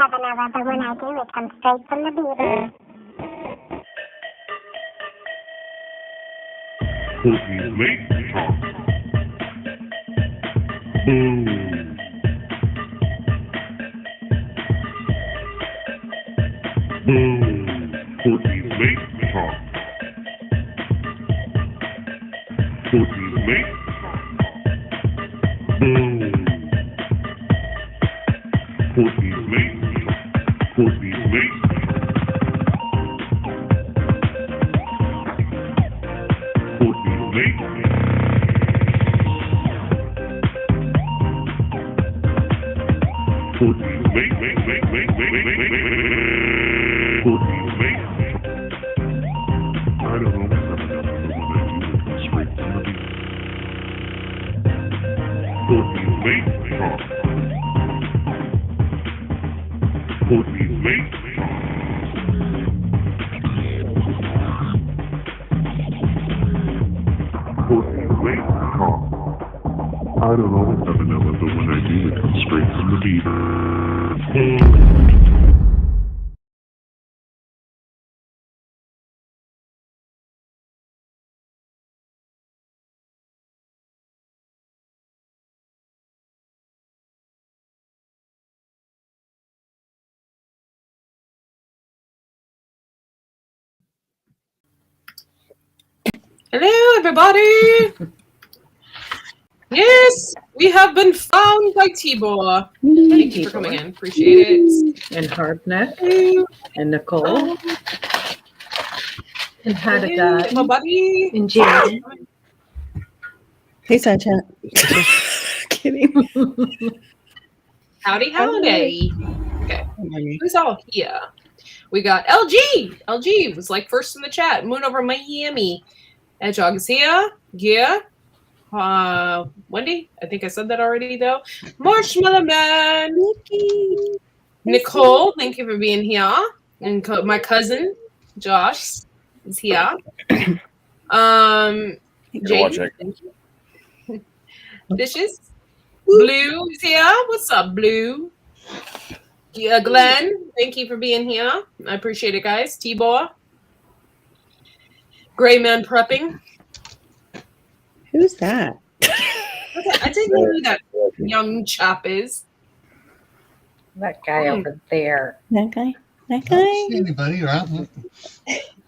have another, but when I do, it comes straight from the beaver. Cortney's late talk. Boom. Boom. Cortney's late talk. Cortney's late talk. Boom. Cortney's late talk. Cortney's late talk. Cortney's late talk. Cortney's late, Cortney's late. I don't know what's up with that straight from the beat. Cortney's late talk. Cortney's late talk. Cortney's late talk. I don't know what's up with that, but when I do, it comes straight from the beaver. Hello, everybody. Yes, we have been found by Tibor. Thank you for coming in. Appreciate it. And Hardneck Hello. and Nicole and Hadagai Everybody. and Jane. Hey, Sunshine. Kidding. Howdy. Okay, who's all here? We got LG. LG was like first in the chat. Moon over Miami. Hedgehog is here. Yeah. Wendy, I think I said that already though. Marshmallow Man. Nicole, thank you for being here. And my cousin, Josh, is here. Jake, thank you. Dishes. Blue is here. What's up, Blue? Yeah, Glenn, thank you for being here. I appreciate it, guys. T-Boy. Gray Man Prepping. Who's that? I didn't know who that young chap is. That guy over there. That guy? That I don't see anybody around.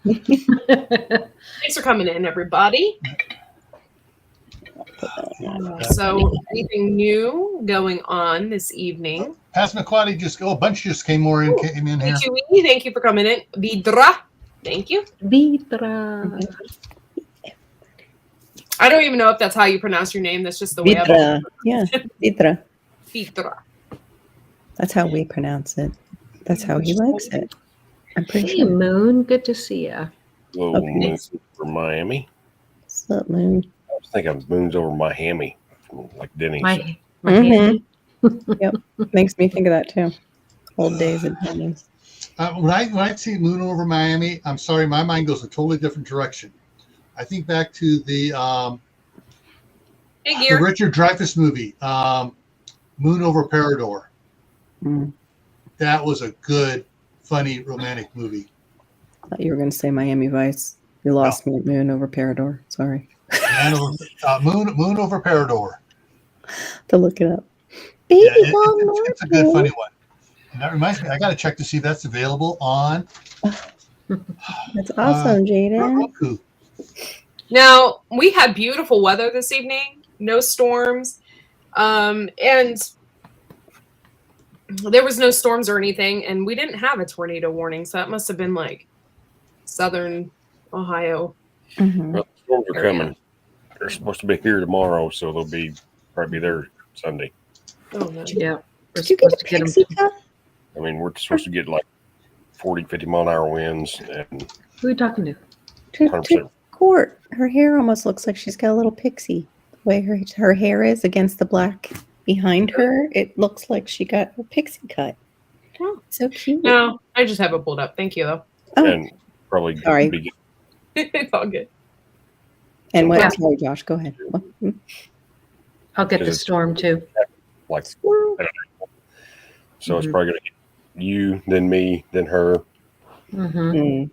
Thanks for coming in, everybody. So, anything new going on this evening? Passamaquoddy a bunch just came in here. Thank you for coming in. Vidra. Thank you. Vitra. I don't even know if that's how you pronounce your name. That's just the way Vitra. Yeah, Vitra. Vidra. That's how we pronounce it. That's how he likes it. I'm pretty Hey, sure. Moon. Good to see you. Little Okay. Moon from Miami. What's up, Moon? I was thinking Moon's over Miami, like Denny's. My Mhm. Yep. Makes me think of that too. Old days at Denny's. When I see Moon over Miami, I'm sorry, my mind goes a totally different direction. I think back to the Hey, Gear. Richard Dreyfuss movie, Moon over Parador. Mm. That was a good, funny, romantic movie. Thought you were going to say Miami Vice. You lost me at Moon over Parador. Sorry. Moon over Parador. To look it up. Baby, Yeah, one more it's a good, day. funny one. And that reminds me, I got to check to see if that's available on That's awesome, Jaden. Roku. Now, we had beautiful weather this evening. No storms. And there was no storms or anything. And we didn't have a tornado warning. So that must have been like southern Ohio. Mhm. Well, the storms are Area. coming. They're supposed to be here tomorrow, so they'll probably be there Sunday. Oh, no. Yeah. We're Did you get supposed a to get them. pixie cut? I mean, we're supposed to get like 40, 50 mile an hour winds and Who are you talking to? To 100%. Court. Her hair almost looks like she's got a little pixie. The way her hair is against the black behind her, it looks like she got a pixie cut. Oh. So cute. No, I just have it pulled up. Thank you, though. Oh, and probably Sorry. be It's all good. and what? Yeah. Sorry, Josh. Go ahead. What? I'll get the Because- storm too. like Squirrel. so it's Mhm. probably going to get you, then me, then her. Mm-hmm. Mm.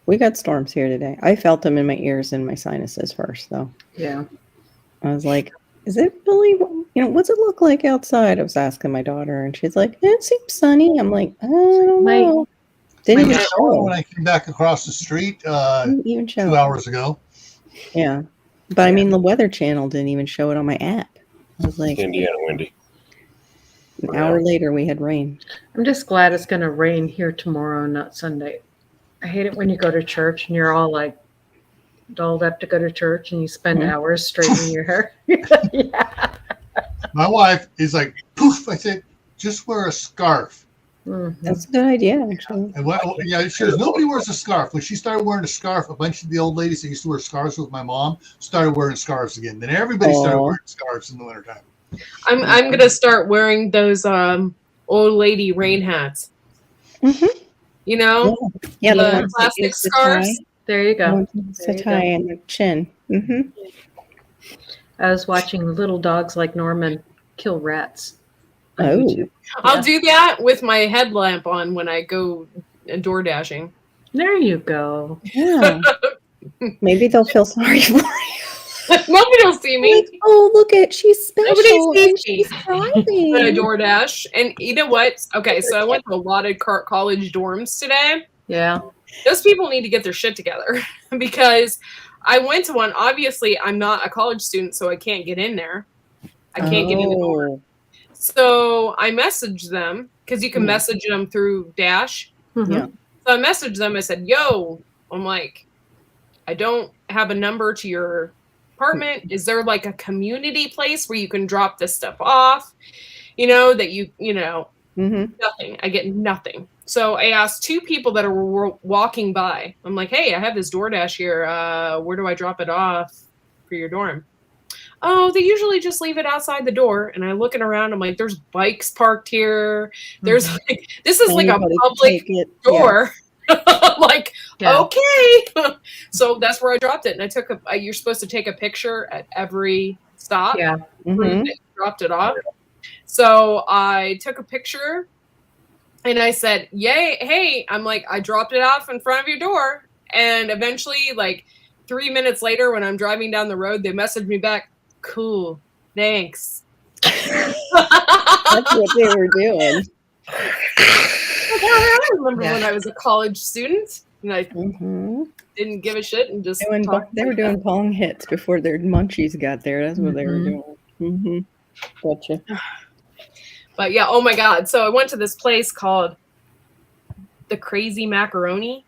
We got storms here today. I felt them in my ears and my sinuses first, though. Yeah. I was like, is it really, what's it look like outside? I was asking my daughter, and she's like, it seems sunny. I'm like, I don't My- know. Didn't It even was snowing when show. I came back across the street Didn't even show. 2 hours ago. Yeah. But I mean, the Weather Channel didn't even show it on my app. I was like, Indiana windy. an hour later, we had rain. I'm just glad it's going to rain here tomorrow, not Sunday. I hate it when you go to church and you're all like dolled up to go to church and you spend hours straightening your hair. Yeah. My wife is like, poof. I said, just wear a scarf. Mhm. That's a good idea, actually. And she goes, nobody wears a scarf. When she started wearing a scarf, a bunch of the old ladies that used to wear scarves with my mom started wearing scarves again. Then everybody started Aw. wearing scarves in the wintertime. I'm gonna start wearing those old lady rain hats. Mm-hmm. You know, Yeah, the the ones that plastic use the scarves. tie. There you The go. ones that use There the you tie go. and the chin. Mm-hmm. I was watching little dogs like Norman kill rats on Oh. YouTube. I'll Yeah. do that with my headlamp on when I go door dashing. There you go. Yeah. Maybe they'll feel sorry for you. Nobody will see me. Like, oh, look at, she's special. Nobody and sees me she's driving. when I door dash. And you know what? Okay, so I went to a lot of college dorms today. Yeah. Those people need to get their shit together because I went to one. Obviously, I'm not a college student, so I can't get in there. I can't get in the door. Oh. So I messaged them because you can message them through Dash. Mhm. Yeah. So I messaged them. I said, yo, I'm like, I don't have a number to your apartment. Is there like a community place where you can drop this stuff off? That you know, Mm-hmm. nothing. I get nothing. So I asked two people that are walking by. I'm like, hey, I have this DoorDash here. Where do I drop it off for your dorm? Oh, they usually just leave it outside the door. And I'm looking around. I'm like, there's bikes parked here. There's like, this is like a Anybody can public take it. door. I'm like, Yeah. okay. So that's where I dropped it. And I took you're supposed to take a picture at every stop. Yeah. Yeah. Prove Mhm. that you dropped it off. So I took a picture and I said, yay, hey, I'm like, I dropped it off in front of your door. And eventually, like 3 minutes later, when I'm driving down the road, they messaged me back, cool, thanks. That's what they were doing. I remember when I was a college student and I Mm-hmm. didn't give a shit and just talked They were like that. doing pong hits before their munchies got there. That's what they were doing. Mm-hmm. Gotcha. But yeah, oh my God. So I went to this place called the Crazy Macaroni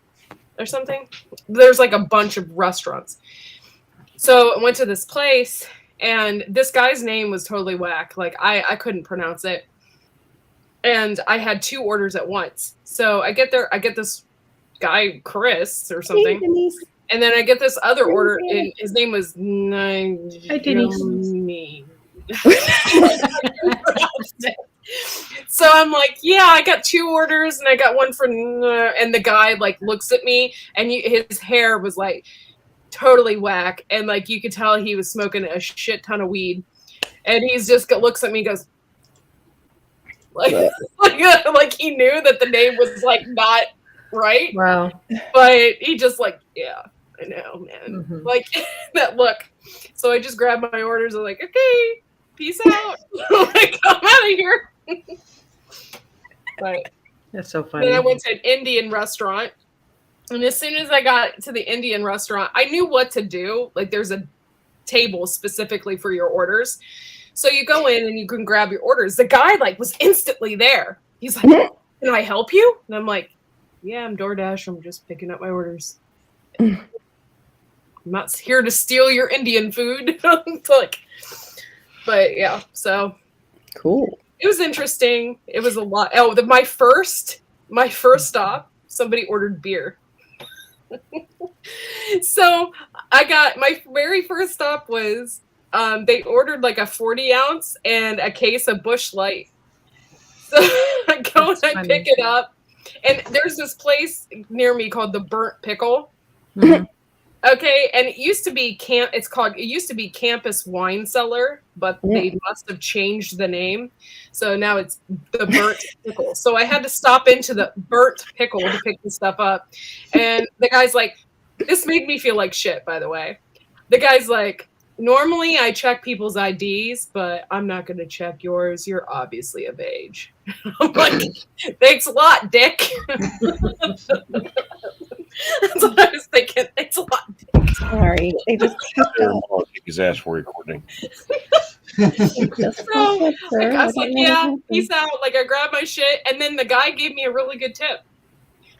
or something. There's like a bunch of restaurants. So I went to this place and this guy's name was totally whack. Like I couldn't pronounce it. And I had two orders at once. So I get there, I get this guy, Chris or something. Hey, Denise. And then I get this other order, Hey. and his name was Hi, Denise. Najami. So I'm like, yeah, I got two orders, and I got one for, and the guy like looks at me, and his hair was like totally whack, and like you could tell he was smoking a shit ton of weed, and he's just looks at me, and goes like he knew that the name was like not right. Wow. But he just like, yeah, I know, man. Mhm. Like that look. So I just grabbed my orders. I'm like, okay, peace out. Like, I'm out of here. But That's so funny. then I went to an Indian restaurant. And as soon as I got to the Indian restaurant, I knew what to do. Like there's a table specifically for your orders. So you go in and you can grab your orders. The guy like was instantly there. He's like, can I help you? And I'm like, yeah, I'm DoorDash. I'm just picking up my orders. I'm not here to steal your Indian food. Like, but yeah, so Cool. it was interesting. It was a lot. Oh, my first stop, somebody ordered beer. So I got my very first stop was they ordered like a 40 ounce and a case of Busch Light. So I go That's and I funny. pick it up, and there's this place near me called the Burnt Pickle. Mhm. Okay, and it used to be it used to be Campus Wine Cellar, but they must have changed the name. So now it's the Burnt Pickle. So I had to stop into the Burnt Pickle to pick this stuff up. And the guy's like, this made me feel like shit, by the way. The guy's like, normally I check people's IDs, but I'm not going to check yours. You're obviously of age. I'm like, thanks a lot, Dick. That's what I was thinking. Thanks a lot, Dick. Sorry, they just I'll kick his ass for you, Courtney. So like, I was like, yeah, peace out. Like, I grabbed my shit, and then the guy gave me a really good tip.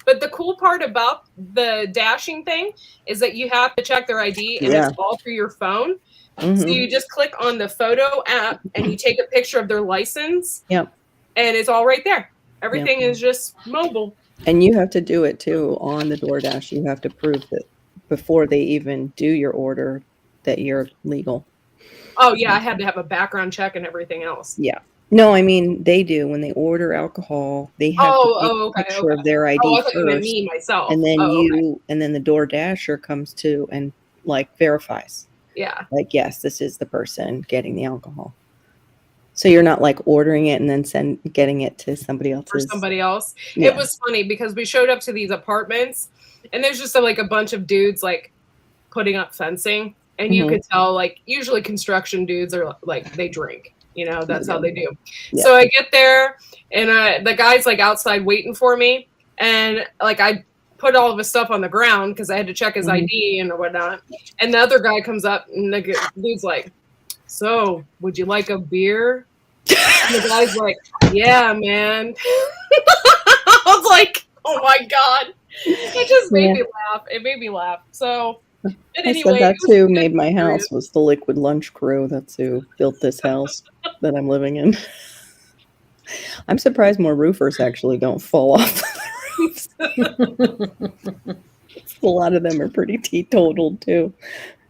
But the cool part about the dashing thing is that you have to check their ID, and it's all through your phone. So you just click on the photo app, and you take a picture of their license. Yep. And it's all right there. Everything is just mobile. And you have to do it too on the DoorDash. You have to prove that before they even do your order that you're legal. Oh yeah, I had to have a background check and everything else. Yeah. No, I mean they do when they order alcohol. They have to take a picture of their ID I thought you meant first, me myself. and then and then the DoorDasher comes to and like verifies. Yeah. Like, yes, this is the person getting the alcohol. So you're not like ordering it and then getting it to somebody else. For somebody else. Yeah. It was funny because we showed up to these apartments, and there's just like a bunch of dudes like putting up fencing, and you could tell like usually construction dudes are like they drink. You know, that's how they do. Yeah. So I get there, and the guy's like outside waiting for me, and like I put all of his stuff on the ground because I had to check his ID and whatnot. And the other guy comes up, and the dude's like, "So, would you like a beer?" And the guy's like, "Yeah, man." I was like, "Oh my god!" It just made me laugh. It made me laugh. So, but anyway, I said that's who made my house was the Liquid Lunch crew. That's who built this house that I'm living in. I'm surprised more roofers actually don't fall off the roofs. A lot of them are pretty teetotal too.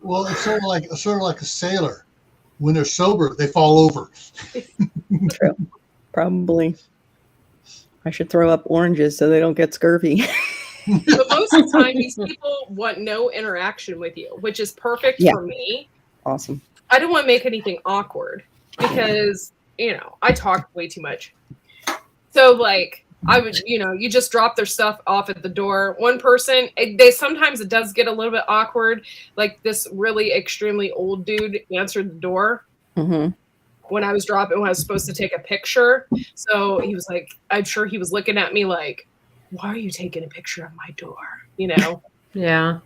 Well, it's sort of like a sailor. When they're sober, they fall over. True. Probably. I should throw up oranges so they don't get scurvy. But most of the time, these people want no interaction with you, which is perfect for me. Awesome. I don't want to make anything awkward because, you know, I talk way too much. So, like, I would, you know, you just drop their stuff off at the door. One person, sometimes it does get a little bit awkward. Like this really extremely old dude answered the door when I was supposed to take a picture. So he was like, I'm sure he was looking at me like, why are you taking a picture of my door? You know? Yeah.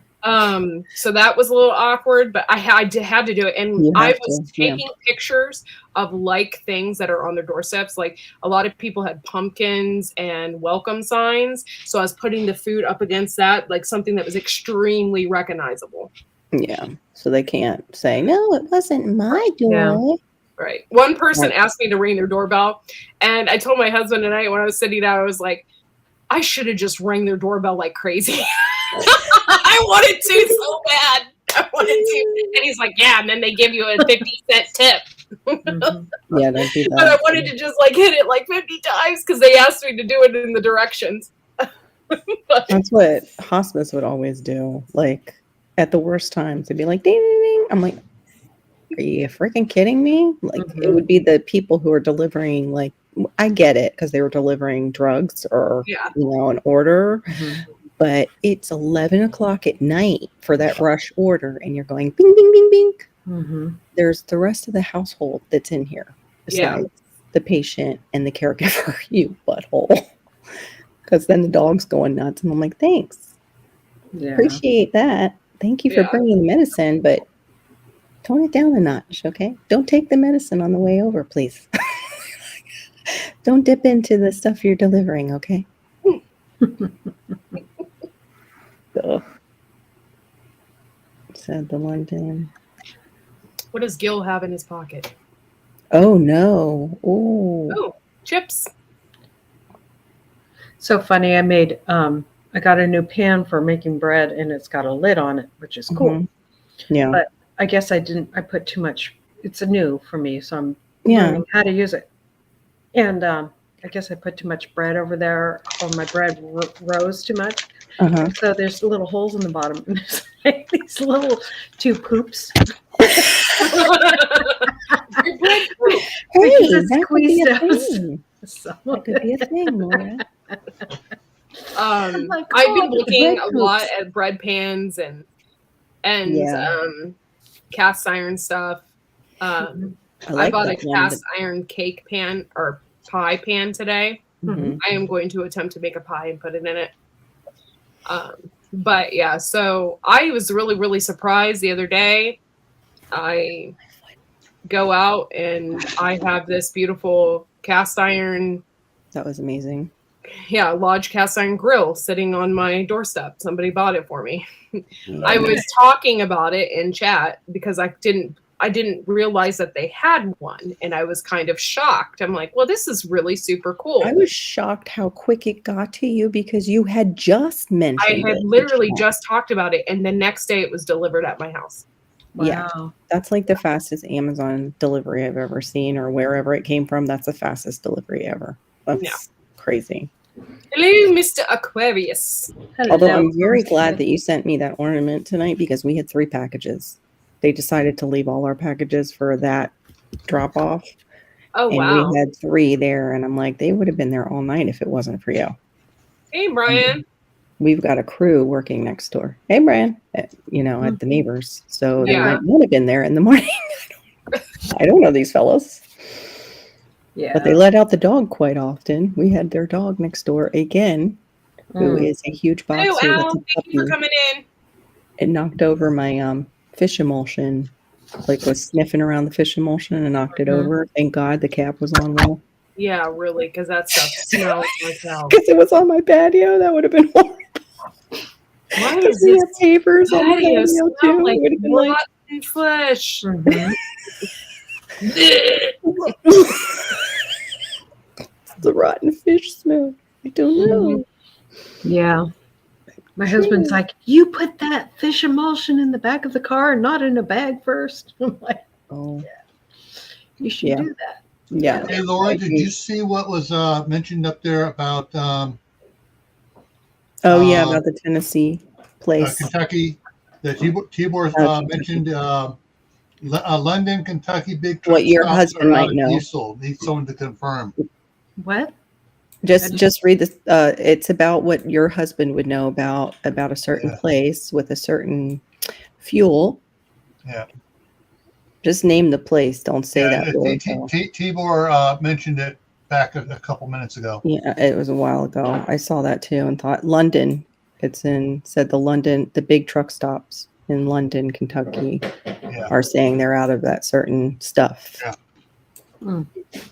So that was a little awkward, but I had to do it. And I was taking pictures of like things that are on their doorsteps. Like a lot of people had pumpkins and welcome signs. So I was putting the food up against that, like something that was extremely recognizable. Yeah. So they can't say, no, it wasn't my door. Yeah. Right. One person asked me to ring their doorbell. And I told my husband tonight when I was sitting down, I was like, I should have just rang their doorbell like crazy. I wanted to so bad. I wanted to. And he's like, yeah. And then they give you a 50-cent tip. Yeah, don't do that. But I wanted to just like hit it like 50 times because they asked me to do it in the directions. That's what hospice would always do. Like at the worst times, they'd be like, ding, ding, ding. I'm like, are you freaking kidding me? Like it would be the people who are delivering, like, I get it because they were delivering drugs or, you know, an order. But it's 11 o'clock at night for that rush order, and you're going bing, bing, bing, bing. There's the rest of the household that's in here besides the patient and the caregiver, you butthole. Because then the dog's going nuts, and I'm like, thanks. Appreciate that. Thank you for bringing the medicine, but tone it down a notch, okay? Don't take the medicine on the way over, please. Don't dip into the stuff you're delivering, okay? Said the London. What does Gil have in his pocket? Oh no! Oh, chips. So funny. I got a new pan for making bread, and it's got a lid on it, which is cool. Yeah. But I guess I put too much. It's new for me, so I'm learning how to use it. And I guess I put too much bread over there, or my bread rose too much. Uh-huh. So there's little holes in the bottom, and there's like these little 2 poops. Hey, it's that could be squeezed a out. thing. So That could be a thing, Laura. like, I've been oh, looking bread a lot poops. at bread pans and Yeah. cast iron stuff. I like bought a that one. cast iron cake pan or pie pan today. Mhm. I am going to attempt to make a pie and put it in it. But yeah, so I was really, really surprised the other day. I go out and I have this beautiful cast iron, That was amazing. Lodge cast iron grill sitting on my doorstep. Somebody bought it for me. I Love was talking about it in chat because I didn't realize that they had one, and I was kind of shocked. I'm like, well, this is really super cool. I was shocked how quick it got to you because you had just mentioned I had it. literally just talked about it, and the next day it was delivered at my house. Yeah. wow. That's like the fastest Amazon delivery I've ever seen, or wherever it came from. That's the fastest delivery ever. That's crazy. Hello, Mr. Aquarius. Although I'm very glad that you sent me that ornament tonight because we had 3 packages. They decided to leave all our packages for that drop off. Oh, and wow. we had 3 there, and I'm like, they would have been there all night if it wasn't for you. Hey, Brian. We've got a crew working next door. Hey, Brian, at the neighbors. So they might not have been there in the morning. I don't know these fellows. Yeah. But they let out the dog quite often. We had their dog next door again, who is a huge boxer. Hello, That's Al. a Thank you for puppy. coming in. It knocked over my fish emulsion. Like was sniffing around the fish emulsion and knocked it over. Thank God the cap was on well. Yeah, really, because that stuff smells like hell. Because it was on my patio. That would have been horrible. Why is We this have pavers on the patio patio smell too. like It would have been like rotten flesh? the rotten fish smell. I don't know. Yeah. My husband's like, you put that fish emulsion in the back of the car, not in a bag first. I'm like, Oh, you should do that. yeah. Hey, Laura, did you see what was mentioned up there about Oh yeah, about the Tennessee place. Kentucky? That Tibor mentioned London, Kentucky big truck What your stops husband are might out of know. diesel. Need someone to confirm. What? Just read this. It's about what your husband would know about a certain place with a certain fuel. Yeah. Just name the place. Don't say that word. Tibor mentioned it back a couple minutes ago. Yeah, it was a while ago. I saw that too and thought London. Said the big truck stops in London, Kentucky are saying they're out of that certain stuff. Yeah.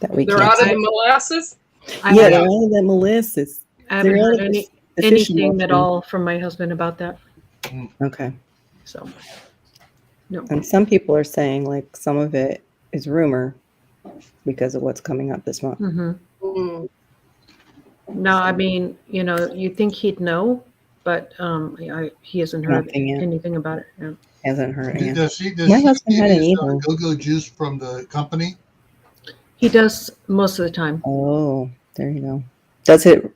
That we They're can't out of say. the molasses? Yeah, they're out of that molasses. I haven't They're out heard of the fish anything at emulsion. all from my husband about that. Okay. So, no. And some people are saying like some of it is rumor because of what's coming up this month. Mm. No, I mean, you'd think he'd know, but he hasn't heard Nothing yet. anything about it. No. Hasn't heard it. Does he My husband get hadn't his either. go-go juice from the company? He does most of the time. Oh, there you go. Does it?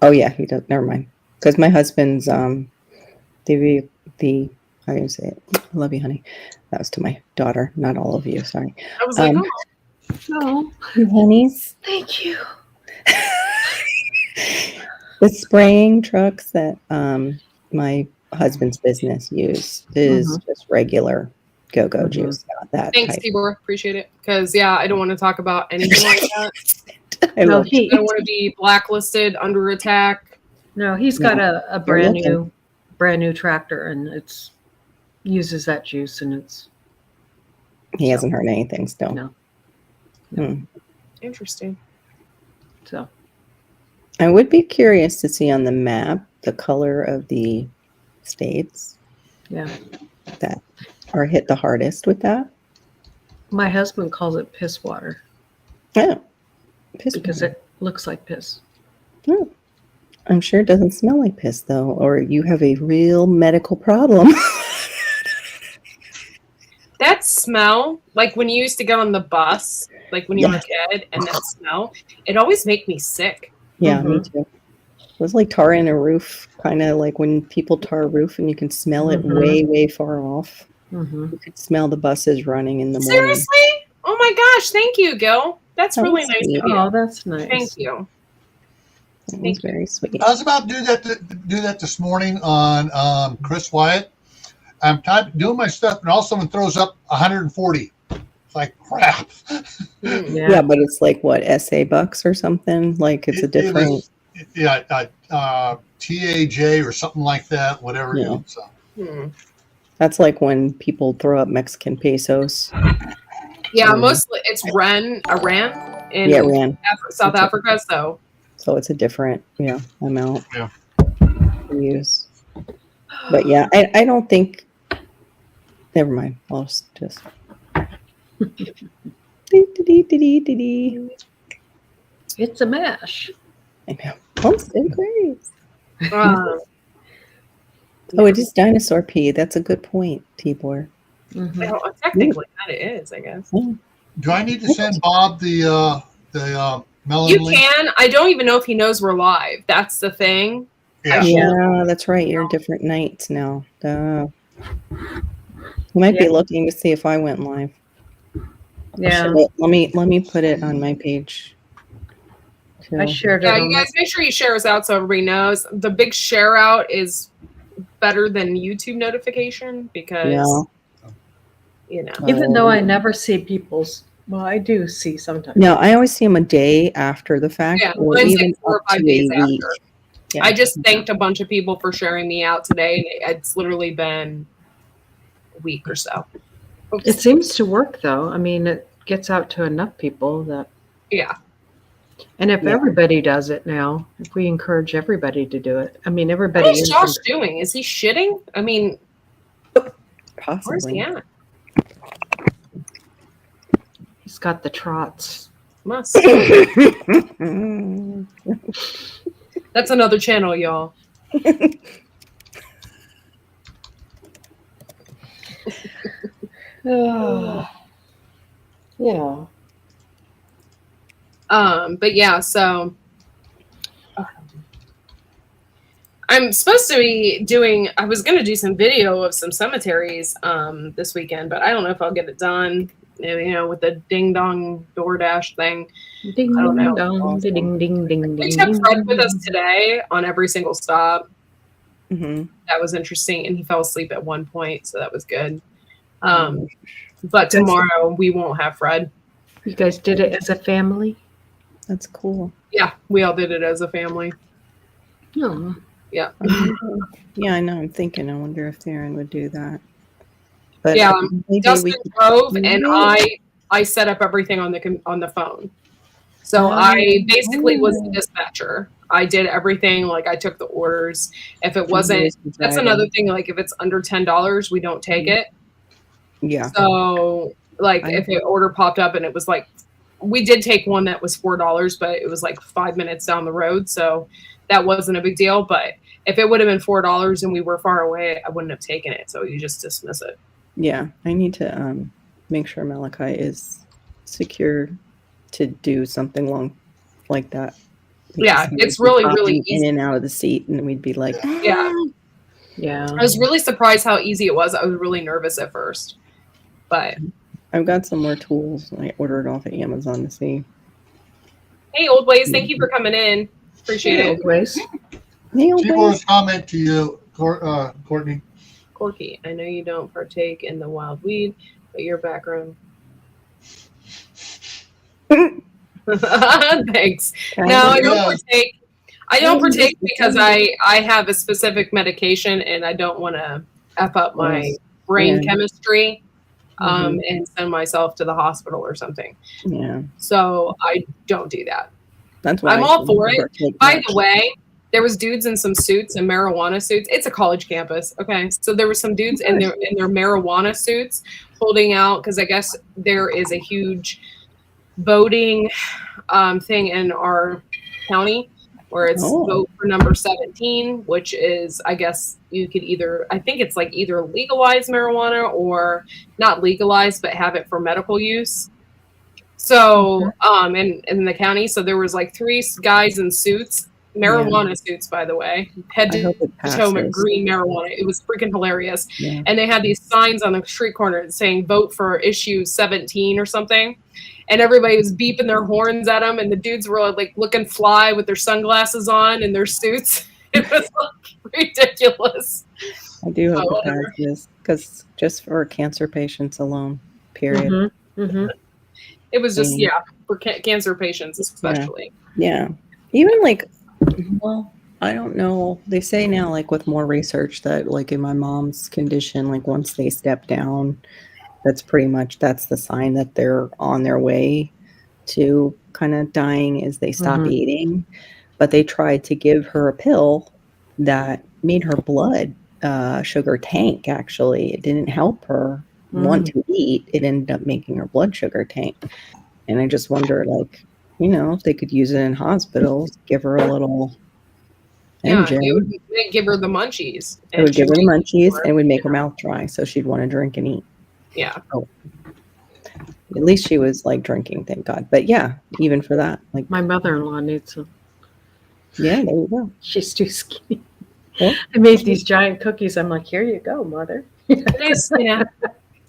Oh yeah, he does. Never mind. Because my husband's how do you say it? I love you, honey. That was to my daughter, not all of you. Sorry. I was like, No, Honeys. thank you. The spraying trucks that my husband's business use is just regular go-go juice, not that thanks, type. Tibor. Appreciate it. Because, I don't want to talk about anything like that. I No, love I don't want to be blacklisted, under attack. No, he's got a You're brand looking. new tractor, and it's uses that juice, and it's He hasn't heard anything still. No. Interesting. so. I would be curious to see on the map the color of the states Yeah, that are hit the hardest with that. my husband calls it piss water Oh, piss because water. it looks like piss. Oh, I'm sure it doesn't smell like piss though, or you have a real medical problem. That smell, like when you used to get on the bus, like when you were a kid, and that smell, it always make me sick. Yeah, me too. was like tarring a roof, kind of like when people tar a roof and you can smell it way, way far off. Mhm. You could smell the buses running in the morning. Seriously? Oh my gosh! Thank you, Gil. That's Oh, really that's nice sweet. of you. Oh, that's nice. Thank you. It was very sweet. I was about to do that this morning on Chris Wyatt. I'm doing my stuff, and all someone throws up 140. It's like crap. Yeah, but it's like what, SA bucks or something? Like it's a different. TAJ or something like that. Whatever. Yeah. So. That's like when people throw up Mexican pesos. Yeah, mostly it's Iran in Iran. South Africa. So it's a different amount. Yeah. To use. But yeah, I don't think. Never mind. I'll just. It's a mash. I know. Constant craze. Oh, it is dinosaur pee. That's a good point, Tibor. Well, technically, that it is, I guess. Do I need to send Bob the melon You link? can. I don't even know if he knows we're live. That's the thing. Yeah, that's right. You're different nights now. Duh. You might be looking to see if I went live. Yeah. Let me put it on my page. I shared it. Yeah, you guys make sure you share us out so everybody knows. The big share out is better than YouTube notification because even though I never see people's, well, I do see sometimes. No, I always see them a day after the fact, or mine's even like 4 or up 5 to days a week. after. Yeah. I just thanked a bunch of people for sharing me out today. It's literally been a week or so. It seems to work though. I mean, it gets out to enough people that. Yeah. And if everybody does it now, if we encourage everybody to do it, I mean, everybody. What is Josh doing? Is he shitting? I mean, possibly. Where's he at? He's got the trots. Must. That's another channel, y'all. Yeah. But yeah, so I'm supposed to be I was going to do some video of some cemeteries this weekend, but I don't know if I'll get it done, with the ding dong DoorDash thing. Ding, I don't know. dong, ding, ding, ding, We ding. took Fred with us today on every single stop. Mm-hmm. That was interesting, and he fell asleep at one point, so that was good. But tomorrow we won't have Fred. You guys did it as a family? That's cool. Yeah, we all did it as a family. Oh. Yeah. Yeah, I know. I'm thinking. I wonder if Theron would do that. But yeah, maybe Dustin drove, and I set up everything on the phone. So I basically was the dispatcher. I did everything. Like I took the orders. If it wasn't, that's another thing. Like if it's under $10, we don't take it. Yeah. So like if an order popped up and it was like, we did take one that was $4, but it was like 5 minutes down the road. So that wasn't a big deal. But if it would have been $4 and we were far away, I wouldn't have taken it. So you just dismiss it. Yeah. I need to make sure Malachi is secure to do something long like that. Yeah, it's really, really easy. In and out of the seat, and we'd be like, yeah. I was really surprised how easy it was. I was really nervous at first, but I've got some more tools. I ordered off of Amazon to see. Hey, Old Ways, thank you for coming in. Appreciate it. Old Ways. Hey, Old People's comment to you, Courtney. Corky, I know you don't partake in the wild weed, but your background. Thanks. No, I don't partake. I don't partake because I have a specific medication and I don't want to F up my brain chemistry and send myself to the hospital or something. Yeah. So I don't do that. That's why I'm all for it. By the way, there was dudes in some suits and marijuana suits. It's a college campus. Okay. So there were some dudes in their marijuana suits holding out because I guess there is a huge voting thing in our county where it's vote for number 17, which is, I guess you could I think it's like either legalize marijuana or not legalize, but have it for medical use. So, in the county, so there was like 3 guys in suits marijuana suits, by the way. Head I to hope it toe passes. green marijuana. It was freaking hilarious. Yeah. And they had these signs on the street corner saying "Vote for issue 17" or something. And everybody was beeping their horns at them, and the dudes were like looking fly with their sunglasses on and their suits. It was like ridiculous. I do hope Oh, it passes because just for cancer patients alone, period. Mm-hmm. Mm-hmm. It was just, Mm. for cancer patients especially. Yeah. Even like, well, I don't know. They say now, like with more research, that like in my mom's condition, like once they step down, that's the sign that they're on their way to kind of dying is they stop Mhm. eating. But they tried to give her a pill that made her blood sugar tank, actually. It didn't help her want to eat. It ended up making her blood sugar tank. And I just wonder, like, if they could use it in hospitals, give her a little Yeah, engine. it would give her the munchies. It would she give her the would eat munchies more. and would make her mouth dry, so she'd want to drink and eat. Yeah. At least she was like drinking, thank God. But yeah, even for that, like, My mother-in-law needs some. yeah, there you go. She's too skinny. Well, I made these giant cookies. I'm like, here you go, mother. Yeah.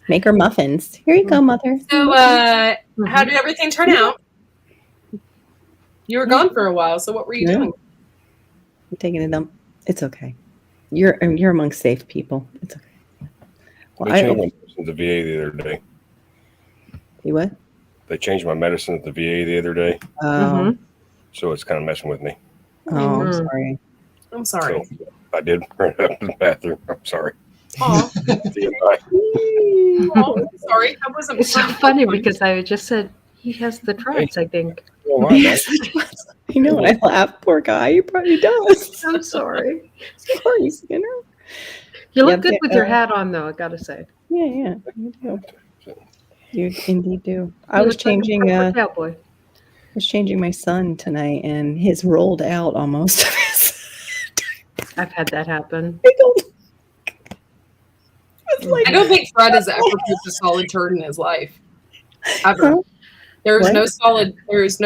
make her muffins. Here you go, mother. So, Mm-hmm. how did everything turn out? You were gone for a while, so what were you Yeah. doing? I'm taking a dump. It's okay. You're among safe people. It's okay. Well, They changed my medicine at the VA the other day. you what? They changed my medicine at the VA the other day, Oh, so it's kind of messing with me. I'm Mhm. sorry. I'm sorry. So I did run out to the bathroom. I'm sorry. Oh, See you, bye. I'm sorry. I wasn't. It's so funny because I just said he has the trots, I think. Well, I'm not. I know. I laugh. Poor guy. He probably does. I'm sorry. Sorry, You look Yeah, good but, with your hat on, though, I gotta say. Yeah, you do. You indeed do. I You was look like a changing. proper cowboy. I was changing my son tonight, and his rolled out almost. I've had that happen. It's like, I don't think Fred has ever pooped a solid turd in his life. Ever. Huh? There's What? no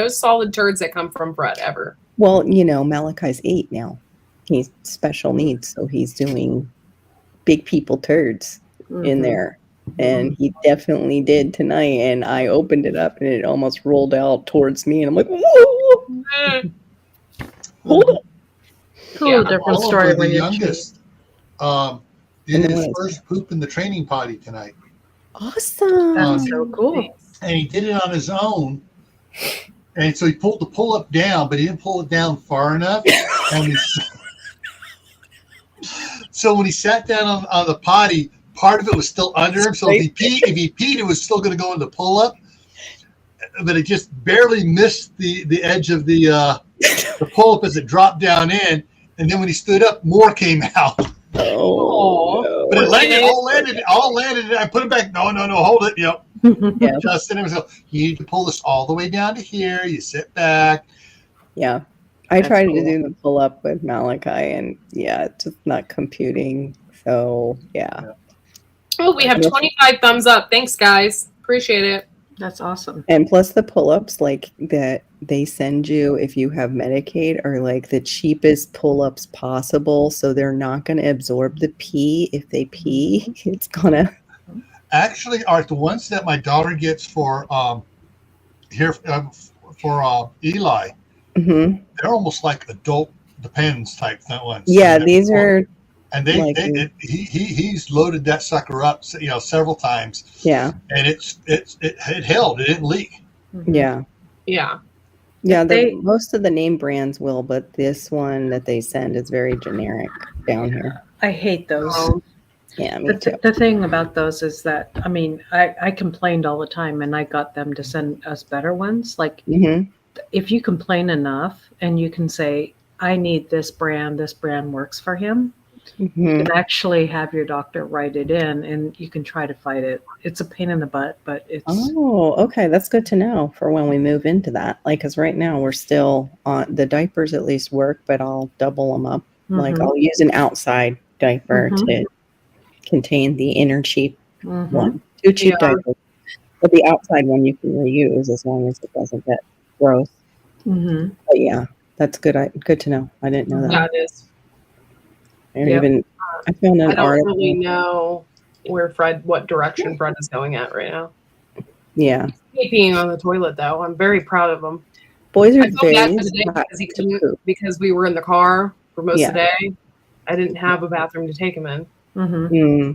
solid turds that come from Fred ever. well, Malachi's 8 now. He's special needs, so he's doing big people turds in Mhm. there. And he definitely did tonight. And I opened it up, and it almost rolled out towards me. And I'm like, whoa, hold up. It's a little Yeah, different story Oliver, the when you youngest, did And his then first poop in the training potty tonight. Awesome. That's so cool. And he did it on his own. And so he pulled the pull up down, but he didn't pull it down far enough. And so when he sat down on the potty, part of it was still under him. So if he peed, it was still going to go in the pull up. But it just barely missed the edge of the pull up as it dropped down in. And then when he stood up, more came out. Oh, no. But it all landed. And I put it back. No, hold it. Yep. Yeah. Justin himself. You need to pull this all the way down to here. You sit back. Yeah. I That's tried cool. to do the pull up with Malachi, and yeah, it's just not computing. So, yeah. Oh, we have 25 thumbs up. Thanks, guys. Appreciate it. That's awesome. And plus, the pull ups, like that they send you if you have Medicaid, are like the cheapest pull ups possible. So they're not going to absorb the pee. If they pee, it's going to. Actually, are the ones that my daughter gets for Eli. Mm-hmm. They're almost like adult Depends type ones. Yeah, these are. And like- he's loaded that sucker up, several times, Yeah. and it held. It didn't leak. Yeah. Yeah. Yeah. They- Most of the name brands will, but this one that they send is very generic down here. I hate those. Yeah, me too. The thing about those is that, I mean, I complained all the time and I got them to send us better ones. Like, Mm-hmm. if you complain enough and you can say, I need this brand works for him, Mm-hmm. you can actually have your doctor write it in and you can try to fight it. It's a pain in the butt, but it's. Oh, okay. That's good to know for when we move into that. Like, because right now we're still on the diapers, at least work, but I'll double them up. Like, Mhm. I'll use an outside diaper Mhm. to contain the inner cheap Mhm. one. 2 cheap Yeah. diapers. But the outside one you can reuse as long as it doesn't get gross. Mhm. But yeah, That's good. Good to know. I didn't know that. Yeah, it is. And Yep. even I found I an don't article. really know what direction Fred is going at right now. Yeah, He's peeing on the toilet though. I'm very proud of him. boys are I felt bad very for the day hot because he to couldn't poop. because we were in the car for most Yeah. of the day. I didn't have a bathroom to take him in. Mm-hmm.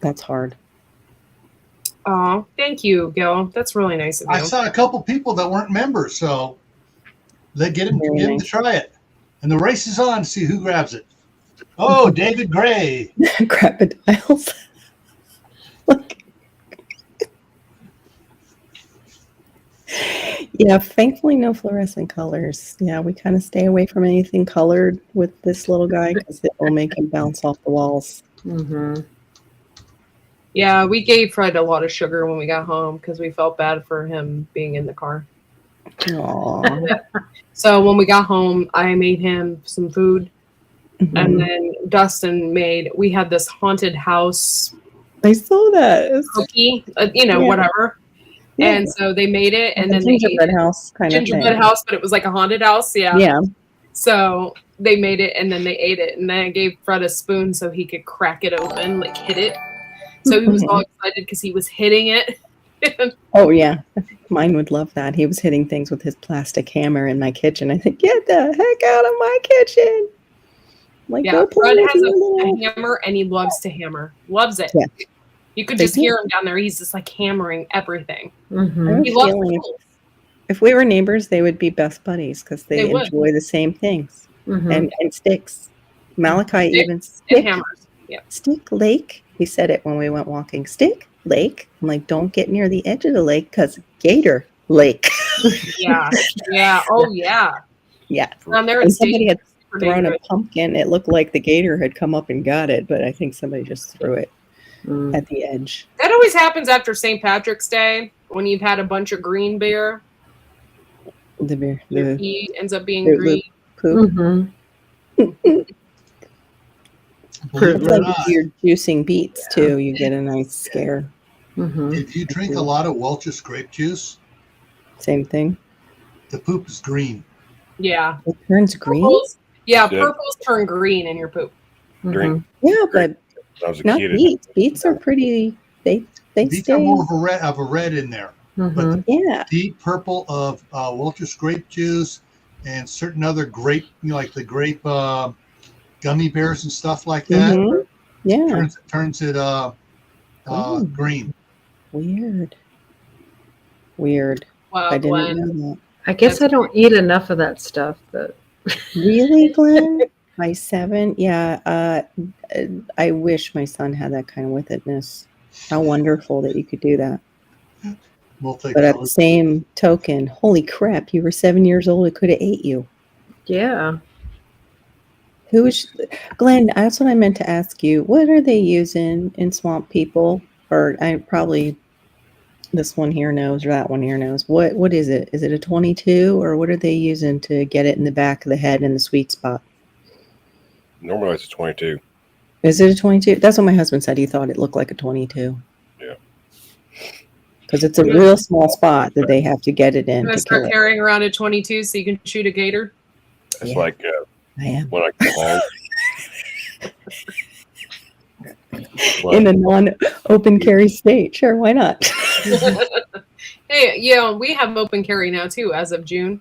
That's hard. Oh, thank you, Gil. That's really nice of you. I saw a couple people that weren't members, so get them to try it. And the race is on to see who grabs it. Oh, David Gray. Crocodiles. Look. Yeah, thankfully no fluorescent colors. Yeah, we kind of stay away from anything colored with this little guy because it will make him bounce off the walls. Mm-hmm. Yeah, we gave Fred a lot of sugar when we got home because we felt bad for him being in the car. Aww. So when we got home, I made him some food. Mhm. And then Dustin we had this haunted house I saw that. cookie, Yeah. whatever. Yeah. And so they made it, and Like then a gingerbread house kind of gingerbread thing. house, but it was like a haunted house. Yeah. Yeah. So they made it, and then they ate it, and then I gave Fred a spoon so he could crack it open, like hit it. So he was all excited because he was hitting it. Oh yeah, mine would love that. He was hitting things with his plastic hammer in my kitchen. I think, get the heck out of my kitchen! Like, Yeah, go play Fred with has your a little- hammer, and he loves to hammer. Loves it. Yeah. You could They just do. hear him down there. He's just like hammering everything. Mm-hmm. I have He a loves feeling tools. if we were neighbors, they would be best buddies because they They would. enjoy the same things Mm-hmm. and sticks. Malachi Stick even and stick hammers. Yeah. Stick Lake. He said it when we went walking. Stick Lake. I'm like, don't get near the edge of the lake because Gator Lake. Yeah. Yeah. Oh, yeah. Yeah. Down there And it's somebody had super thrown a dangerous. pumpkin. It looked like the gator had come up and got it, but I think somebody just threw it Mm. at the edge. That always happens after St. Patrick's Day when you've had a bunch of green beer. The bear, Your the pee ends up being the green. poop. Mm-hmm. Believe it It's or like not, if you're juicing beets too, you get a nice scare. Mm-hmm. if you drink a lot of Welch's grape juice, Same thing. the poop is green. Yeah. It turns green. Purples, yeah, Yeah. purples turn green in your poop. Drink. Yeah, but When I was a not kid, beets. Beets are pretty. They Beets stay. are more of a red in there. Mm-hmm. Yeah. Deep purple of Welch's grape juice and certain other grape, like the grape gummy bears and stuff like that. Mhm. Yeah. Turns it Green. green. Weird. Wow, I didn't Glenn. know that. I guess I don't eat enough of that stuff, but Really, Glenn? By 7? Yeah. I wish my son had that kind of wickedness. How wonderful that you could do that. But at the Multicolored. same token, holy crap, you were 7 years old. It could have ate you. yeah. Who is Glenn? That's what I meant to ask you. What are they using in Swamp People? Or I probably this one here knows or that one here knows. What is it? Is it a 22 or what are they using to get it in the back of the head in the sweet spot? normally it's a 22. Is it a 22? That's what my husband said. He thought it looked like a 22. Yeah. Because it's a real small spot that they have to get it in I'm gonna to start kill it. carrying around a 22 so you can shoot a gator. It's Yeah. like I am. when I come home. In a non-open carry state. Sure, why not? Hey, yeah, we have open carry now too as of June.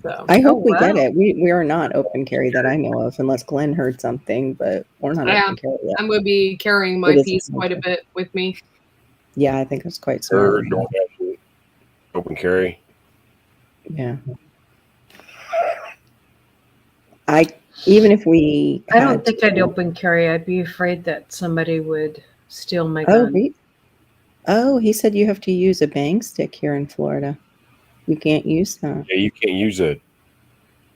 So I hope we wow. get it. We are not open carry that I know of, unless Glenn heard something, but we're not Yeah. open carry yet. I'm going to be carrying my It is piece open quite a carry. bit with me. Yeah, I think it's quite Or smart. don't have to open carry. Yeah. Even if we I don't had think to- I'd open carry. I'd be afraid that somebody would steal my Oh, gun. he said you have to use a bang stick here in Florida. You can't use that. Yeah, you can't use a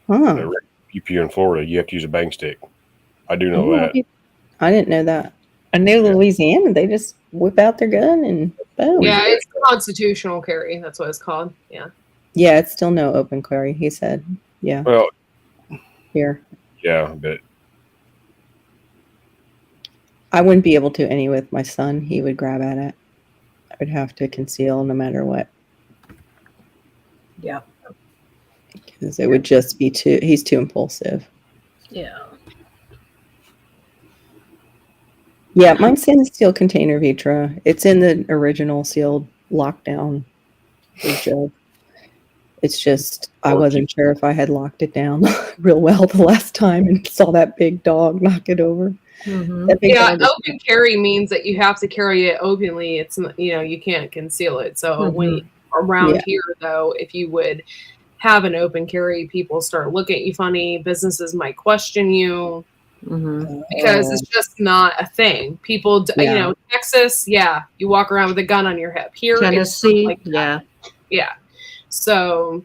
Huh. UPU in Florida. You have to use a bang stick. I do know Oh, that. I didn't know that. I knew Yeah. Louisiana, they just whip out their gun and boom. Yeah, it's constitutional carry. That's what it's called. Yeah. Yeah, it's still no open carry, he said. Yeah, Well, here. yeah, but I wouldn't be able to any with my son. He would grab at it. I would have to conceal no matter what. Yeah. because it would just be he's too impulsive. Yeah. Yeah, mine's in the steel container Vitra. It's in the original sealed lockdown jug. It's just I wasn't sure if I had locked it down real well the last time and saw that big dog knock it over. Mm-hmm. That big Yeah, dog is- open carry means that you have to carry it openly. It's not, you can't conceal it. So when around here, though, if you would have an open carry, people start looking at you funny. Businesses might question you because it's just not a thing. People, Texas, you walk around with a gun on your hip. Here, Tennessee, it's like yeah. So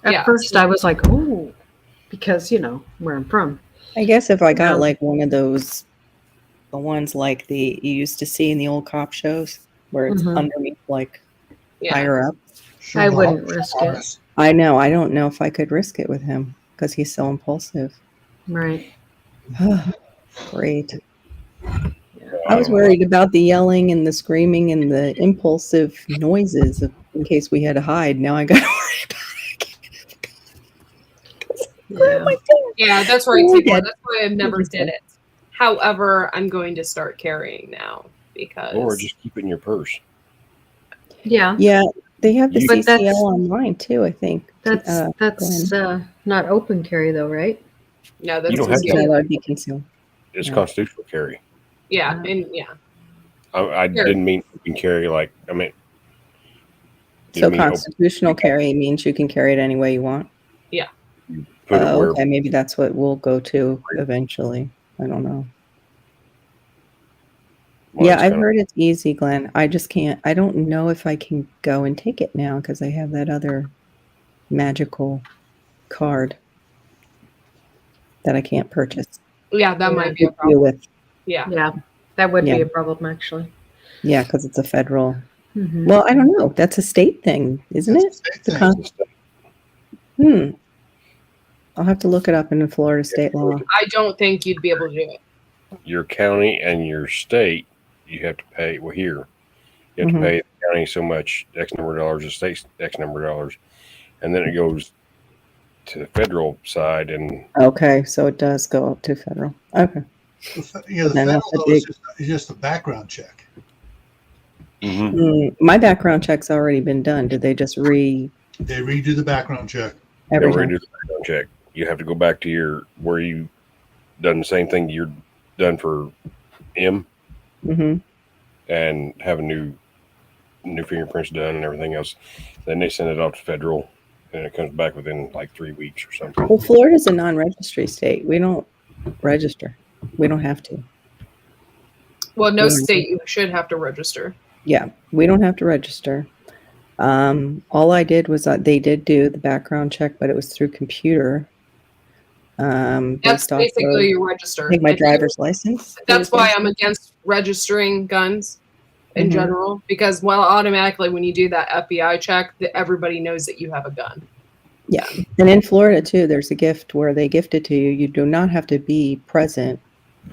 at first I was like, oh, because where I'm from. I guess if I got like one of those, the ones like you used to see in the old cop shows where it's underneath, like higher up. I wouldn't risk it. I know. I don't know if I could risk it with him because he's so impulsive. Right. Great. I was worried about the yelling and the screaming and the impulsive noises in case we had to hide. Now I got to worry about it. Yeah, that's right. That's why I've never did it. However, I'm going to start carrying now because. Or just keep it in your purse. Yeah. Yeah, they have the But CCL online too. I think that's not open carry though, right? No, that's You don't have to. that would be concealed. It's constitutional carry. Yeah, I didn't mean open carry So constitutional carry means you can carry it any way you want. Yeah. Put it where, Okay, maybe that's what we'll go to eventually. I don't know. I've heard it's easy, Glenn. I just can't. I don't know if I can go and take it now because I have that other magical card that I can't purchase. Yeah, that might be a problem. Yeah, that would be a problem actually. Yeah, because it's a federal. Well, I don't know. That's a state thing, isn't it? I'll have to look it up in the Florida state law. I don't think you'd be able to do it. your county and your state, you have to pay. Well, here you have to pay the county so much, X number of dollars, the state X number of dollars, and then it goes to the federal side. And okay, so it does go up to federal. Okay. The federal though is just a background check. My background check's already been done. Did they just They redo the background check. every they time? redo the background check. You have to go back to where you done the same thing you're done for M, and have a new fingerprints done and everything else. Then they send it off to federal, and it comes back within like 3 weeks or something. Well, Florida's a non-registry state. We don't register. We don't have to. Well, no state you should have to register. Yeah, we don't have to register. All I did was they did do the background check, but it was through computer. That's basically you register. Take my driver's license. That's why I'm against registering guns in general, because automatically when you do that FBI check, everybody knows that you have a gun. Yeah, and in Florida too, there's a gift where they gift it to you. You do not have to be present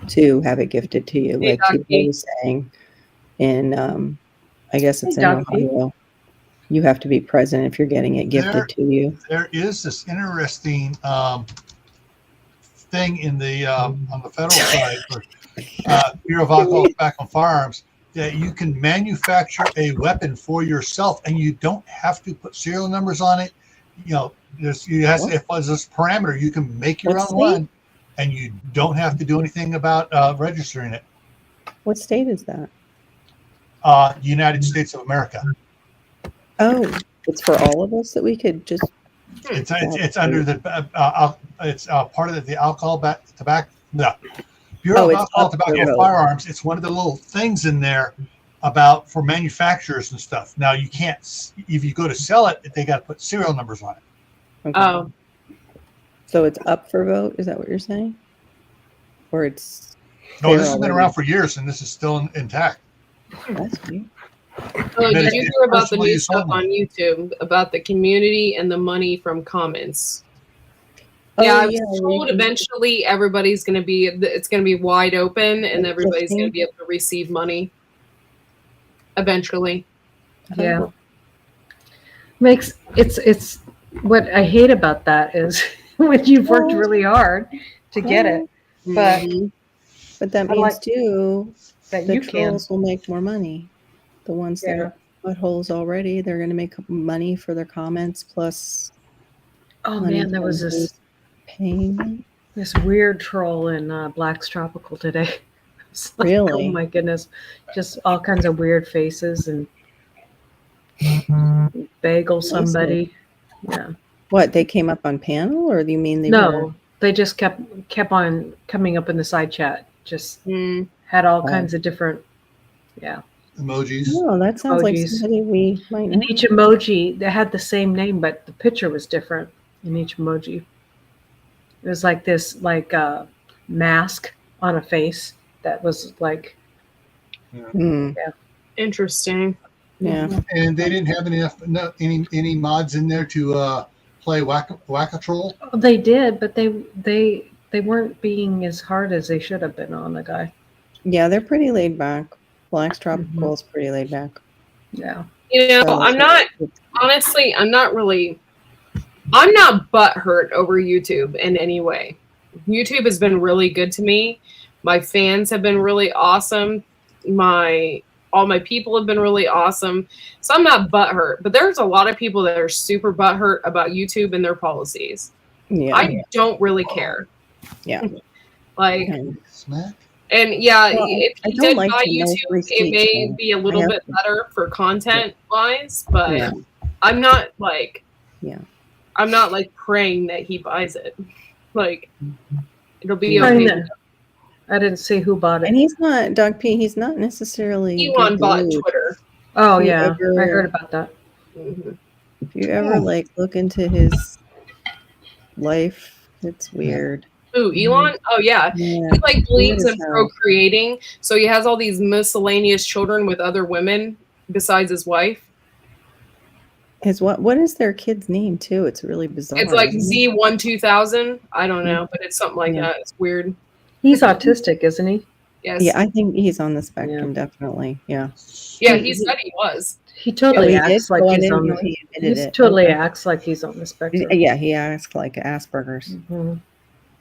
to have it gifted to you, like people were saying. In I guess it's in Ohio. You have to be present if you're getting it gifted to you. There is this interesting thing in the on the federal side for Bureau of Alcohol, Tobacco, and Firearms that you can manufacture a weapon for yourself, and you don't have to put serial numbers on it. You know, if there's this parameter, you can make your own one, and you don't have to do anything about registering it. What state is that? United States of America. Oh, it's for all of us that we could just. It's under the it's part of the alcohol tobacco. No, Bureau of Alcohol, Tobacco, and Firearms. It's one of the little things in there about for manufacturers and stuff. Now you can't if you go to sell it, they got to put serial numbers on it. Okay. Oh, so it's up for vote? Is that what you're saying? Or it's? No, this has been around for years, and this is still intact. That's weird. Oh, did you hear about the new stuff on YouTube about the community and the money from comments? I was told eventually everybody's going to be, it's going to be wide open and everybody's going to be able to receive money eventually. Yeah. It's What I hate about that is when you've worked really hard to get it, but Mhm. But that I means like too, that the you can. trolls will make more money. The ones that Yeah. are buttholes already, they're going to make money for their comments plus Oh money man, there was from this who's paying them. this weird troll in Black's Tropical today. It's like, oh Really? my goodness, just all kinds of weird faces and bagel somebody. Yeah. What, they came up on panel, or do you mean they were? No, they just kept on coming up in the side chat. Just Mm. had all Oh. kinds of different, yeah, Emojis. No, that sounds like emojis. somebody we might know. And each emoji, they had the same name, but the picture was different in each emoji. It was like this, mask on a face that was like, Hmm. Interesting. Yeah. And they didn't have any mods in there to play Whack-A-Troll. oh, they did, but they weren't being as hard as they should have been on the guy. Yeah, they're pretty laid back. Black's Tropical is pretty laid back. Yeah. You know, So- I'm not honestly. I'm not butthurt over YouTube in any way. YouTube has been really good to me. My fans have been really awesome. All my people have been really awesome. So I'm not butthurt. But there's a lot of people that are super butthurt about YouTube and their policies. Yeah. I don't really care. Yeah. Like, Okay. Smack. and yeah, Well, if I you don't did like buy the no YouTube, free it speech may thing. be a I little have bit to- better for content wise, but Yeah. I'm not like, Yeah. I'm not like praying that he buys it. Like, it'll be I okay. know. I didn't see who bought And it. he's not, Doug P, he's not necessarily Elon good bought dude. Twitter. Oh If you yeah, ever- I heard about that. Mhm. If you ever look into his life, it's weird. Ooh, Elon? Oh yeah. Yeah. He like believes Weird in as hell. procreating, so he has all these miscellaneous children with other women besides his wife. His what is their kid's name too? It's really bizarre. It's like isn't it? Z1 2000. I don't know, but it's something like Yeah. that. It's weird. He's autistic, isn't he? Yes. Yeah, I think he's on the spectrum, definitely. Yeah. Yeah, he said he was. He totally Oh, he acts did? like Oh, I he's didn't on know the. he admitted He it. totally Okay. acts like he's on the spectrum. Yeah, he acts like Asperger's. Mhm.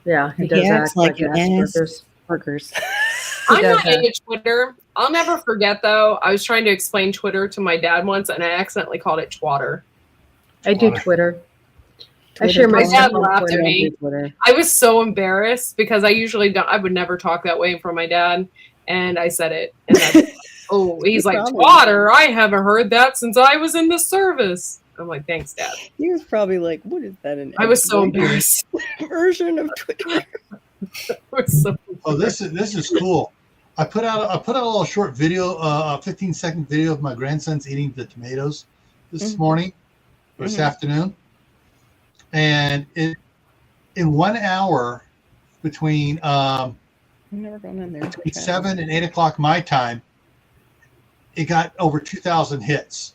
Yeah, he He does acts act like like an ass. Asperger's. Asperger's. I'm does not that. into Twitter. I'll never forget though. I was trying to explain Twitter to my dad once, and I accidentally called it Twatter. I do Twitter. I share my My stuff dad on laughed at Twitter. me. Twitter. I was so embarrassed because I usually don't. I would never talk that way in front of my dad, and I said it. And that's, oh, he's like, Probably. Twatter. I haven't heard that since I was in the service. I'm like, thanks, Dad. He was probably like, "What is that?" An I was so exploited embarrassed. version of Twitter. I was so Oh, this is cool. I put out a little short video, a 15-second video of my grandson's eating the tomatoes this morning or this afternoon, and in 1 hour between I've never gone in there. to between check. 7 and 8 o'clock my time, it got over 2,000 hits.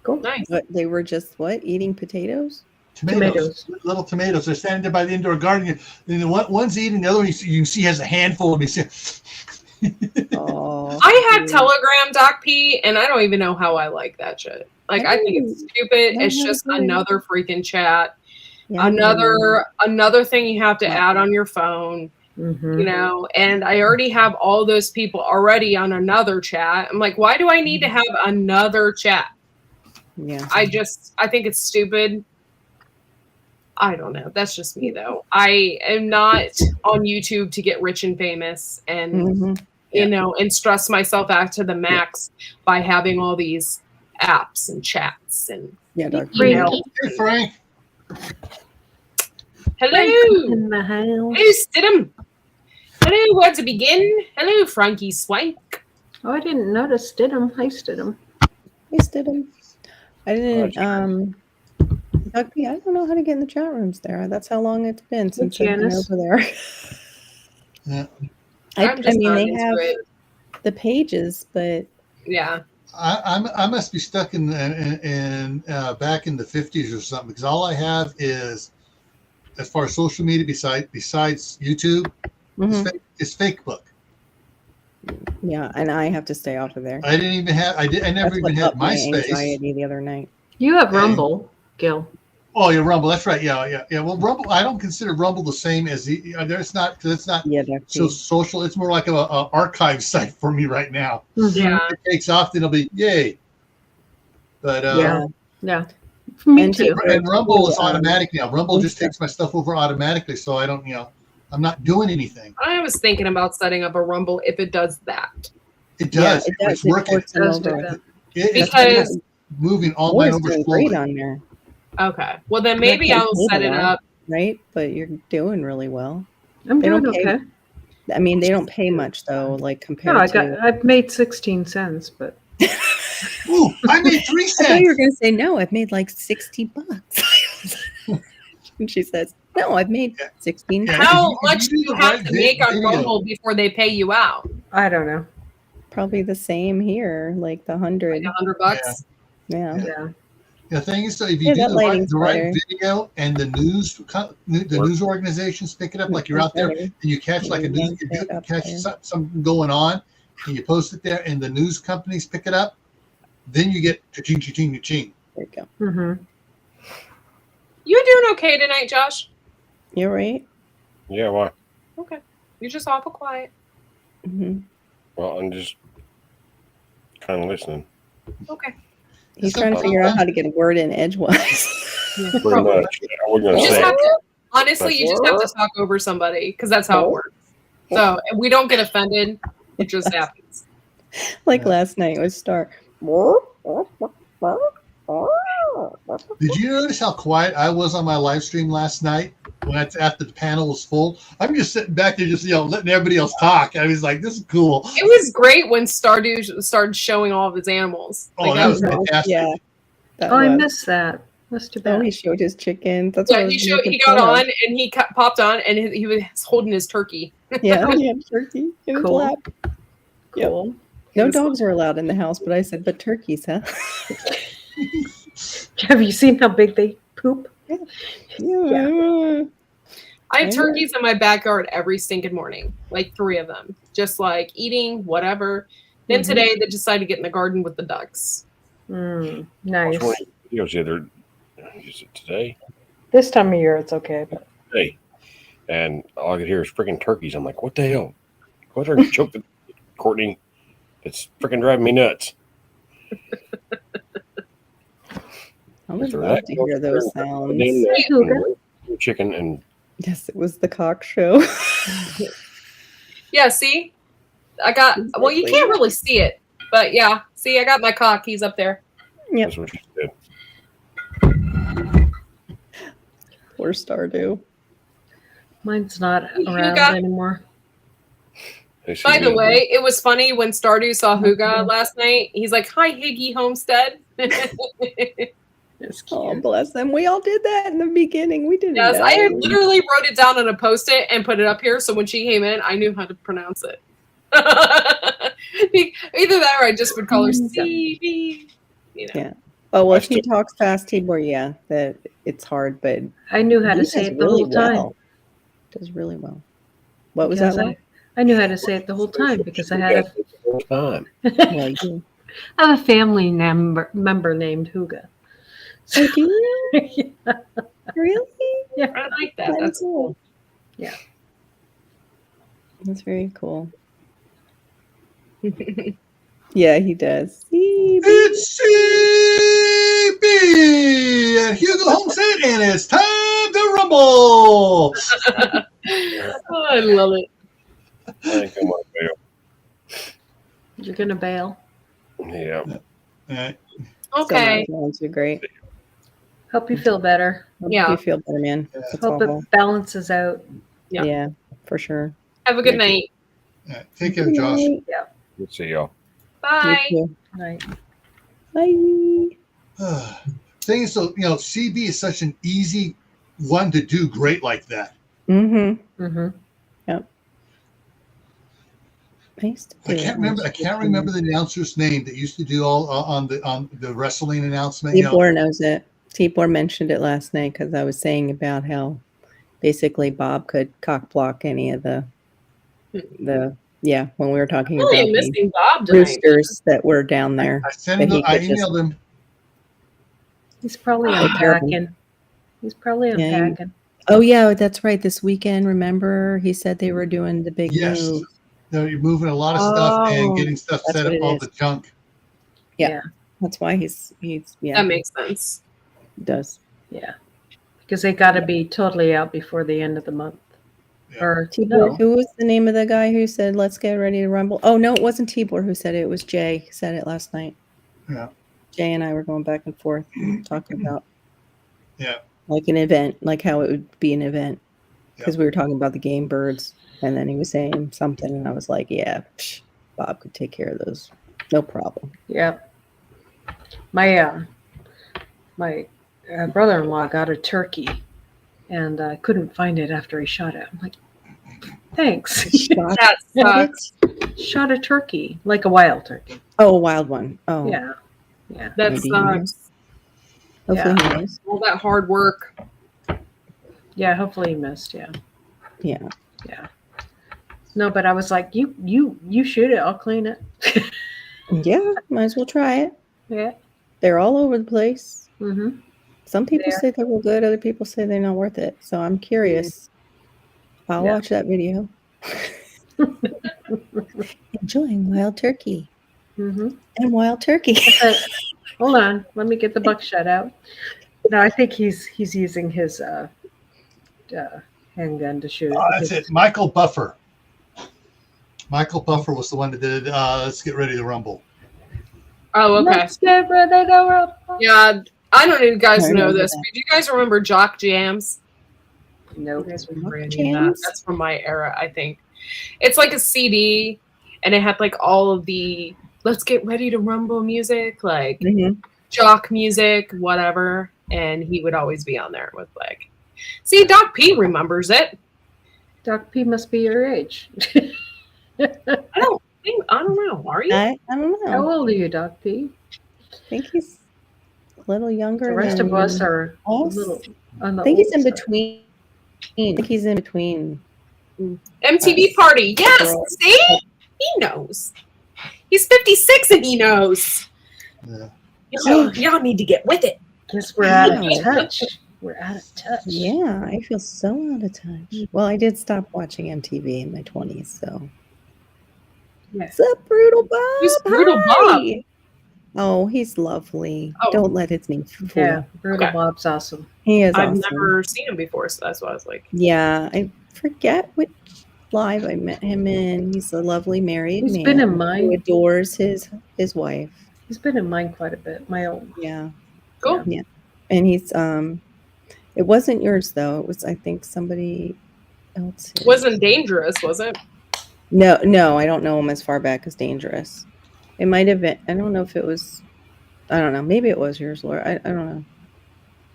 nice. But they were just eating potatoes? Tomatoes, little tomatoes. They're standing there by the indoor garden. And one's eating, the other one you can see has a handful. And he's Oh, I have Telegram, Doc P, and I don't even know how I like that shit. Like, I think it's stupid. No, It's no, just no. another freaking chat. yeah, Another thing you have to add on your phone. Mhm. You know, and I already have all those people already on another chat. I'm like, why do I need to have another chat? yeah. I think it's stupid. I don't know. That's just me though. I am not on YouTube to get rich and famous and Mhm. you know, and stress myself out to the max by having all these apps and chats and Yeah, Doug. emails. Hey, Frank. Hello. In the house. Hello, Stidham. Hello, where to begin? Hello, Frankie Swank. Oh, I didn't notice Stidham. Hi, Stidham. Hey, Stidham. I didn't. Doug P, I don't know how to get in the chat rooms there. That's how long it's been since I've been Janice. over there. Yeah. I'm I just mean, not they into have it. the pages, but Yeah. I must be stuck in back in the 50s or something, because all I have is, as far as social media besides YouTube, is Facebook. yeah, and I have to stay off of there. I didn't even have I never That's what even had upped my MySpace. anxiety the other night. You have Rumble. Gil. Oh, yeah, Rumble. That's right. Yeah. Well, Rumble. I don't consider Rumble the same as the. There's not because it's not Yeah, that's so social. It's more like a archive site for me right now. Yeah. If it takes off, then it'll be yay. But Yeah. Me And too. and Rumble is Um, automatic now. Rumble just Insta. takes my stuff over automatically, so I don't. I'm not doing anything. I was thinking about setting up a Rumble if it does that. It does. Yeah, it does. It's working. ports them Does do over. that. It's Because- moving all Boy, mine it's over doing slowly. great on there, Okay. Well, then maybe Yeah, I'll set it up. right? But you're doing really well. I'm They doing don't pay- okay. I mean, they don't pay much though, like compared No, to. I've made 16 cents, but Ooh, I made 3 I thought you were cents. going to say no. I've made like $60. And she says, "No, I've made 16." Yeah. How If much you do do you the have right to make on video- Rumble before they pay you out? I don't know. Probably the same here, like the 100. Like $100? Yeah. Yeah. The thing is, though, if Yeah, you do that the right lighting's better. video and the news organizations pick it up, like you're out there and you catch like a news, you catch something going on, and you post it there, and the news companies pick it up, then you get cha-ching, cha-ching, cha-ching. There you go. Mm-hmm. You doing okay tonight, Josh? You're right. Yeah, why? Okay. You're just awful quiet. Hmm. Well, I'm just kind of listening. Okay. He's trying to figure out how to get a word in edgewise. Pretty much. I wasn't You going to just say have it. to, honestly, you just have to talk over somebody because that's how it works. So we don't get offended. It just happens. Like Yeah. last night was Star. Did you notice how quiet I was on my live stream last night when after the panel was full? I'm just sitting back there, just letting everybody else talk. I was like, "This is cool." It was great when Stardew started showing all of his animals. Oh, Like, that I was fantastic. Yeah. That Oh, I was. missed that. That's too Oh, bad. he showed his chickens. That's what I Yeah, was he making got fun of. on and he popped on and he was holding his turkey. Yeah, he had turkey in his Cool. lap. Yep. Cool. No dogs are allowed in the house, but I said, but turkeys, huh? Have you seen how big they poop? Yeah. I have Yeah. turkeys in my backyard every stinking morning, like 3 of them, just like eating whatever. Then Mhm. today they decided to get in the garden with the ducks. Mm, nice. Watched one of your videos the other, is it today? This time of year, it's okay. But Today. And all I could hear is freaking turkeys. I'm like, what the hell? What are you choking, Courtney? It's freaking driving me nuts. I would So love that to goes hear those there. sounds. Name that Hey, Hugo. and chicken and Yes, it was the cock show. Yeah, see? Well, you can't really see it, but yeah. See, I got my cock. He's up there. Yep. that's what you said. Poor Stardew. mine's not Hey, around Hugo. anymore. They see By the me. way, it was funny when Stardew saw Huga last night. He's like, "Hi, Higgy Homestead." It's Oh, cute. bless them. We all did that in the beginning. We didn't Yes, know. I had literally wrote it down on a post-it and put it up here, so when she came in, I knew how to pronounce it. Either that or I just would call her CB. You know. Yeah. Oh, well, I if he talks fast, Tibor, yeah, that it's hard, but I knew how he to say does it the really whole time. well. Does really well. What was because that like? I knew how to say it the whole time because I had The whole time. Well, you- I have a family member named Huga. Oh, do you? Really? I like that. That That's is cool. Yeah. That's very cool. Yeah, he does. It's CB and Hugo Homestead, and it's time to rumble. Oh, I love it. I think I'm on bail. You're gonna bail. Yeah. Okay. Sounds are great. Hope you feel better. Hope Yeah. you feel better, man. That's Hope awful. it balances out. Yeah. Yeah, for sure. Have a good night. Take care, Josh. Let's see y'all. Bye. You too. Right. Bye. Thing is, so CB is such an easy one to do great like that. Mm-hmm. Mm-hmm. I used to I do can't that. remember. I can't remember the announcer's name that used to do all on the wrestling announcement. Tibor knows it. Tibor mentioned it last night because I was saying about how basically Bob could cock block any of the when we were talking Really about the missing Bob tonight. roosters that were down there. I sent him. But he I could just- emailed him. He's probably Take care of him. unpacking. He's probably Yeah, unpacking. Oh yeah, that's right. This weekend, remember, he said they were doing the big Yes. move. No, you're moving a lot of stuff and getting stuff That's set what up, it all is. the junk. Yeah. That's why he's That makes sense. does. Yeah. Because they got to be totally out before the end of the month. Yeah. Or Tibor, no. who was the name of the guy who said, let's get ready to rumble? Oh, no, it wasn't Tibor who said it. It was Jay who said it last night. Yeah. Jay and I were going back and forth talking about like an event, like how it would be an event. Because we were talking about the game birds. And then he was saying something. And I was like, yeah, Bob could take care of those. No problem. Yeah. My brother-in-law got a turkey and couldn't find it after he shot it. I'm like, thanks. That sucks. Shot a turkey, like a wild turkey. Oh, a wild one. Oh. Yeah. Yeah. That Maybe he sucks. knows. Hopefully he knows. All that hard work. Yeah, hopefully he missed, yeah. Yeah. Yeah. No, but I was like, you shoot it, I'll clean it. Yeah, might as well try it. Yeah. They're all over the place. Mm-hmm. Some people They are. say they were good, other people say they're not worth it. So I'm curious. I'll Yeah. watch that video. Enjoying wild turkey Mm-hmm. and wild turkey. Hold on, let me get the buckshot out. No, I think he's using his handgun to shoot. Oh, that's it. Michael Buffer. Michael Buffer was the one that did Let's Get Ready to Rumble. Oh, okay. Let's get ready to rumble. Yeah, I don't know if you guys I know remember this, that. but do you guys remember Jock Jams? Nope. You guys Jock remember any of that? Jams? That's from my era, I think. It's like a CD, and it had like all of the Let's Get Ready to Rumble music, like Mhm. jock music, whatever. And he would always be on there with like, see, Doc P remembers it. Doc P must be your age. I don't know. Are you? I don't know. How old are you, Doc P? I think he's a little younger. The rest than of us are a us. little on the I think he's in old side. between. I think he's in between. MTV Party. Yes. Girl. See? He knows. He's 56 and he knows. Yeah. Y'all need to get with it. Guess we're out of Yeah. touch. We're out of touch. Yeah, I feel so out of touch. Well, I did stop watching MTV in my 20s, so. Yeah. What's up, Brutal Bob? Who's Brutal Hi. Oh, he's lovely. Oh. Don't let his name fool. Yeah, Brutal Okay. Bob's awesome. He is I've awesome. never seen him before, so that's why I was like, Yeah, I forget which live I met him in. He's a lovely married He's man been in who mine. adores his wife. He's been in mine quite a bit. My own. Yeah. cool. Yeah. And he's it wasn't yours though. It was I think somebody else. Wasn't dangerous, was it? No, I don't know him as far back as Dangerous. It might have been. I don't know if it was. I don't know. Maybe it was yours, Laura. I don't know.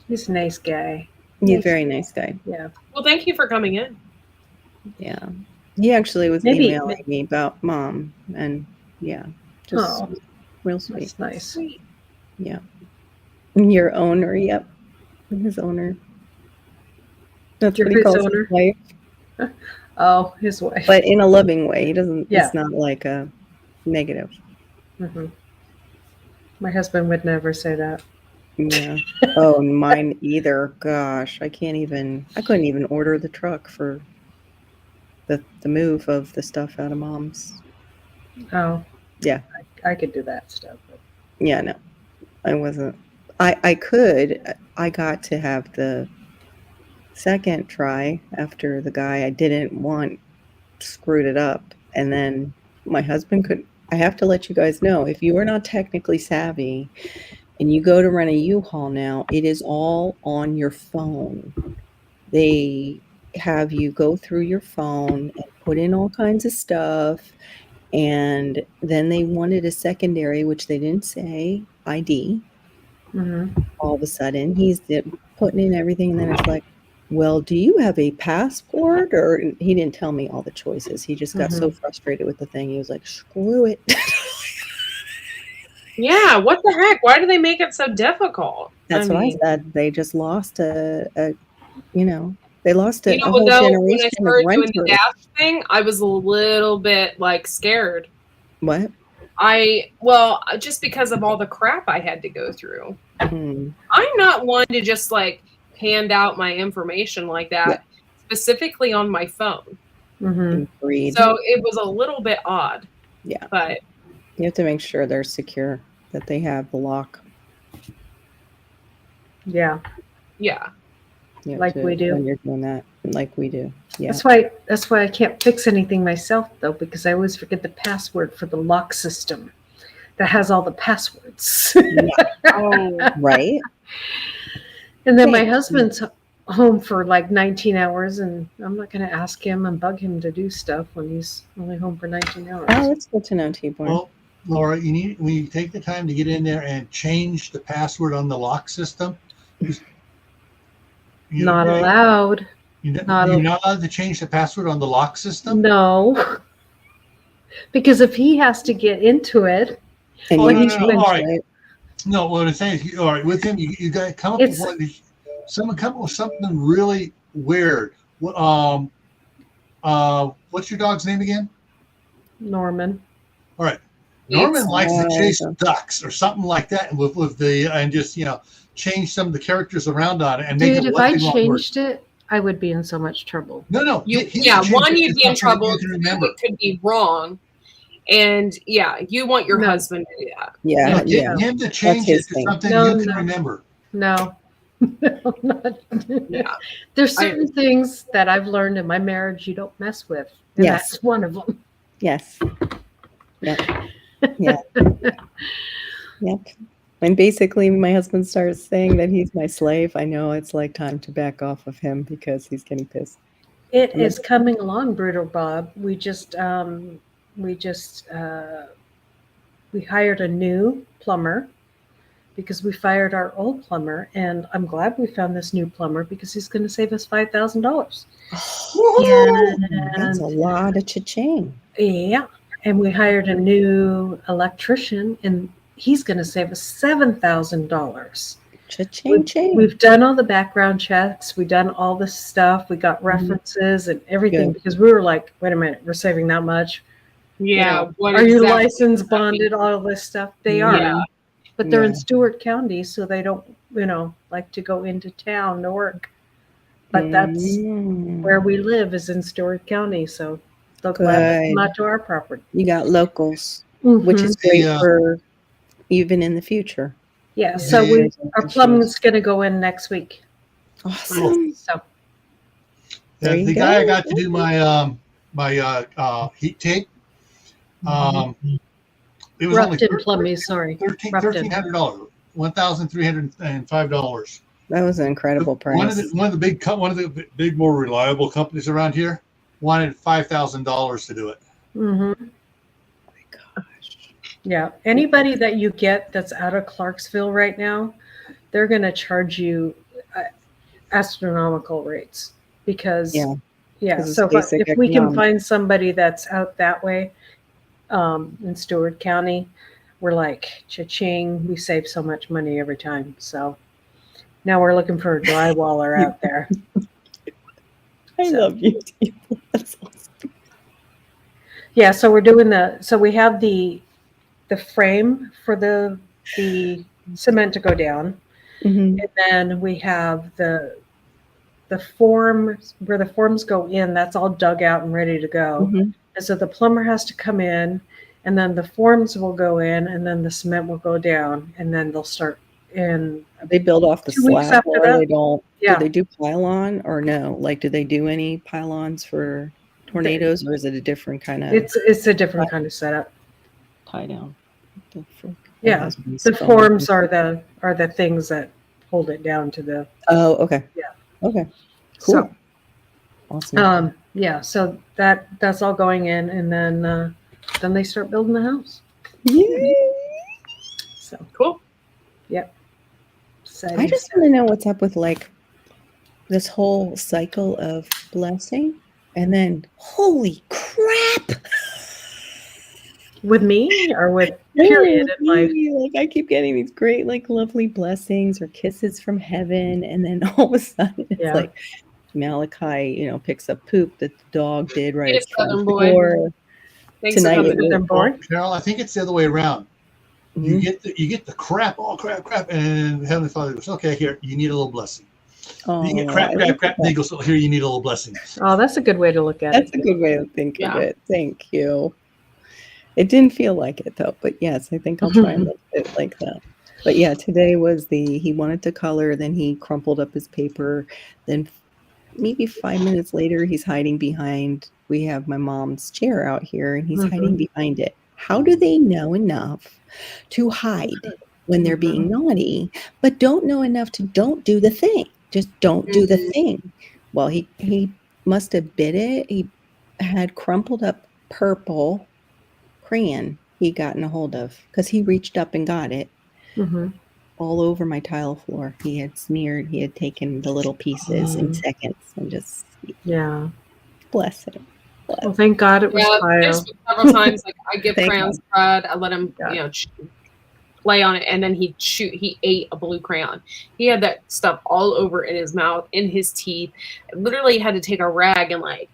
He's a nice guy. He's a very nice guy. Yeah. Well, thank you for coming in. Yeah. He actually was Maybe- emailing me about Mom, and yeah, just Oh, real sweet. that's nice. Sweet. Yeah. Your owner, yep. His owner. That's Your what he his calls owner? his wife, Oh, his wife. but in a loving way. He doesn't. Yeah. It's not like a negative. Mhm. My husband would never say that. Yeah. Oh, mine either. Gosh, I couldn't even order the truck for the move of the stuff out of Mom's. Oh. Yeah. I could do that stuff. But Yeah, no, I wasn't. I could. I got to have the second try after the guy I didn't want screwed it up, and then my husband could. I have to let you guys know, if you are not technically savvy and you go to rent a U-Haul now, it is all on your phone. They have you go through your phone and put in all kinds of stuff, and then they wanted a secondary, which they didn't say, ID. Mhm. All of a sudden he's putting in everything, and then it's like, well, do you have a passport? Or he didn't tell me all the choices. He just got so frustrated with the thing, he was like, screw it. Yeah, what the heck? Why do they make it so difficult? That's what I mean, said. They just lost they lost a You know, whole though, when I generation of started doing the renters. dash thing, I was a little bit like scared. What? Just because of all the crap I had to go through. Mhm. I'm not one to just like hand out my information like that, specifically on my phone. Hmm. Agreed. So it was a little bit odd. Yeah. But You have to make sure they're secure, that they have the lock. Yeah. yeah. You have Like to, we do. when you're doing that, like we do. Yeah. That's why I can't fix anything myself though, because I always forget the password for the lock system that has all the passwords. Oh, Right? And then my Thanks. husband's home for like 19 hours, and I'm not going to ask him and bug him to do stuff when he's only home for 19 hours. Oh, that's good to know, T-Born. Well, Laura, when you take the time to get in there and change the password on the lock system, Not allowed. You're not allowed to change the password on the lock system? No. Because if he has to get into it, And Oh, you no, change all right. it. No, what I'm saying is, all right, with him, you got to come up with one of these. Someone come up with something really weird. What's your dog's name again? Norman. All right, Norman likes to chase okay. ducks or something like that, with the and just change some of the characters around on it and make Dude, it if what I they want to work. changed it, I would be in so much trouble. No, you'd be in to trouble. you can remember. It could be wrong. And yeah, you want your husband to do that. Yeah, Get him to change it his to thing. something No, you can no. remember. No. Yeah. There's certain things that I've learned in my marriage you don't mess with. And Yes. that's one of them. Yes. Yep. Yeah. Yep. And basically, my husband starts saying that he's my slave. I know it's like time to back off of him because he's getting pissed. It is coming along, Brutal Bob. We hired a new plumber because we fired our old plumber, and I'm glad we found this new plumber because he's going to save us $5,000. That's a lot of cha-ching. Yeah, and we hired a new electrician, and he's going to save us $7,000. Cha-ching. We've done all the background checks. We've done all this stuff. We got references and everything because we were like, wait a minute, we're saving that much. Yeah. Are you licensed, bonded, all this stuff? They are. Yeah. But they're in Stewart County, so they don't, like to go into town to work. But that's where we live is in Stewart County, so they'll gladly come out to our property. You got locals, which is great for even in the future. Yeah, so our plumbing's going to go in next week. Awesome. So The guy I got to do my heat tape. It was only $1,300, $1,305. That was an incredible price. One of the big more reliable companies around here wanted $5,000 to do it. Mm-hmm. Oh my gosh. Yeah, anybody that you get that's out of Clarksville right now, they're going to charge you astronomical rates because So if we can find somebody that's out that way in Stewart County, we're like cha-ching. We save so much money every time. So now we're looking for a drywaller out there. I love you. That's awesome. Yeah, so we're doing so we have the frame for the cement to go down. Mm-hmm. And then we have the form where the forms go in, that's all dug out and ready to go. Mm-hmm. And so the plumber has to come in, and then the forms will go in, and then the cement will go down, and then they'll start in. They build off the 2 weeks slab, after or that. they don't. Yeah. Do they do pylon or no? Like, do they do any pylons for tornadoes, or is it a different kind of? It's a different kind of setup. Tie down. Yeah, the forms are the things that hold it down to the. Oh, okay. Yeah. Okay. Cool. So, awesome. Yeah, so that's all going in, and then they start building the house. Yay! So cool. Yep. Exciting I just want to know what's up with like this whole cycle of blessing, and then holy crap. With me or with period in life? Like I keep getting these great, like lovely blessings or kisses from heaven, and then all of a sudden it's like Malachi, picks up poop that the dog did right at the door. Thanks Tonight for coming. Carol, I think it's the other way around. You get the crap, all crap, and Heavenly Father goes, okay, here, you need a little blessing. You get crap, and he goes, here, you need a little blessing. Oh, that's a good way to look at That's it. a good way to think of it. Thank you. It didn't feel like it though, but yes, I think I'll try and look at it like that. But yeah, today was he wanted to color, then he crumpled up his paper, then maybe 5 minutes later, he's hiding behind, we have my mom's chair out here, and he's hiding behind it. How do they know enough to hide when they're being naughty, but don't know enough to don't do the thing? Just don't do the thing. Well, he must have bit it. He had crumpled up purple crayon he'd gotten a hold of because he reached up and got it. All over my tile floor. He had taken the little pieces in seconds and just bless him. Well, thank God it was there's Kyle. several times like I give Thank crayons to Brad, I let him play on it, and then he ate a blue crayon. He had that stuff all over in his mouth, in his teeth. I literally had to take a rag and like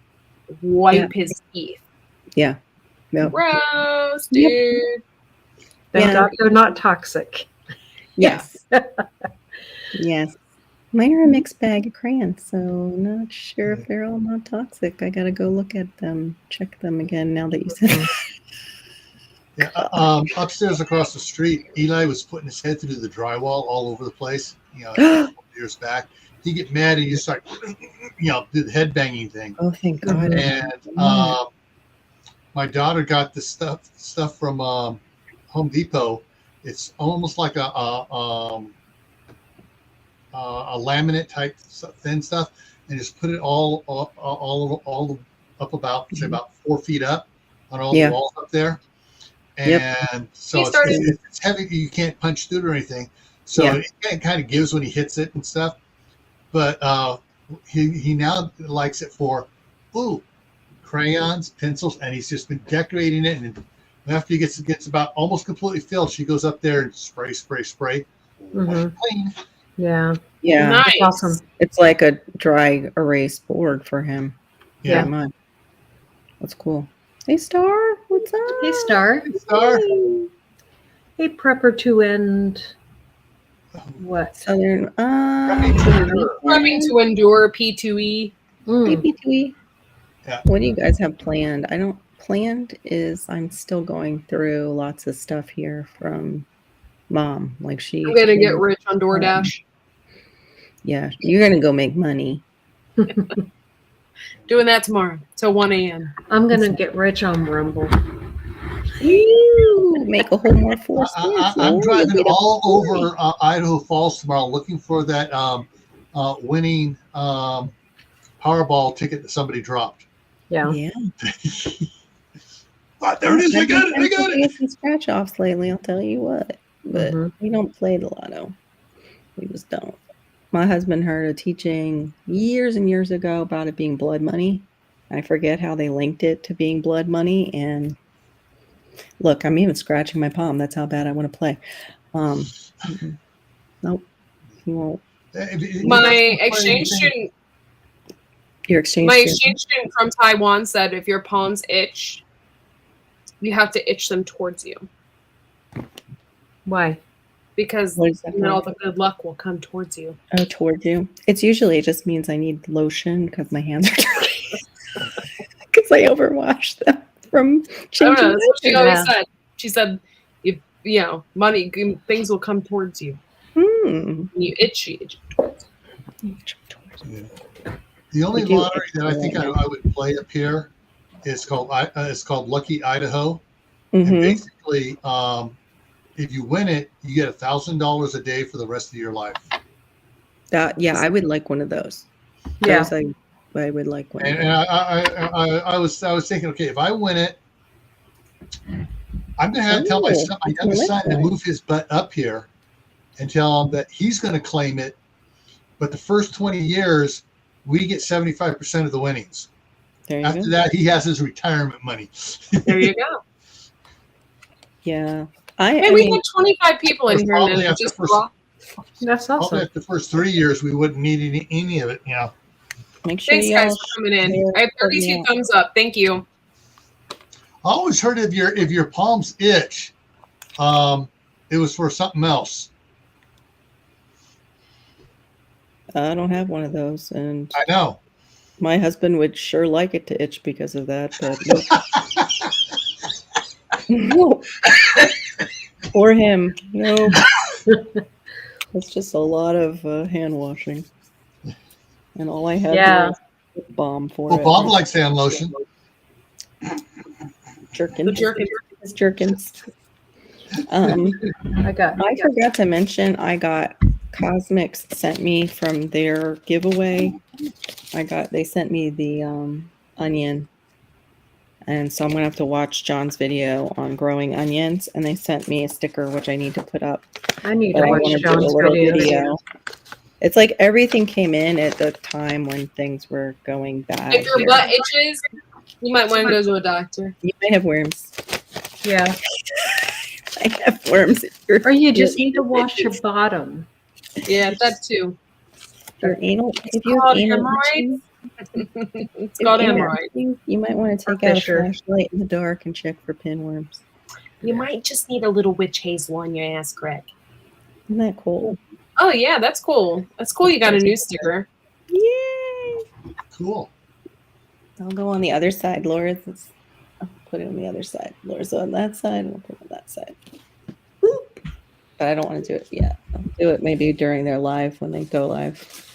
wipe his teeth. Yeah. Yep. Gross, dude. Thank God they're not toxic. Yes. Yes. Mine are a mixed bag of crayons, so not sure if they're all not toxic. I gotta go look at them, check them again now that you said that. Upstairs across the street, Eli was putting his head through the drywall all over the place, a couple years back. He get mad and you start, do the head banging thing. Oh, thank God. And my daughter got this stuff from Home Depot. It's almost like a laminate type thin stuff, and just put it all up about 4 feet up on all the walls up there. And so it's heavy. You can't punch through it or anything. So it kind of gives when he hits it and stuff. But he now likes it for crayons, pencils, and he's just been decorating it. And after he gets about almost completely filled, she goes up there and spray. Clean. Yeah. Nice. That's awesome. It's like a dry erase board for him. Yeah. Mine. That's cool. Hey, Star. What's up? Hey, Star. Star. Hey, Prepper 2 and what? Southern. Prepping to endure P2E. P2E. Yeah. What do you guys have planned? I'm still going through lots of stuff here from Mom. Like I'm gonna get rich on DoorDash. Yeah, you're gonna go make money. Doing that tomorrow till 1 a.m. I'm gonna get rich on Rumble. You make a whole more force. I'm driving all over Idaho Falls tomorrow looking for that winning Powerball ticket that somebody dropped. Yeah. There it is. I got it. Some scratch offs lately, I'll tell you what. But we don't play the lotto. We just don't. My husband heard a teaching years and years ago about it being blood money. I forget how they linked it to being blood money. And look, I'm even scratching my palm. That's how bad I want to play. Nope. He won't. My exchange student from Taiwan said if your palms itch, you have to itch them towards you. Why? Because then all the good luck will come towards you. Oh, towards you. It just means I need lotion because my hands are dirty. Because I overwash them from changing. That's what she always said. She said, money, things will come towards you. When you itch, you itch towards you. The only lottery that I think I would play up here is called Lucky Idaho. And basically, if you win it, you get $1,000 a day for the rest of your life. I would like one of those. Yeah, I would like one. And I was thinking, okay, if I win it, I'm gonna have to tell my youngest son to move his butt up here and tell him that he's going to claim it. But the first 20 years, we get 75% of the winnings. After that, he has his retirement money. There you go. Yeah. We had 25 people in here. And That's awesome. Probably after the first 3 years, we wouldn't need any of it. Make sure Thanks, guys, for coming in. I have 32 thumbs up. Thank you. I always heard if your palms itch, It was for something else. I don't have one of those, and I know. my husband would sure like it to itch because of that, but nope. For him, no. It's just a lot of hand washing, and all I have Yeah. here is lip balm for Well, it. Bob likes hand lotion. Jerkins. The jerkin. It's Jerkins. I got. I forgot to mention I got Cosmics sent me from their giveaway. They sent me the onion, and so I'm gonna have to watch John's video on growing onions, and they sent me a sticker which I need to put up. I need But to I watch want to do a John's little video. video. It's like everything came in at the time when things were going bad. If your here. butt itches, you might want to go to a doctor. You might have worms. Yeah. I have worms. Or you just need to wash your bottom. Yeah, that too. Your anal. If you called have anal hemorrhoids. itching, It's called if anal hemorrhoid. itching, you might want to Or take out a fissure. flashlight in the dark and check for pinworms. You might just need a little witch hazel on your ass crack. Isn't that cool? Oh yeah, that's cool. That's cool. You got a new sticker. Yay! Cool. I'll go on the other side, Laura's. I'll put it on the other side. Laura's on that side. We'll put it on that side. Boop. But I don't want to do it yet. I'll do it maybe during their live when they go live.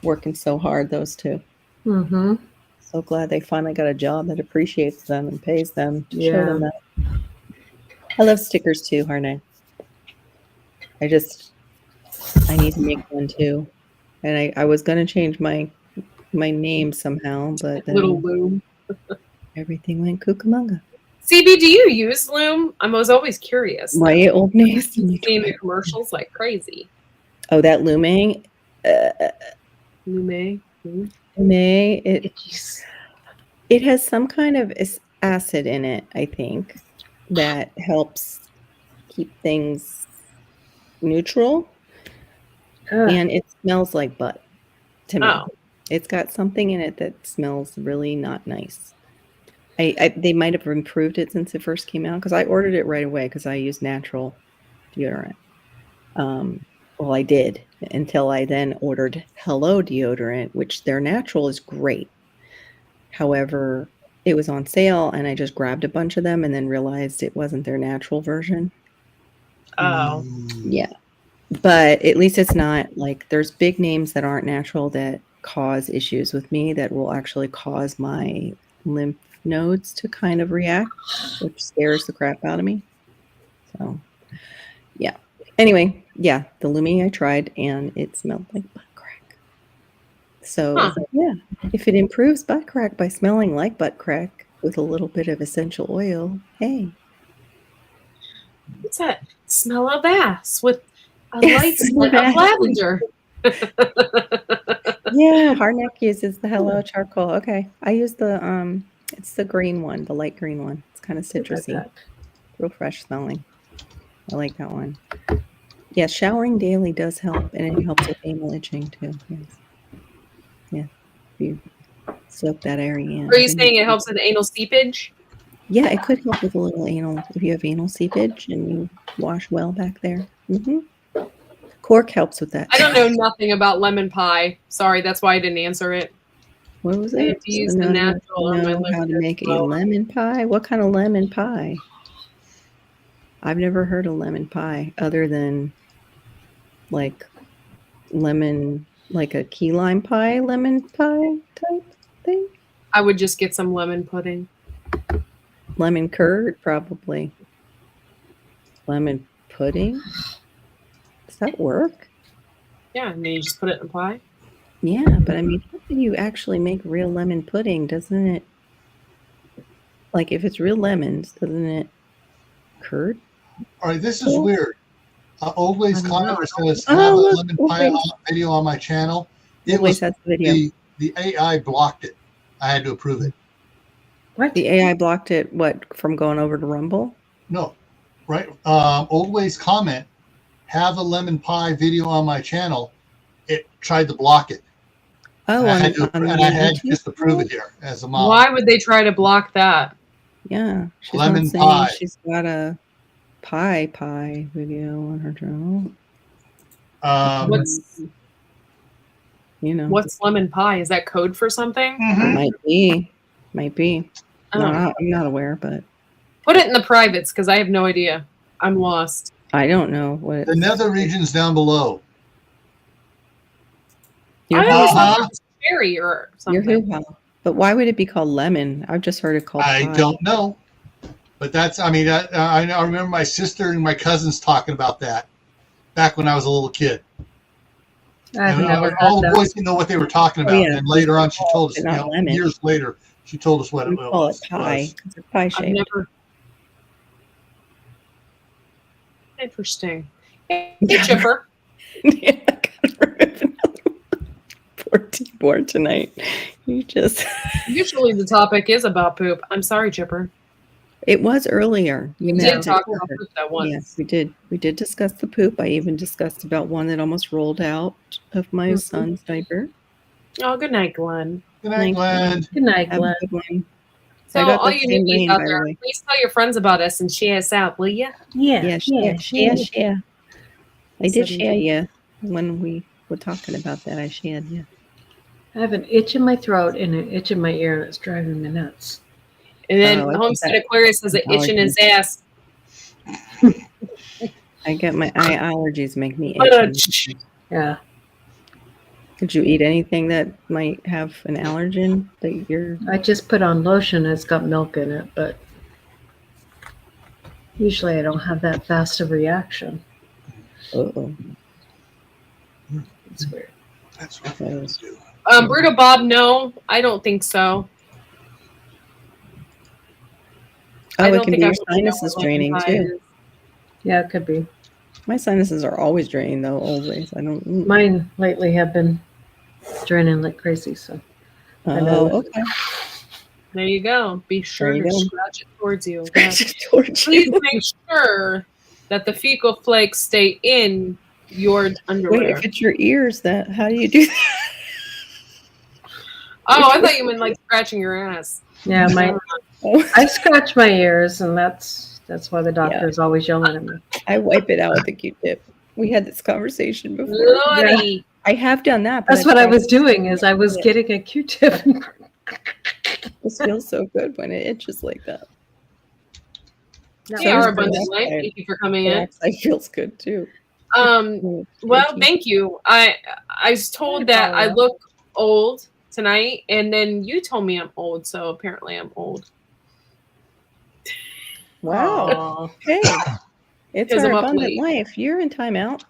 Working so hard, those two. Mm-hmm. So glad they finally got a job that appreciates them and pays them to show Yeah. them that. I love stickers too, Harnay. I need to make one too. And I was gonna change my name somehow, but then Little loom. everything went cucamonga. CB, do you use loom? I was always curious. My old name. Seeing the commercials like crazy. Oh, that Lume. Lume. Loom. Lume. It has some kind of acid in it, I think, that helps keep things neutral. And it smells like butt to me. Oh. It's got something in it that smells really not nice. They might have improved it since it first came out because I ordered it right away because I use natural deodorant. Well, I did until I then ordered Hello deodorant, which their natural is great. However, it was on sale and I just grabbed a bunch of them and then realized it wasn't their natural version. Oh. Yeah. But at least it's not like there's big names that aren't natural that cause issues with me that will actually cause my lymph nodes to kind of react, which scares the crap out of me. So, yeah. Anyway, yeah, the Lumi I tried and it smelled like butt crack. So, yeah, if it improves butt crack by smelling like butt crack with a little bit of essential oil, hey. What's that? Smell of ass with a light smell of lavender. Yeah, Hardneck uses the Hello charcoal. Okay, I use the it's the green one, the light green one. It's kind of citrusy, real fresh smelling. I like that one. Yeah, showering daily does help, and it helps with anal itching too. Yes. Yeah, you soak that area in. Are you saying it helps with anal seepage? Yeah, it could help with a little anal if you have anal seepage and you wash well back there. Cork helps with that. I don't know nothing about lemon pie. Sorry, that's why I didn't answer it. What was I it? have to use the natural on my Know how to lips make as a well. lemon pie? What kind of lemon pie? I've never heard of lemon pie other than like lemon, like a key lime pie, lemon pie type thing. I would just get some lemon pudding. Lemon curd, probably. Lemon pudding. Does that work? Yeah, and then you just put it in a pie. Yeah, but I mean, how do you actually make real lemon pudding? Doesn't it? Like, if it's real lemons, doesn't it curd? All right, this is weird. Old Ways Congress says Oh, have a look, lemon Old pie Ways. video on my channel. It Always was has the video. the AI blocked it. I had to approve it. What? The AI blocked it, what, from going over to Rumble? No, right? Old Ways comment, have a lemon pie video on my channel. It tried to block it. Oh, And I had to, on and I had to YouTube? just approve it here as a mom. Why would they try to block that? Yeah. She's Lemon not saying pie. she's got a pie video on her channel. What's You know, what's lemon pie? Is that code for something? Mhm. might be. Oh. No, I'm not aware, but Put it in the privates because I have no idea. I'm lost. I don't know what. The nether region's down below. Your I always Uh-huh. thought it was cherry or Your something. hoo-ha. But why would it be called lemon? I've just heard it called I pie. don't know. But that's, I mean, I remember my sister and my cousins talking about that back when I was a little kid. I've And never all heard the that. boys didn't know what they were talking about. yeah. And later on, she told us, But not lemon. years later, she told us what We it call was. it pie. It's a pie I've shape. never. Interesting. Hey, Chipper. Yeah, I gotta remove another one. Poor T-board tonight. You just. Usually the topic is about poop. I'm sorry, Chipper. It was earlier. You We did mentioned talk it. about poop that once. Yes, we did. We did discuss the poop. I even discussed about one that almost rolled out of my Mhm. son's diaper. Oh, good night, Glenn. Good night, Glenn. Good night, Have Glenn. a good one. So, I got all the you same newbies rain, out by the there, way. please tell your friends about us and share us out, will you? Yeah, Yeah. I did Seven share you when we were talking about that. I shared you. I have an itch in my throat and an itch in my ear that's driving me nuts. And then Oh, I Homestead think that- Aquarius has an itch in his ass. I get my eye allergies make me Uh, itchy. Yeah. Did you eat anything that might have an allergen that you're? I just put on lotion. It's got milk in it, but usually I don't have that fast of reaction. Uh-oh. It's weird. That's what I do. Bruto Bob, no, I don't think so. I Oh, it don't can think be I your would know sinuses what draining lemon pie too. is. Yeah, it could be. My sinuses are always draining though, always. I don't. Mine lately have been draining like crazy, so I know Oh, it. okay. There you go. Be sure There you to go. scratch it towards you. Okay? Towards Please you. make sure that the fecal flakes stay in your Wait, underwear. if it's your ears, that how do you do that? Oh, I thought you meant like scratching your ass. Yeah, my Oh, I scratch my ears, and that's why the doctor is always yelling at me. I wipe it out with a Q-tip. We had this conversation before. Lordy. I have done that. But That's I've what I tried- was doing. Is I was Yeah. getting a Q-tip. This feels so good when it itches like that. Hey, our is abundant life. peroxide. Thank you for coming in. Peroxide feels good too. Well, thank you. I was told that I look old tonight, and then you told me I'm old, so apparently I'm old. Wow. Aw. Hey, it's Because our I'm up abundant late. life. You're in timeout.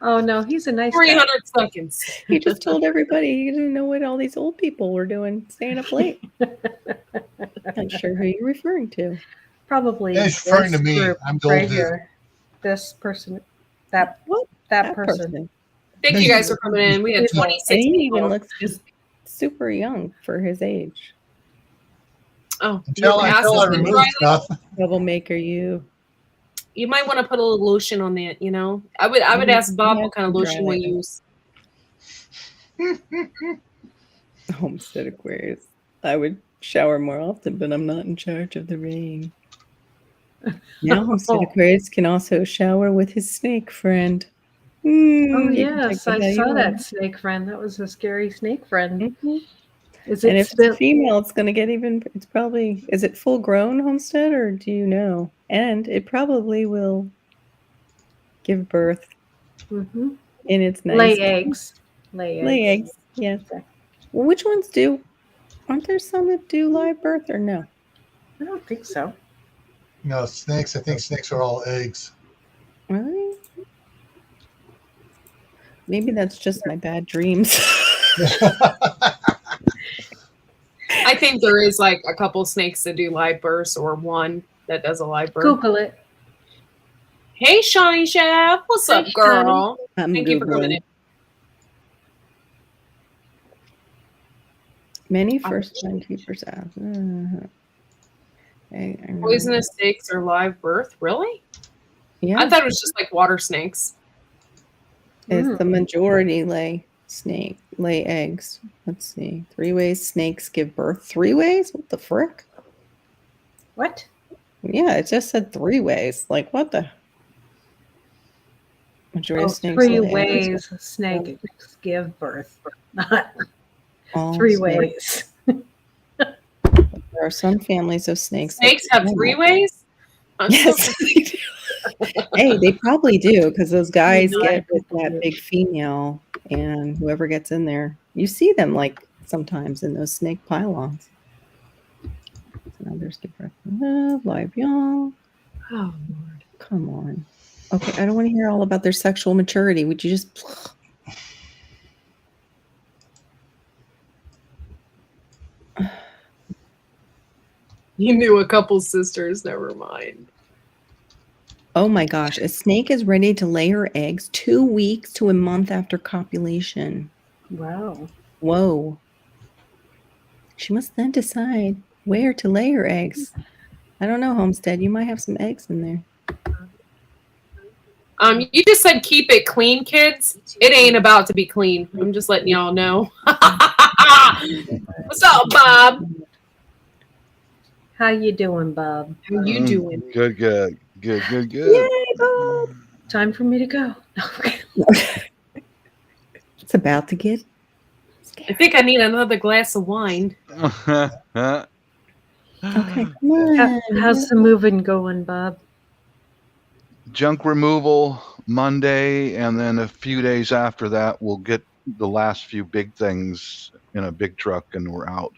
Oh no, he's a nice guy. 300 seconds. You just told everybody you didn't know what all these old people were doing, staying up late. Not sure who you're referring to. Probably. Yeah, he's referring this to me. group I'm the right old dude. here. This person, that What? that person. Thank you guys for coming in. We had He's old. 26 And he people. even looks just super young for his age. Oh, Until your I ass has been remove dry. stuff. Troublemaker, you. You might want to put a little lotion on it, you know? I would ask Bob what kind of lotion we use. Homestead Aquarius. I would shower more often, but I'm not in charge of the rain. Now Homestead Aquarius can also shower with his snake friend. Oh You can yes, take it I how you saw want. that snake friend. That was a scary snake friend. Mhm. Is And it if it's still? a female, it's going to get even, it's probably, is it full grown, Homestead, or do you know? And it probably will give birth Mhm. in its nice. Lay eggs. Lay eggs. Lay eggs, yes. Well, which ones do? Aren't there some that do live birth or no? I don't think so. No, snakes. I think snakes are all eggs. Really? Maybe that's just my bad dreams. I think there is like a couple snakes that do live births or one that does a live birth. Google it. Hey, Shawnee Chef. What's up, Hey, girl? I'm Thank you for coming Googling. in. Many first-time keepers have. Poisonous snakes are live birth? Really? Yeah, I thought it was just like water snakes. it's the majority lay eggs. Let's see. 3 ways snakes give birth. 3 ways? What the frick? What? Yeah, it just said 3 ways. Like, what the? Majority of snakes 3 lay eggs. ways snakes give birth, not All 3 snakes. ways. There are some families of snakes. Snakes have 3 ways? I'm so Yes. Hey, they probably do because those guys know, get with people that do. big female, and whoever gets in there, you see them like sometimes in those snake pylons. So now there's give birth to love, live young. Oh, Lord. Come on. Okay, I don't want to hear all about their sexual maturity. Would you just? You knew a couple sisters, never mind. Oh my gosh, a snake is ready to lay her eggs 2 weeks to a month after copulation. Wow. Whoa. She must then decide where to lay her eggs. I don't know, Homestead. You might have some eggs in there. You just said keep it clean, kids. It ain't about to be clean. I'm just letting y'all know. What's up, Bob? How you doing, Bob? How you doing? Good. Yay, Bob! Time for me to go. It's about to get I think I need another glass of wine. okay. Come on. How's the moving going, Bob? Junk removal Monday, and then a few days after that, we'll get the last few big things in a big truck, and we're out.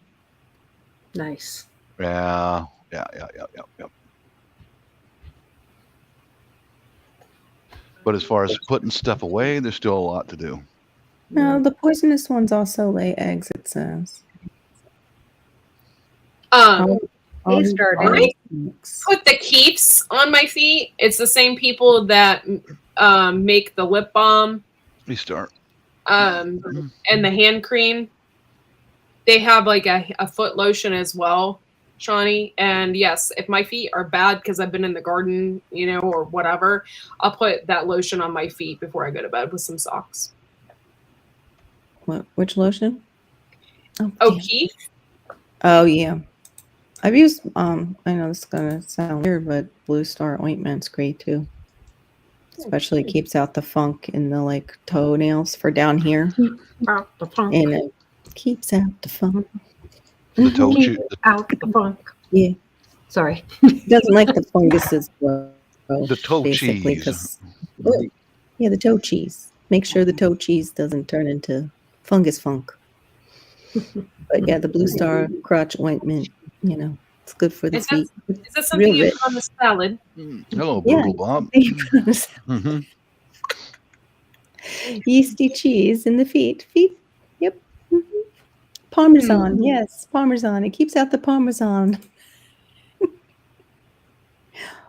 Nice. Yeah. But as far as putting stuff away, there's still a lot to do. No, the poisonous ones also lay eggs, it says. He started. I put the keeps on my feet. It's the same people that make the lip balm We start. and the hand cream. They have like a foot lotion as well, Shawnee. And yes, if my feet are bad because I've been in the garden, or whatever, I'll put that lotion on my feet before I go to bed with some socks. What? Which lotion? Oh, O'Keefe. Oh yeah. I've used I know this is gonna sound weird, but Blue Star ointment's great too. Especially keeps out the funk in the toenails for down here. Out the funk. And it keeps out the funk. The toe Keep chew. out the funk. Yeah. Sorry. He doesn't like the funguses grow. The toe basically, cheese. 'cause- yeah, the toe cheese. Make sure the toe cheese doesn't turn into fungus funk. But yeah, the Blue Star crotch ointment, it's good for the Is feet. that something Real you rich. put on the salad? Hello, Yeah. Brutal Bob. Mhm. Yeasty cheese in the feet. Yep. Mhm. Parmesan. Yes, Parmesan. It keeps out the Parmesan.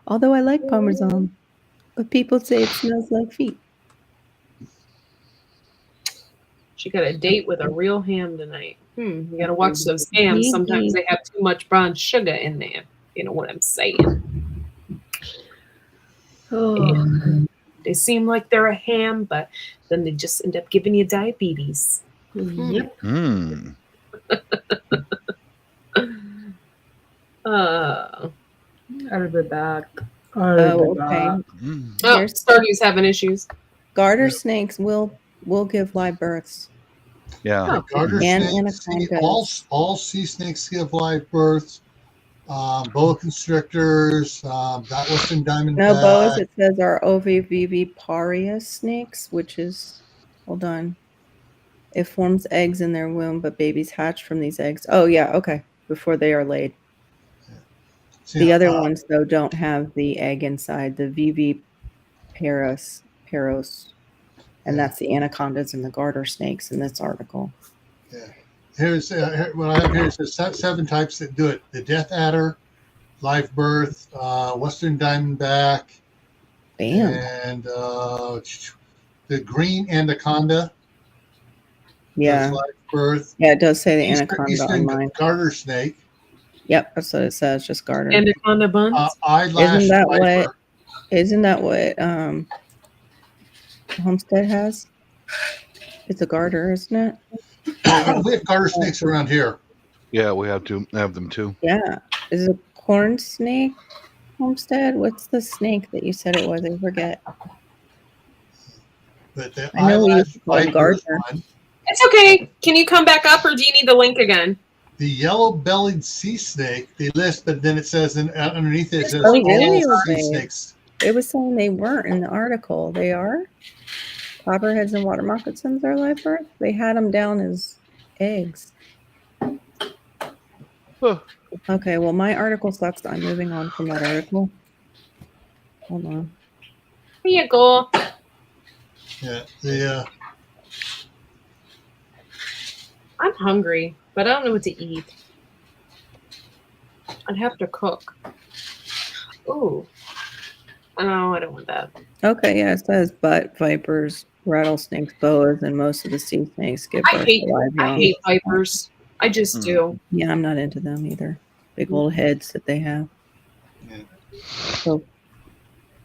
Although I like Parmesan, but people say it smells like feet. She got a date with a real ham tonight. You gotta watch those hams. Sometimes they have too much brown sugar in there. You know what I'm saying? Oh. They seem like they're a ham, but then they just end up giving you diabetes. Yep. Hmm. Oh, I'll be back. Oh, okay. Mm. Stardew's having issues. Garter snakes will give live births. Yeah. Garter And snakes, anacondas. all sea snakes give live births. Boa constrictors, that Western diamondback. No, boas, it says are oviviviparous snakes, which is, hold on. It forms eggs in their womb, but babies hatch from these eggs. Oh, yeah, okay. Before they are laid. The other ones, though, don't have the egg inside, the viviparous, and that's the anacondas and the garter snakes in this article. Yeah. Here's what I have here. It says 7 types that do it: the death adder, live birth, Western diamondback, Damn. and the green anaconda. Yeah. Does live birth. Yeah, it does say the anaconda Eastern on mine. garter snake. Yep, that's what it says, just garter. Anaconda buns. Eyelash viper. Isn't that what Homestead has? It's a garter, isn't it? We have garter snakes around here. Yeah, we have them too. Yeah. Is it a corn snake? Homestead? What's the snake that you said it was? I forget. But the I know we used eyelash to call him viper is Gardner. one. It's okay. Can you come back up, or do you need the link again? The yellow-bellied sea snake, they list, but then it says underneath it, it says Oh, link really? all sea Okay. snakes. It was saying they weren't in the article. They are? Copperheads and water moccasins are live birth? They had them down as eggs. Huh. Okay, well, my article sucks. I'm moving on from that article. Hold on. Here you go. Yeah, I'm hungry, but I don't know what to eat. I'd have to cook. Ooh. No, I don't want that. Okay, yeah, it says butt vipers, rattlesnakes, boas, and most of the sea snakes give I birth hate to live young. vipers. I just do. Yeah, I'm not into them either. Big old heads that they have. Yeah. So,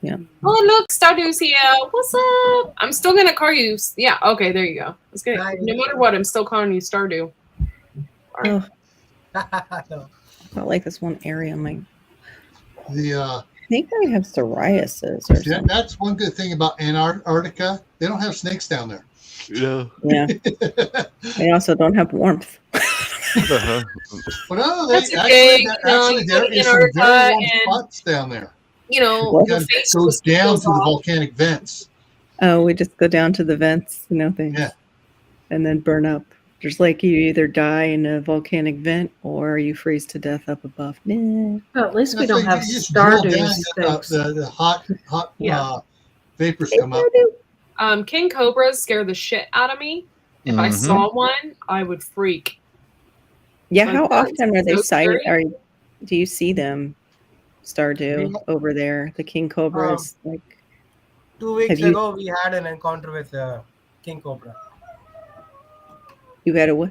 Oh, look, Stardew's here. What's up? I'm still gonna call you. Yeah, okay, there you go. It's good. Hi. No matter what, I'm still calling you Stardew. oh, No. not like this one area. I The think I have psoriasis or something. that's one good thing about Antarctica. They don't have snakes down there. Yeah. Yeah, they also don't have warmth. Uh-huh. Well, no, That's they okay. actually You go there to is some very Antarctica warm and- spots down there. You know, What? your It face goes down goes to the off. volcanic vents. Oh, we just go down to the vents, things. Yeah. And then burn up. There's like you either die in a volcanic vent or you freeze to death up above. Nah. Well, at least we That's don't like have you just drill down, Stardew things. the hot Yeah. vapors Hey, come up. Stardew. King cobras scare the shit out of me. If I Mhm. saw one, I would freak. Yeah, Like, how that's often are they so sighted? scary. Or do you see them, Stardew, over there? The king cobras, like 2 weeks Have you- ago, we had an encounter with king cobra. you got to what?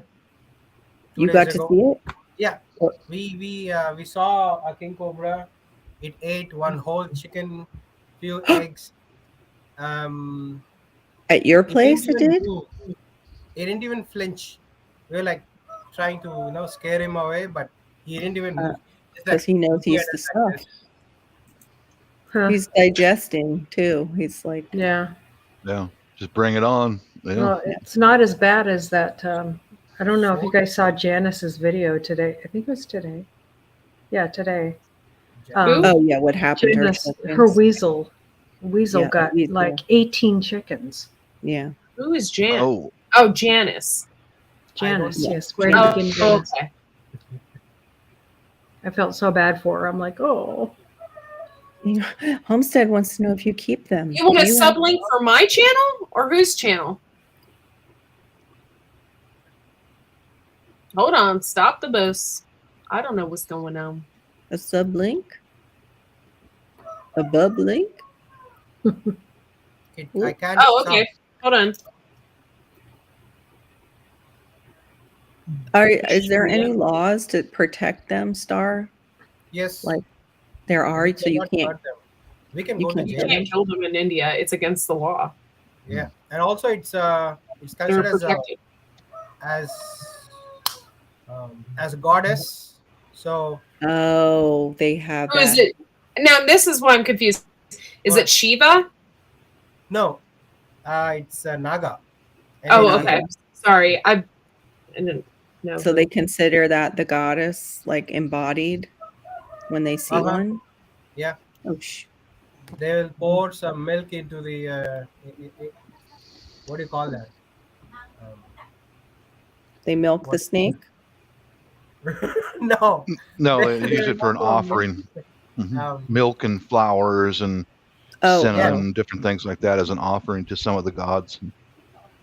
2 You days got to ago. see it? Yeah, Or- we saw a king cobra. It ate one whole chicken, few eggs. At your It place, it didn't even did? move. It didn't even flinch. We were like trying to scare him away, but he didn't even move. Just Because he knows looking he's at the us like stuff. this. Huh. He's digesting too. He's like, Yeah. Yeah. Just bring it on. Yeah. Well, it's not as bad as that. I don't know if you guys saw Janice's video today. I think it was today. Yeah, today. oh yeah, what happened to her? Janice, her chickens? weasel Yeah, got weasel. like 18 chickens. Yeah. Who is Jan? Oh. Oh, Janice. Janice, Yeah. yes. Where Oh, did Janice? okay. I felt so bad for her. I'm like, oh. Homestead wants to know if you keep them. You want a Do have- sublink for my channel or whose channel? Hold on. Stop the bus. I don't know what's going on. a sublink? A bub link? I can't. Oh, stop. okay. Hold on. Is there any laws to protect them, Star? Yes. Like there are, we so you cannot can't. hurt them. We can you go to can't You jail. can't kill them in India. It's against the law. Yeah, and also it's They're considered protected. as a goddess. So Oh, they have Who is that. it? Now, this is why I'm confused. Is What? it Shiva? no, it's Naga. Oh, Naga. okay. Sorry. I didn't know. So they consider that the goddess, like embodied, when they see Uh-huh. one. Yeah. Oh, They will pour some milk into the what do you call that? they milk the What? snake. No. No, they use it for an offering. Mhm. Milk and flowers and Oh, cinnamon, different things like that as an offering to some of the gods.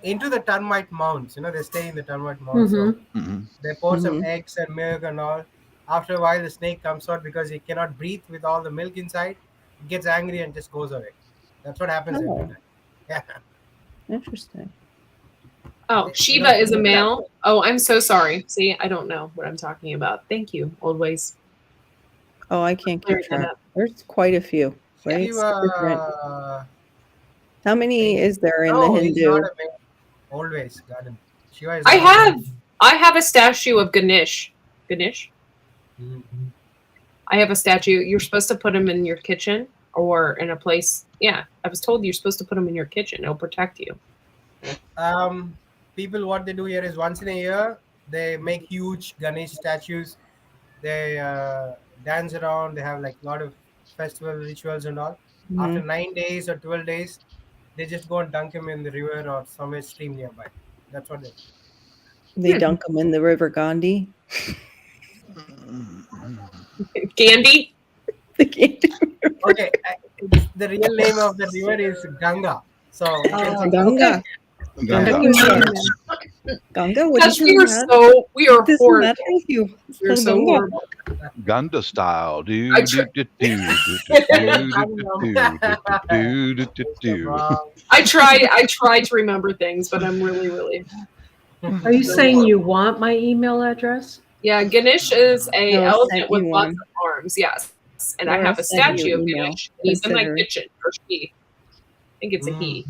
Into the termite mounds. They stay in the termite mounds. So Mhm. they pour some Mhm. eggs and milk and all. After a while, the snake comes out because it cannot breathe with all the milk inside. It gets angry and just goes away. That's what happens Oh. every time. Yeah. interesting. Oh, Shiva is a male. Oh, I'm so sorry. See, I don't know what I'm talking about. Thank you, Old Ways. Oh, I can't keep Clearing that track. up. There's quite a few, right? Different. How many is there in the no, he's Hindu? not a male. Always garden. Shiva is I not a male. have a statue of Ganesh. Ganesh? Mhm. I have a statue. You're supposed to put him in your kitchen or in a place. Yeah, I was told you're supposed to put him in your kitchen. It'll protect you. People, what they do here is once in a year they make huge Ganesh statues. They dance around. They have like a lot of festival rituals and all. After 9 days or 12 days, they just go and dunk him in the river or somewhere stream nearby. That's what they do. They dunk them in the River Gandhi. Gandhi? Okay, the real name of the river is Ganga. So Ganga. Ganga. Ganga, what Gosh, do you we are This is horrible. not with you. We're so Ganga. horrible. Ganda style. Do I do tr- do do do do do. I try to remember things, but I'm really. Are you saying you want my email address? Yeah, Ganesh is a No, elephant sent with you lots one. of arms. Yes, and I Laura have a sent you statue of an email. Ganesh. He's in my Consider- kitchen, or she. I think it's a he.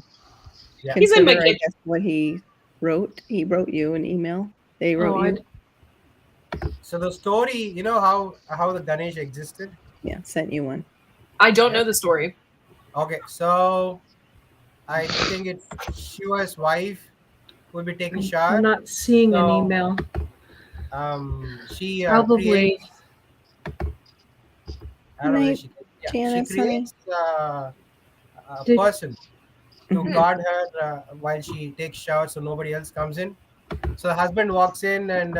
Yeah. He's in my Consider, I kitchen. guess, what he wrote. He wrote you an email. They wrote you. So the story, you know how the Ganesh existed? Yeah, sent you one. I don't know the story. Okay, so I think it's Shiva's wife will be taking shower. I'm not seeing an So, email. She Probably. creates, I don't know, Night, she Janice, honey. creates a Did- person to guard her while she takes shower, so nobody else comes in. So the husband walks in, and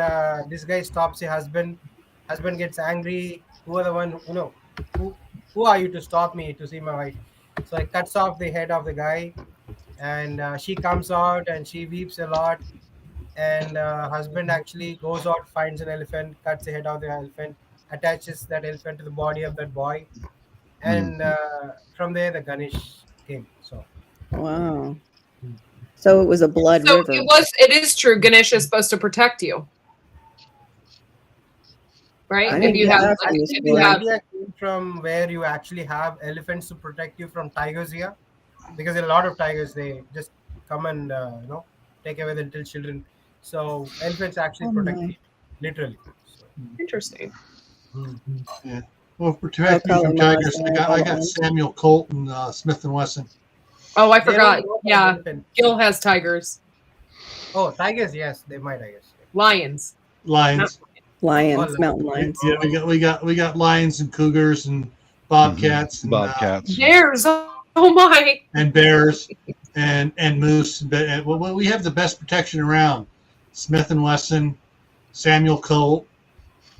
this guy stops the husband. Husband gets angry. Who are the one? Who are you to stop me to see my wife? So he cuts off the head of the guy, and she comes out and she weeps a lot. And husband actually goes out, finds an elephant, cuts the head of the elephant, attaches that elephant to the body of that boy, and from there the Ganesh came. So Wow. So it was a blood So river. it is true. Ganesh is supposed to protect you, right? I If think you you have, have to if use you the blood. have, idea came from where you actually have elephants to protect you from tigers here, because a lot of tigers, they just come and take away the little children. So elephants actually Oh protect my. you, literally. So, interesting. Yeah. Well, for protect me I'll from call him tigers, out. I got Samuel Colt and Smith and Wesson. Oh, I they don't forgot. know about Yeah, elephants. Gil has tigers, Oh, tigers, yes, they might, I guess. lions. Lions. Lions, Oh, mountain lions. Yeah, we got lions and cougars and bobcats and Bobcats. Bears. Oh my. and bears and moose. Well, we have the best protection around. Smith and Wesson, Samuel Colt,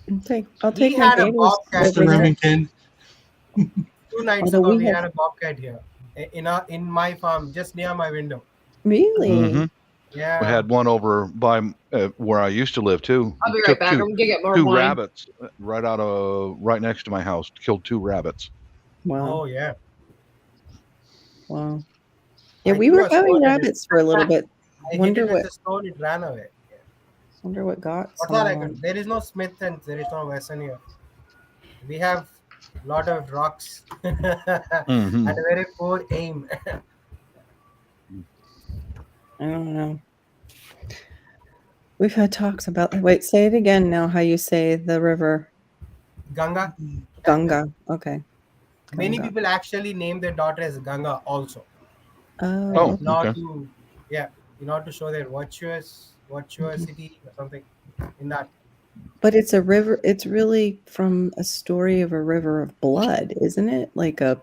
I'll take We my had a babies bobcat over Mr. there. Remington. 2 nights Although ago, we we have- had a bobcat here in my farm, just near my window. Really? Mhm. Yeah. We had one over by where I used to live too. I'll be right Took back. I'm two, gonna get more two wine. rabbits right next to my house. Killed 2 rabbits. Wow. Oh yeah. Wow. Yeah, I we threw were a stone having at it. rabbits for a little bit. I hit Wonder it with what- a stone, it ran away. Yeah. Wonder what got That's all I some. could. There is no Smith and there is no Wesson here. We have a lot of rocks Mhm. and a very poor aim. I don't know. We've had talks about. Wait, say it again now. How you say the river? Ganga. Ganga. Okay. Many Ganga. people actually name their daughter as Ganga also. Oh. Oh. okay. Not Okay. to, yeah, to show their virtuosity or something in that. But it's a river. It's really from a story of a river of blood, isn't it? Like a.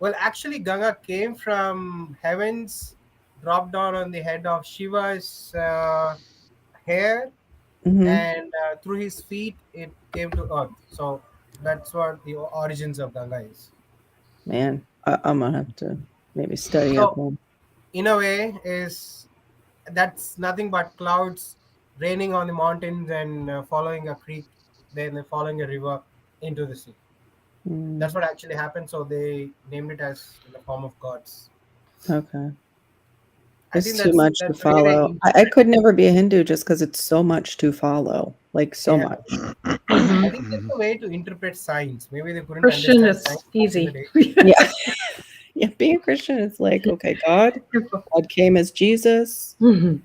Well, actually, Ganga came from heavens, dropped down on the head of Shiva's hair, Mhm. and through his feet, it came to earth. So that's what the origins of Ganga is. Man, I'm gonna have to maybe study So- up on. In a way, that's nothing but clouds raining on the mountains and following a creek, then following a river into the sea. Mm, That's what actually happened. So they named it as in the form of gods. okay. I It's think too that's- much that's to very, very follow. I could never be a Hindu just because it's so much to follow. Like so Yeah. much. I think there's a way to interpret science. Maybe they couldn't Christian understand is science back in easy. the day. Yeah. Yeah, being a Christian is like, okay, God came as Jesus, Mhm.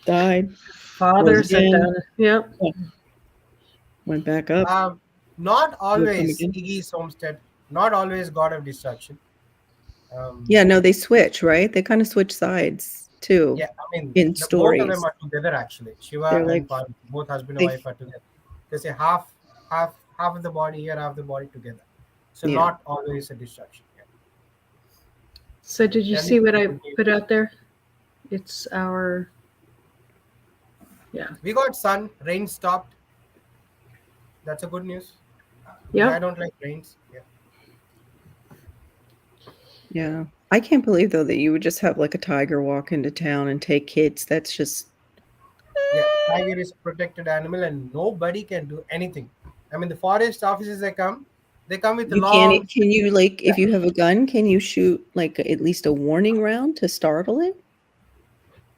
died, Father Rose sent again. down. Yep. went back up. Not always again? Iggy's homestead. Not always God of Destruction. Yeah, no, they switch, right? They kind of switch sides too Yeah, I mean, in both of stories. them are together actually. Shiva They're and like Parvati, both husband and they, wife are together. They say half of the body here, half the body together. So yeah. not always a destruction. Yeah. So did you Tell see me what I something. put out there? It's our We got sun, rain stopped. That's a good news. Yeah, I yeah. don't like rains. Yeah. Yeah. I can't believe though that you would just have like a tiger walk into town and take kids. That's just Yeah, tiger is a protected animal and nobody can do anything. I mean, the forest officers they come with a you can't long. can you like if you have a gun, can you shoot like at least a warning round to startle it?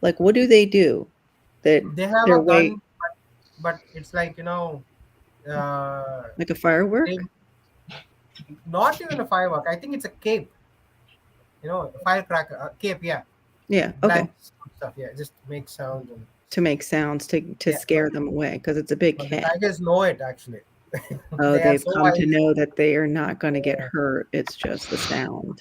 Like what do they do? That They have they're a way gun, but it's like like a firework? they, not even a firework. I think it's a cape. A firecracker, a cape. Yeah, Yeah, black okay. stuff. Yeah, just make sound and To make sounds to yeah. scare them away because it's a big But the cat. tigers know it actually. Oh, They are they've so come to wise. know that they are not going to get Yeah. hurt. It's just the sound.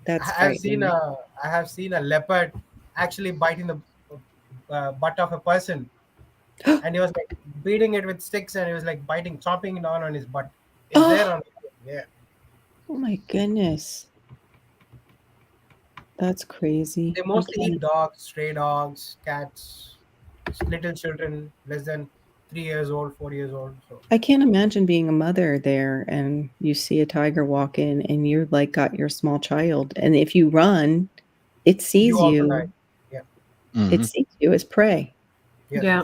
That's I have seen frightening. I have seen a leopard actually biting the butt of a person, and he was like beating it with sticks, and he was like biting, chomping down on his butt. It's there Oh, on. Yeah. oh my goodness. That's crazy. They I mostly can't eat dogs, stray dogs, cats, little children less than 3 years old, 4 years old. So I can't imagine being a mother there and you see a tiger walk in and you're like got your small child. And if you run, it you sees also die. you. Yeah. It sees you as prey. Yes. Yeah.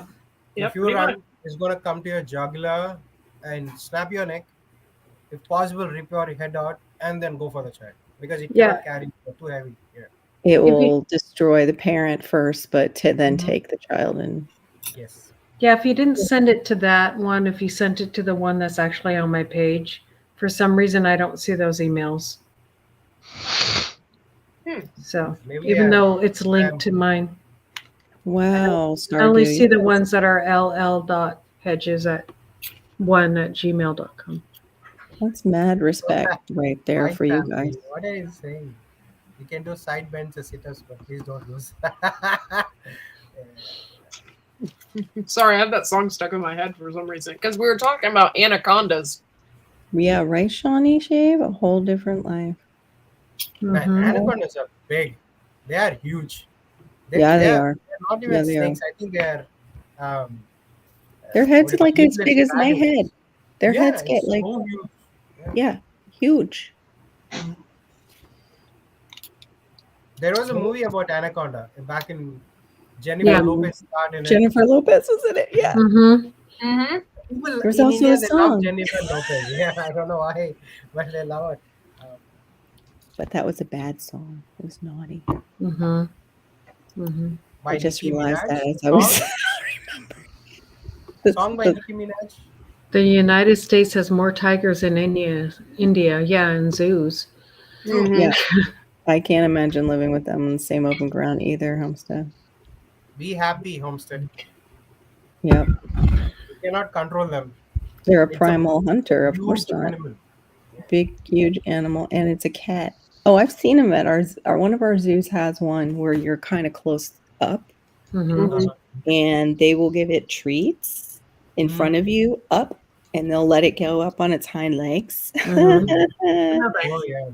Yep, If you pretty much. run, it's gonna come to your jugular and snap your neck. If possible, rip your head out and then go for the child because it Yeah. cannot carry. It's too heavy. Yeah. It If you will destroy the parent first, but to then Mhm. take the child and Yes. yeah, if you didn't send it to that one, if you sent it to the one that's actually on my page, for some reason I don't see those emails. So Maybe even though it's linked to mine, wow, I only Stardew. see the ones that are ll.hedges@1@gmail.com. That's mad respect right there White for you family. guys. What are you saying? You can do side bends and sit-ups, but please don't lose. Sorry, I have that song stuck in my head for some reason because we were talking about anacondas. Yeah, right, Shawnee Shave? A whole different life. Man, Mhm. anacondas are big. They are huge. Yeah, they They're are. not even Yeah, they are. snakes. I think they're um, Their what heads do are you call like as leaflet big as my dragons. head. Their Yeah, heads get it's like, so huge. yeah, huge. There was a movie about anaconda back in Jennifer Yeah. Lopez starred in it. Jennifer Lopez was in it. Yeah. Mhm. Mm-hmm. People There's in also India a they love song. Jennifer Lopez. Yeah, I don't know why, but they love it. But that was a bad song. It was naughty. Mhm. Mhm. By I just Nicki realized that Minaj. as I was. Song by Nicki Minaj. The United States has more tigers than India, yeah, in zoos. Mm-hmm. Yeah. I can't imagine living with them on the same open ground either, Homestead. Be happy, Homestead. Yep. You cannot control them. They're a It's a primal hunter. Of course huge not. animal. Big, huge animal. And it's a cat. Oh, I've seen them at one of our zoos has one where you're kind of close up Mhm. and they will give it treats in front of you up and they'll let it go up on its hind legs. Mhm. Oh yeah.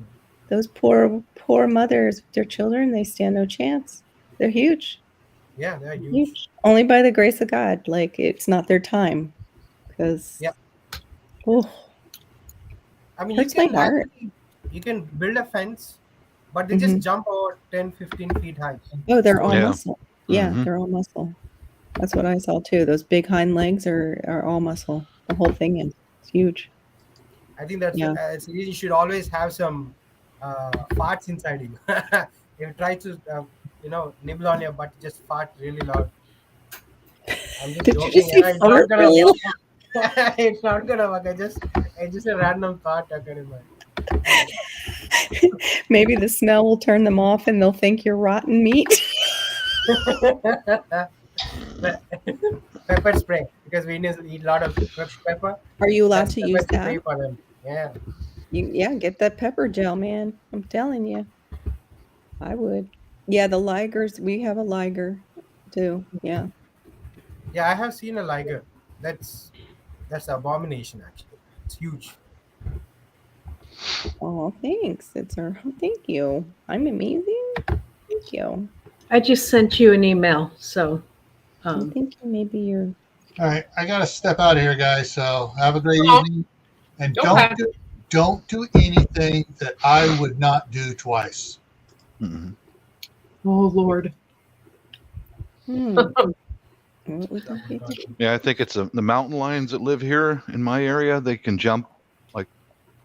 Those poor mothers with their children, they stand no chance. They're huge. Yeah, they're huge. Huge. Only by the grace of God. Like it's not their time. Because Yeah. oh, I mean, you hurts my can heart. actually, you can build a fence, but they just Mhm. jump about 10, 15 feet high. Oh, they're all Yeah. muscle. Yeah, Mhm. they're all muscle. That's what I saw too. Those big hind legs are all muscle. The whole thing is. It's huge. I think that's Yeah. you should always have some farts inside you. If you try to, nibble on your butt, just fart really loud. I'm just Did you joking. just say It's not fart gonna really work. It's not gonna work. It's just a random thought occurred in my. Maybe the smell will turn them off and they'll think you're rotten meat. Pepper spray. because we Indians eat a lot of pepper. Are you allowed That's to the use best that? recipe for them. Yeah. Yeah, get that pepper gel, man. I'm telling you. I would. Yeah, the ligers, we have a liger too. Yeah. Yeah, I have seen a liger. That's an abomination actually. It's huge. Oh, thanks. Thank you. I'm amazing. Thank you. I just sent you an email, so I'm thinking maybe you're All right, I got to step out of here, guys. So have a great Oh. evening, and Okay. don't do anything that I would not do twice. Mhm. Oh Lord. What would that be? Yeah, I think it's the mountain lions that live here in my area. They can jump like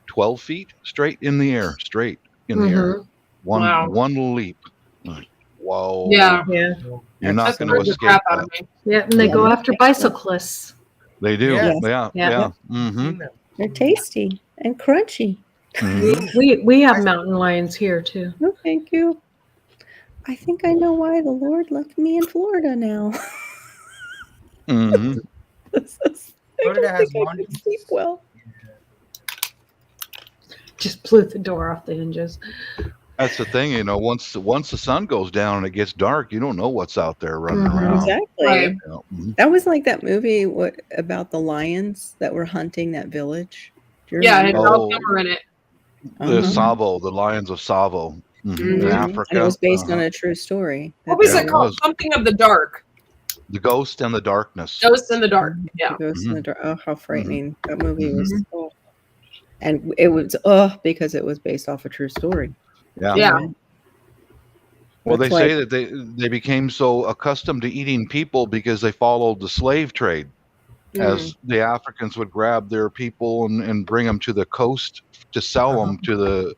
12 feet straight in the air, straight in the air. Wow. One leap. Like, whoa. Yeah. yeah. You're not That going to scares the escape crap out that. of me. Yeah, and they go after bicyclists. They do. Yes. Yeah. Yeah. Yeah. I've hmm seen them. They're tasty and crunchy. We have mountain lions here too. Oh, thank you. I think I know why the Lord left me in Florida now. hmm Florida has I can mountains. sleep well. Just blew the door off the hinges. That's the thing, once the sun goes down and it gets dark, you don't know what's out there running around. Exactly. Right. That was like that movie about the lions that were hunting that village. Do you Yeah, it remember? had all summer in it. The Savo, the lions of Savo in Mhm. Africa. And it was based on a true story. What was Yeah, it it called? was. Something of the Dark. The Ghost and the Darkness. Ghost in the Dark. Yeah. Ghost in the Dark. Oh, how frightening. That Mm-hmm. movie was. Oh. And it was, because it was based off a true story. Yeah. Yeah. Well, they That's say like- that they became so accustomed to eating people because they followed the slave trade. As the Africans would grab their people and bring them to the coast to sell them to the,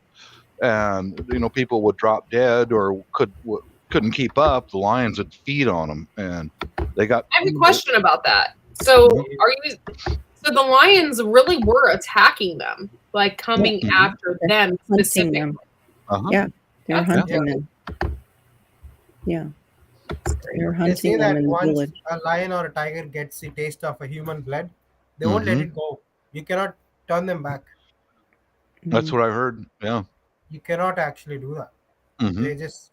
and people would drop dead or couldn't keep up. The lions would feed on them, and they got. I have a question about that. So so the lions really were attacking them, like coming after them Hunting specifically. them. Uh-huh. Yeah. They were That's hunting them. Yeah. They were They say hunting them that in the once village. a lion or a tiger gets the taste of a human blood, they won't let it go. You cannot turn them back. That's what I heard. Yeah. You cannot actually do that. They just.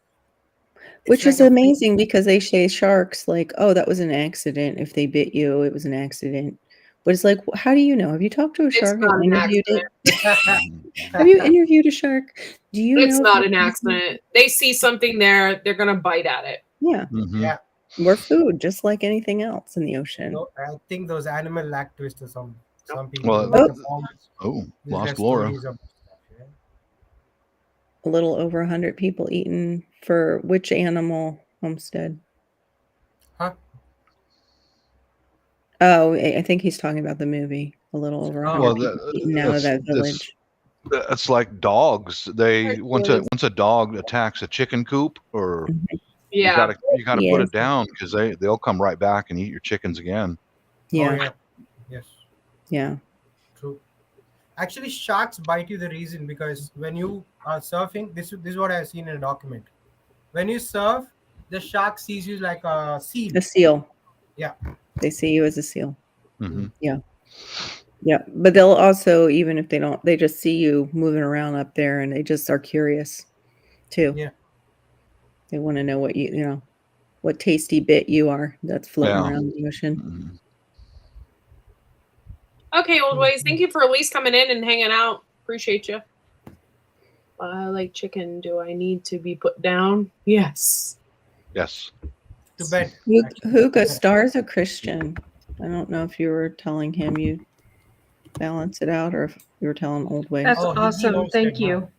Which it's is like a- amazing because they say sharks like, oh, that was an accident. If they bit you, it was an accident. But it's like, how do you know? Have you talked to a shark? not an Interviewed it? accident. Have you interviewed a shark? Do you It's know? not an accident. They see something there, they're gonna bite at it. Yeah. Yeah. We're food, just like anything else in the ocean. No, I think those animal activists or some people. Well, who make the forms, Oh, these lost are Laura. stories of stuff, yeah. A little over 100 people eaten for which animal homestead? Huh? Oh, I think he's talking about the movie. A little over 100 Well, people eaten out of that village. It's like dogs. Once a dog attacks a chicken coop, or Yeah. you gotta put it down because they'll come right back and eat your chickens again. Yeah. Oh, yeah. Yes. Yeah. True. Actually, sharks bite you the reason because when you are surfing, this is what I've seen in a document. When you surf, the shark sees you like a seal. A seal. Yeah. They see you as a seal. Mm-hmm. Yeah. Yeah. But they'll also, even if they don't, they just see you moving around up there and they just are curious too. Yeah. They want to know what tasty bit you are that's floating around the ocean. Mm-hmm. Okay, old ways. Thank you for at least coming in and hanging out. Appreciate you. I like chicken. Do I need to be put down? Yes. Yes. To bed. Hugo Star's a Christian. I don't know if you were telling him you balance it out or if you were telling old ways. That's Oh, he awesome. knows Thank that you.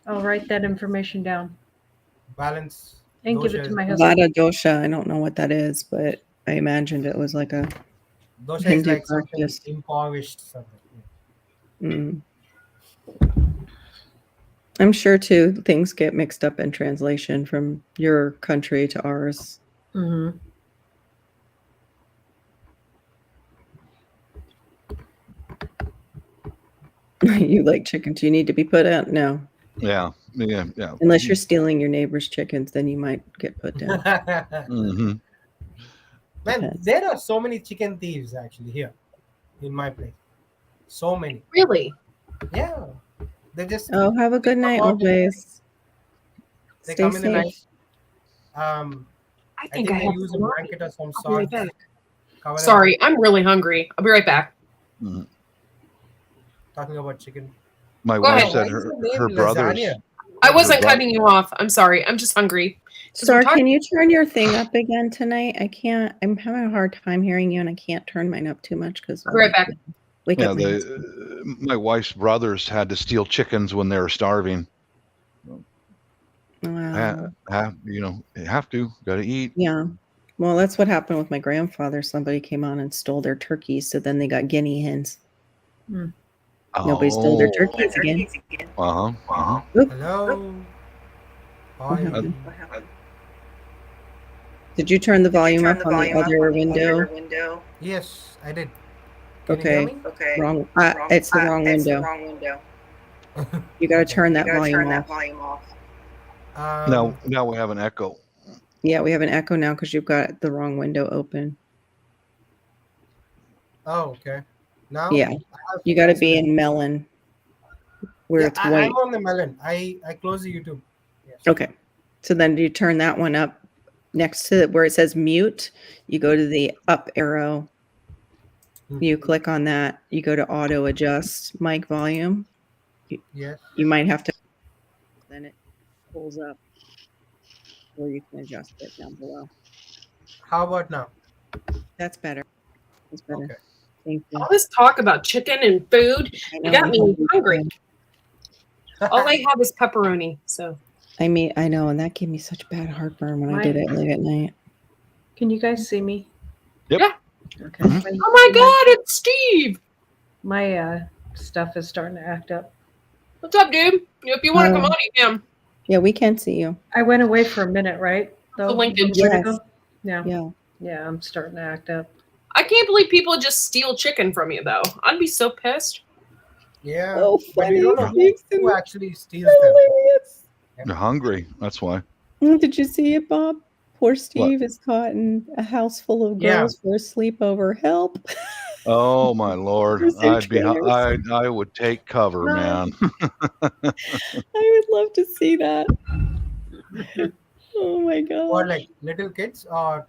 I'll write that information down Balance. and give it to my husband. Vada dosha. I don't know what that is, but I imagined it was like a Dosha is Hindu like something practice. impoverished something. I'm sure too things get mixed up in translation from your country to ours. Mm-hmm. You like chicken? Do you need to be put out? No. Yeah. Unless you're stealing your neighbor's chickens, then you might get put down. Mm-hmm. Man, Depends. there are so many chicken thieves actually here in my place. So many. Really? Yeah. They just Oh, have a good night, come out in the night. always. They Stay come in the night. safe. I I think think I they have use a some. blanket or some I'll be right sort. back. Cover them Sorry, up. I'm really hungry. I'll be right back. Mhm. Talking about chicken. My Go wife ahead. said Why is her the name her brothers. lasagna? I Her wasn't brother. cutting you off. I'm sorry. I'm just hungry. 'Cause we're Star, talking- can you turn your thing up again tonight? I can't. I'm having a hard time hearing you, and I can't turn mine up too much because I'll be right back. wake Yeah, up my husband. my wife's brothers had to steal chickens when they were starving. Wow. You have to. Got to eat. Yeah. Well, that's what happened with my grandfather. Somebody came on and stole their turkeys, so then they got guinea hens. Nobody stole their turkeys again. Uh huh. Oop, Hello. what Hi. happened? Did you turn the volume up on the other window? Yes, I did. Can you Okay. hear me? Wrong. It's the wrong window. You got to turn that volume off. Now we have an echo. Yeah, we have an echo now because you've got the wrong window open. Oh, okay. Now Yeah, you got to be in melon where it's white. I'm on the melon. I close the YouTube. Yes. Okay. So then you turn that one up next to where it says mute. You go to the up arrow. You click on that. You go to auto adjust mic volume. Yes. You might have to. Then it pulls up where you can adjust it down below. How about now? That's better. That's better. Okay. Thank you. All this talk about chicken and food, you got me hungry. All I have is pepperoni. So I know, and that gave me such bad heartburn when I did it late at night. Can you guys see me? Yep. Yeah. Okay. Oh my God, it's Steve. My stuff is starting to act up. What's up, dude? If you want to come on, you can. Yeah, we can see you. I went away for a minute, right? The linkage. Yes. Yeah. Yeah. Yeah, I'm starting to act up. I can't believe people just steal chicken from you, though. I'd be so pissed. Yeah. Oh, But funny. we don't know who actually steals them. Hilarious. They're hungry. That's why. Did you see it, Bob? Poor Steve is caught in a house full of girls for a sleeper. Help. Oh my Lord! They're so I would take cover, man. I would love to see that. Oh my God. Or like little kids or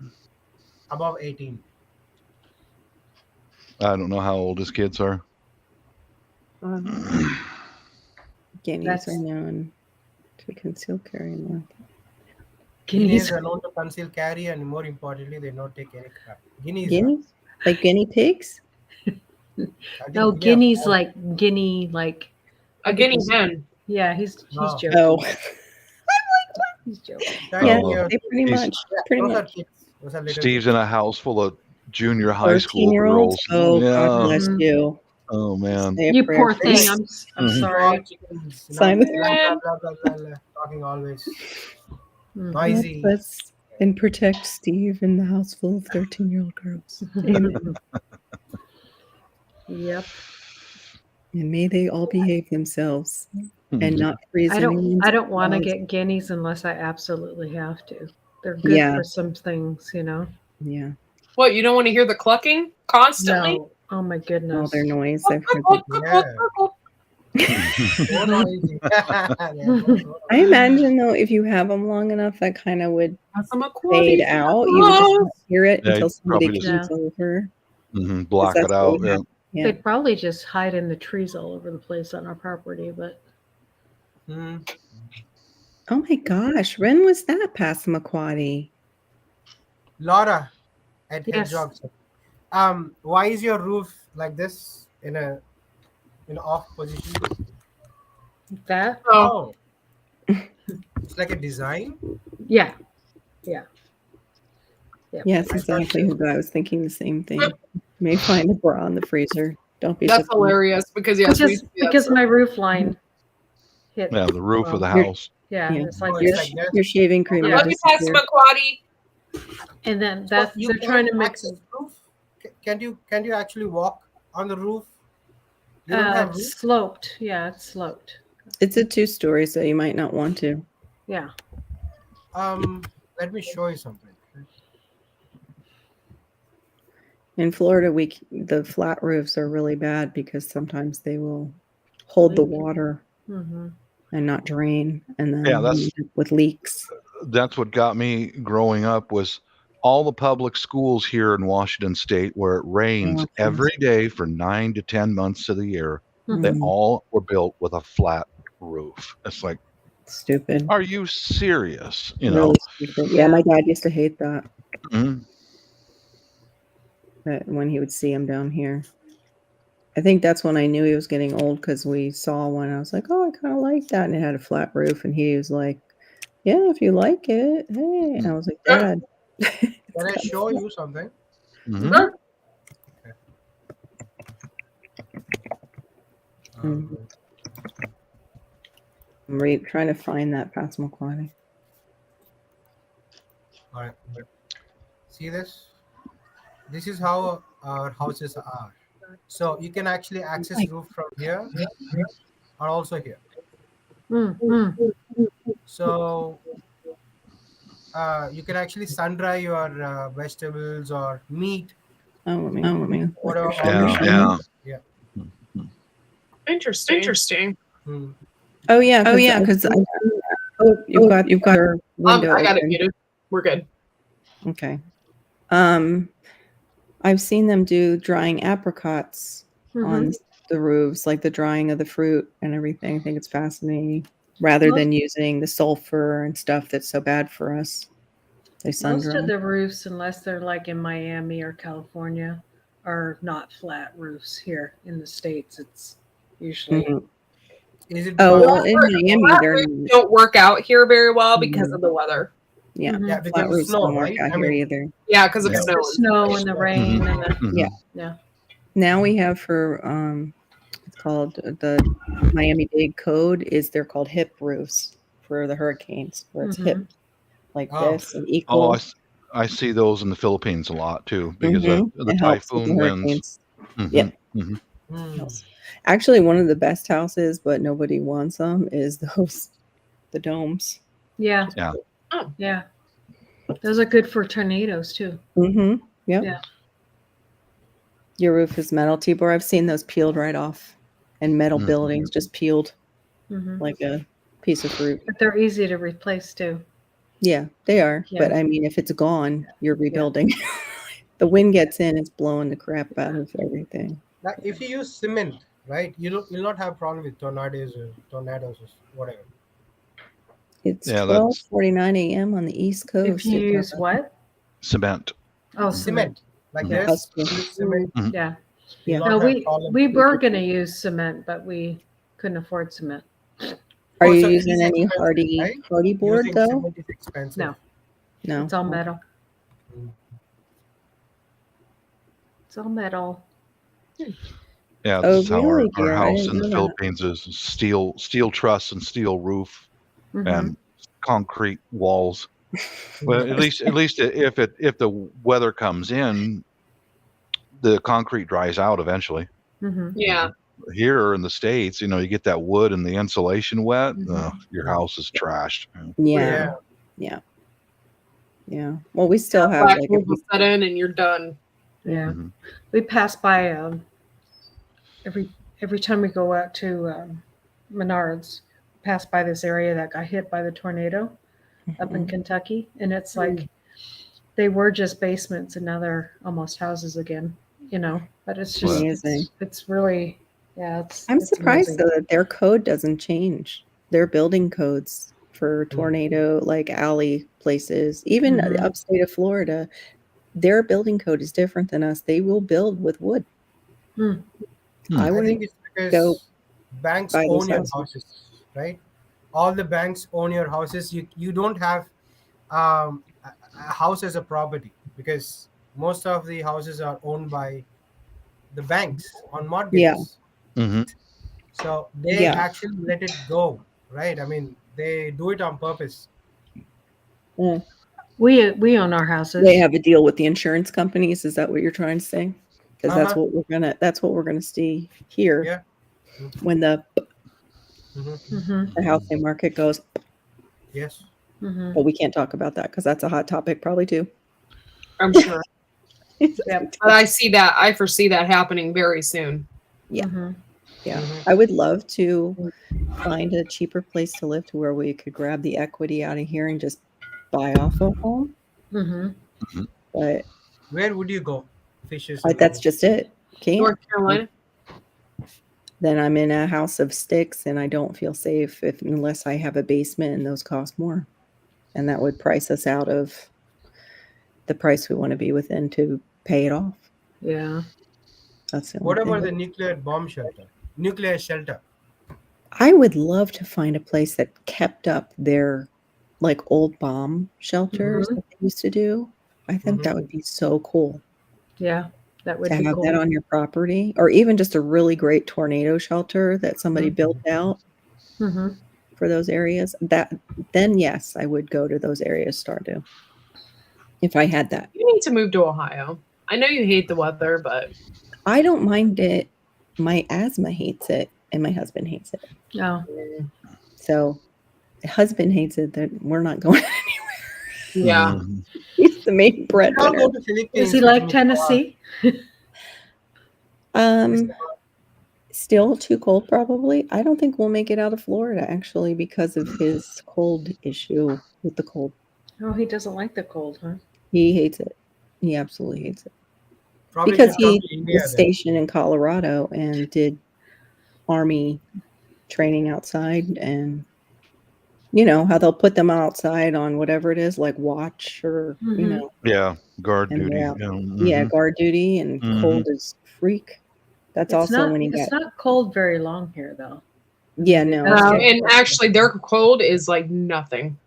above 18. I don't know how old his kids are. Guineas are known to conceal carry more. Guineas are known to conceal carry, and more importantly, they don't take any crap. Guineas? Like guinea pigs? No, guinea's like guinea, like a guinea hen. Yeah, he's joking. Oh. He's joking. Yeah, they pretty much. Those are Steve's in a house full of junior high school 13-year-olds? girls. Oh, yeah. God bless you. Oh man. Say a You prayer poor for thing. them. I'm sorry. Sign blah, blah, blah, blah, blah, talking always noisy. Bless and protect Steve in the house full of 13-year-old girls. Amen. Yep. And may they all behave themselves and not freeze I anyone's don't want to dogs. get guineas unless I absolutely have to. They're good for some things, you know. Yeah. What, you don't want to hear the clucking constantly? No. Oh my goodness. All their noise. I've heard that. I imagine though, if you have them long enough, that kind of would fade out. You would just not hear it until somebody comes over. Block it out. Yeah. They'd probably just hide in the trees all over the place on our property, but. Oh my gosh, when was that, Passamaquoddy? Laura at Hedgehogs. Why is your roof like this in a off position? That? Oh. It's like a design? Yeah. Yeah. Yes, exactly. I was thinking the same thing. You may find a bra in the freezer. Don't be That's surprised. hilarious because because my roof line hit. Yeah, the roof of the house. Yeah, it's like your shaving cream. Love you, Passamaquoddy. And then they're trying to mix it. Can you actually walk on the roof? You don't have roof? Sloped. Yeah, it's sloped. It's a 2-story, so you might not want to. Yeah. Let me show you something. In Florida, the flat roofs are really bad because sometimes they will hold the Leak. water Mm-hmm. and not drain, and then Yeah, you end up with leaks. that's what got me growing up was all the public schools here in Washington State where it rains Okay. every day for 9 to 10 months of the year. They Mhm. all were built with a flat roof. It's like, Stupid. are you serious? You know, Really stupid. Yeah, my dad used to hate that. Mhm. That when he would see him down here. I think that's when I knew he was getting old because we saw one. I was like, oh, I kind of like that. And it had a flat roof. And he was like, yeah, if you like it. Hey. And I was like, Dad. Can I show you something? Mhm. Sure. I'm trying to find that Passamaquoddy. All right. See this? This is how our houses are. So you can actually access roof from here and also here. Mm-hmm. So you can actually sun dry your vegetables or meat, Oh, let me. whatever. Yeah. Yeah. Interesting. Hmm. Oh, yeah. Because you've got your window I got it open. muted. We're good. Okay. I've seen them do drying apricots on the roofs, like the drying of the fruit and everything. I think it's fascinating. Rather than using the sulfur and stuff that's so bad for us, they sun Most dry. of the roofs, unless they're like in Miami or California, are not flat roofs here in the States. It's usually Mhm. Is it Oh, because- well, in Miami, Flat they're roofs don't work out here very well because Mhm. of the weather. yeah, Mhm. Yeah, flat because of roofs snow, don't work right? out I here mean, either. Yeah, because of Yeah. snow. the snow and the rain and the Mhm. Yeah. Now we have for it's called the Miami-Dade code is they're called hip roofs for the hurricanes, where it's hip like Oh. this and Oh, equal. I see those in the Philippines a lot too because of the It helps with the typhoon winds. hurricanes. Yep. Mhm. Hmm. Actually, one of the best houses, but nobody wants them, is the domes. yeah. Yeah. Oh. Yeah. Those are good for tornadoes too. Mm-hmm. Yep. Yeah. Your roof is metal, Tibor. I've seen those peeled right off, and metal Mhm. buildings just peeled Hmm. like a piece of fruit. But they're easy to replace too. Yeah, they are. Yeah. But I mean, if it's gone, you're rebuilding. The wind gets in, it's blowing the crap out of everything. Like if you use cement, right? You'll not have problem with tornadoes or whatever. It's Yeah, that's 12:49 a.m. on the East Coast. If you use what? cement. Oh, Cement, like Mhm. this. Us- Use cement. Yeah. Yeah. You'll No, not have we problem. were going to use cement, but we couldn't afford cement. Are Oh, you so it using is any expensive, hardy right? board Using though? cement is expensive. No, No. it's all metal. Mm. It's all metal. Yeah, Oh, this is how really, our dear? I house didn't in the know that. Philippines is steel truss and steel roof Mhm. and concrete walls. Well, at least if the weather comes in, the concrete dries out eventually. Mhm. Yeah. Here in the States, you get that wood and the insulation wet, Mhm. your house is trashed. Yeah. Yeah. Well, we still have Black like will set in and you're done. Yeah. Mhm. We pass by every time we go out to Menards, pass by this area that got hit by the tornado up in Kentucky, and it's like they were just basements and now they're almost houses again. But it's just Amazing. it's really it's. I'm it's surprised amazing. though that their code doesn't change. Their building codes for tornado like alley places, even Mhm. upstate of Florida, their building code is different than us. They will build with wood. Hmm. I I wouldn't think it's because go banks buy own those your houses. houses, right? All the banks own your houses. You don't have a house as a property because most of the houses are owned by the banks on mortgages. Mm-hmm. So they Yeah. actually let it go, right? I mean, they do it on purpose. We own our houses. They have a deal with the insurance companies. Is that what you're trying to say? Because that's Uh-huh. what we're gonna see here Yeah. when the Mhm. housing market goes. Yes. Mhm. But we can't talk about that because that's a hot topic probably too. I'm sure. Yep. But I foresee that happening very soon. Yeah. Mhm. Yeah. Mhm. I would love to find a cheaper place to live to where we could grab the equity out of here and just buy off a home. Mhm. But Where would you go? Fishes. that's just it. Can't. North Carolina. Then I'm in a house of sticks and I don't feel safe unless I have a basement, and those cost more. And that would price us out of the price we want to be within to pay it off. Yeah. That's the What only about the thing. nuclear bomb shelter? Nuclear shelter. I would love to find a place that kept up their like old bomb shelters Mhm. that they used to do. I think that would be so cool Yeah. That would to be have cool. that on your property, or even just a really great tornado shelter that somebody built out Mhm. for those areas. Then yes, I would go to those areas, Stardew, if I had that. You need to move to Ohio. I know you hate the weather, but I don't mind it. My asthma hates it, and my husband hates it. Oh. So, the husband hates it. That we're not going anywhere. yeah. He's the main I'll breadwinner. go to Philippines. Is he like Tennessee? Still too cold, probably. I don't think we'll make it out of Florida actually because of his cold issue with the cold. Oh, he doesn't like the cold, huh? He hates it. He absolutely hates it. Probably Because should come he to India was stationed in Colorado and did Army training outside, and you know how they'll put them outside on whatever it is, like watch or you know, Yeah, guard and duty. they're out. Yeah. Yeah, guard duty, and cold as freak. That's also when he It's got not cold very long here though. yeah, no. And actually, their cold is like nothing.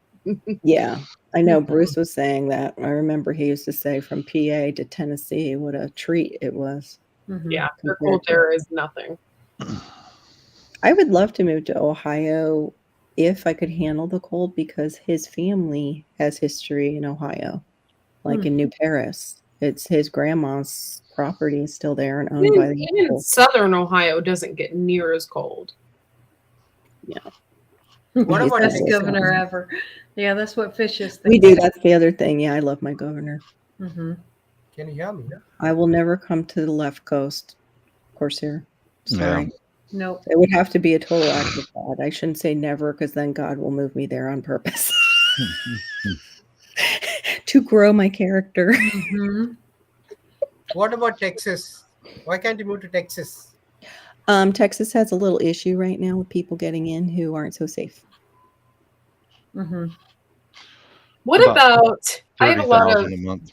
Yeah, I know Bruce was saying that. I remember he used to say from PA to Tennessee, what a treat it was. Yeah, their compared cold to- there is nothing. I would love to move to Ohio if I could handle the cold because his family has history in Ohio, like in New Paris. It's his grandma's property is still there and owned by the Even uncle. southern Ohio doesn't get near as cold. Yeah. What He's about the Best best governor one. ever. Yeah, that's what Fishes We thinks. do. That's the other thing. Yeah, I love my governor. Mm-hmm. Can you hear me? I will never come to the left coast, Corsair. Sorry. Yeah. Nope. It would have to be a total act of God. I shouldn't say never because then God will move me there on purpose to grow my character. Mm-hmm. What about Texas? Why can't you move to Texas? Texas has a little issue right now with people getting in who aren't so safe. Mm-hmm. What about? I have a lot of. 30,000 a month.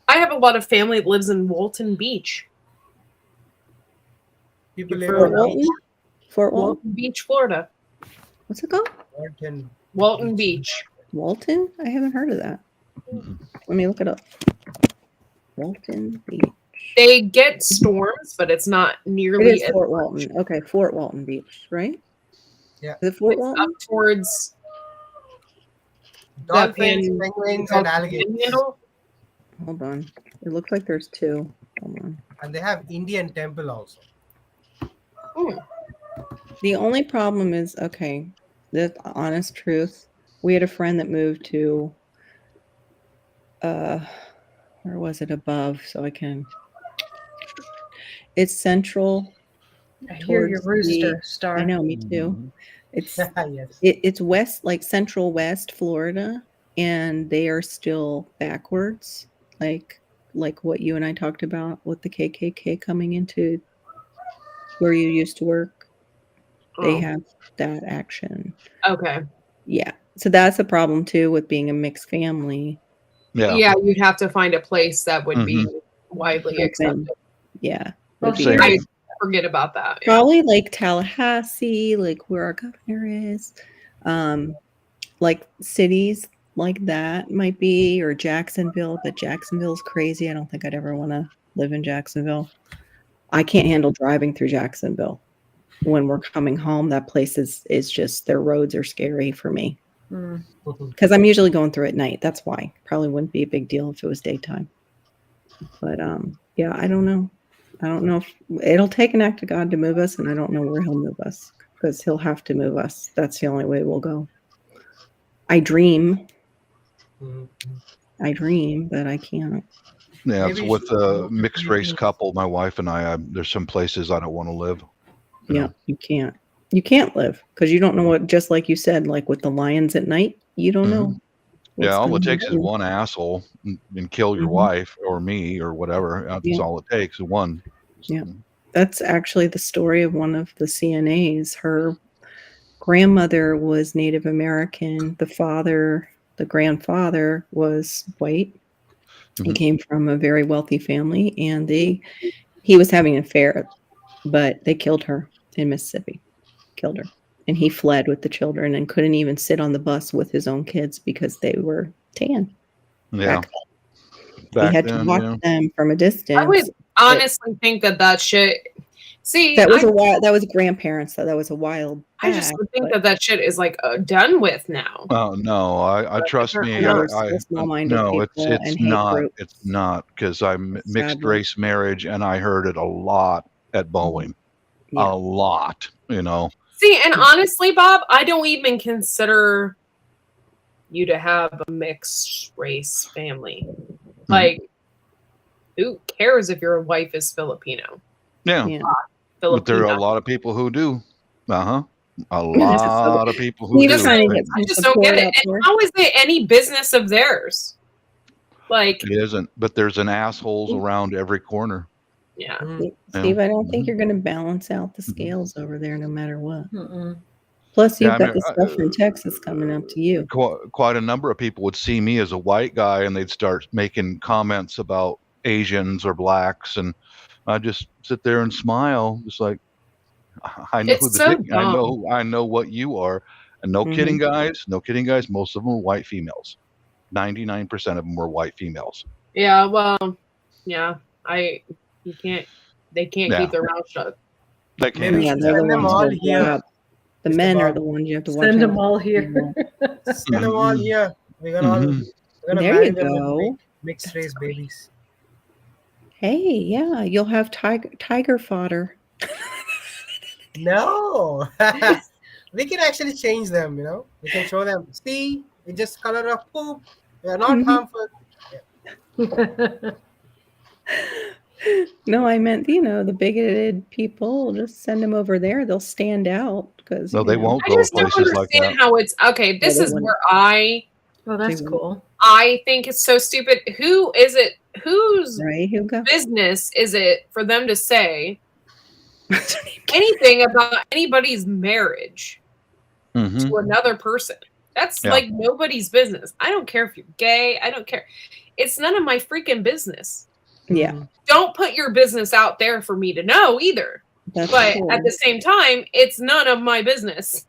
I have a lot of family that lives in Walton Beach. People You've live Fort in Walton? Fort Walton? Walton Beach, Florida. What's it called? Walton. Walton Beach. Walton? I haven't heard of that. Let me look it up. Walton Beach. They get storms, but it's not It nearly is as Fort Walton. Okay, Fort Walton Beach, right? Yeah. Is it Fort it's up Walton? towards Dolphins, pan- penguins, and alligators. Panhandle. Hold on. It looks like there's two. Hold on. And they have Indian temple also. The only problem is, okay, the honest truth. We had a friend that moved to where was it above? So I can it's central. I hear your towards the- rooster, Star. I know, me too. It's Yes. it's west, like central west Florida, and they are still backwards, like what you and I talked about with the KKK coming into where you used to work. They Oh, have that action. okay. Yeah. So that's a problem too with being a mixed family. Yeah, you'd have to find a place that would be widely Open. accepted. Yeah. Well, would be here- I forget about that. Yeah. probably like Tallahassee, like where our governor is. Like cities like that might be, or Jacksonville, but Jacksonville's crazy. I don't think I'd ever want to live in Jacksonville. I can't handle driving through Jacksonville. When we're coming home, that place is just, their roads are scary for me. Mm. Because I'm usually going through at night. That's why. Probably wouldn't be a big deal if it was daytime. But yeah, I don't know. I don't know if it'll take an act of God to move us, and I don't know where he'll move us because he'll have to move us. That's the only way we'll go. I dream. I dream, but I can't. Yeah, Maybe so you with should a go to mixed race Philippines. couple, my wife and I, there's some places I don't want to live. You Yeah, know? you can't. You can't live because you don't know what. Just like you said, like with the lions at night, you don't know Mhm. what's Yeah, all going it to takes is happen. one asshole and kill your Mhm. wife or me or whatever. That's Yeah. all it takes. One. Yeah. That's actually the story of one of the CNAs. Her grandmother was Native American. The grandfather was white. He Mhm. came from a very wealthy family, and he was having an affair, but they killed her in Mississippi. Killed her. And he fled with the children and couldn't even sit on the bus with his own kids because they were tan Yeah. back then. He Back had to then, watch yeah. them from a I distance. would honestly think that shit. See, That was a while. That was grandparents. So that was a while I just back. would think But that shit is like done with now. Oh no, I trust me. no, not. there's still small-minded No, people it's and hate not. groups. It's not because I'm mixed Sadly. race marriage, and I heard it a lot at Boeing. Yeah. A lot, you know. See, and honestly, Bob, I don't even consider you to have a mixed race family. Like, who cares if your wife is Filipino? Yeah, Yeah. but there are a Filipina. lot of people who do. A This is so- lot of people who You're do. just trying to get I some just don't get support it. out And there. how is it any business of theirs? Like, It isn't, but there's an assholes around every corner. yeah. Steve, I don't think Mhm. you're going to balance out the scales over there no matter what. Mm-mm. Plus, Yeah, you've I got mean, the stuff from Texas coming up to you. quite a number of people would see me as a white guy, and they'd start making comments about Asians or blacks, and I just sit there and smile, just like I know who It's the so dick. dumb. I know what you are, and no kidding, guys. No kidding, guys. Most of them were white females. 99% of them were white females. Yeah, well, yeah. You can't, they can't Yeah, keep their mouth shut. they Maybe can. we Yeah, should they're the send them ones all who'll blow here, up. The Mr. men are Bob. the ones you have to watch Send out them all for. here. Send them all here. We're Mhm. gonna There marry you them and make go. mixed race babies. Hey, yeah, you'll have tiger fodder. No, we can actually change them. We can show them. See, it's just color of poop. They are not Mhm. harmful. No, I meant, the bigoted people. Just send them over there. They'll stand out because, No, they won't I go just don't places like that. understand how it's okay. This they is wouldn't. where I Oh, that's won't. cool. think it's so stupid. Who is it? Whose Right, Hugo? business is it for them to say anything about anybody's marriage Mhm. to another person? That's Yeah. like nobody's business. I don't care if you're gay. I don't care. It's none of my freaking business. Yeah, Don't put your business out there for me to know either. that's But cool. at the same time, it's none of my business.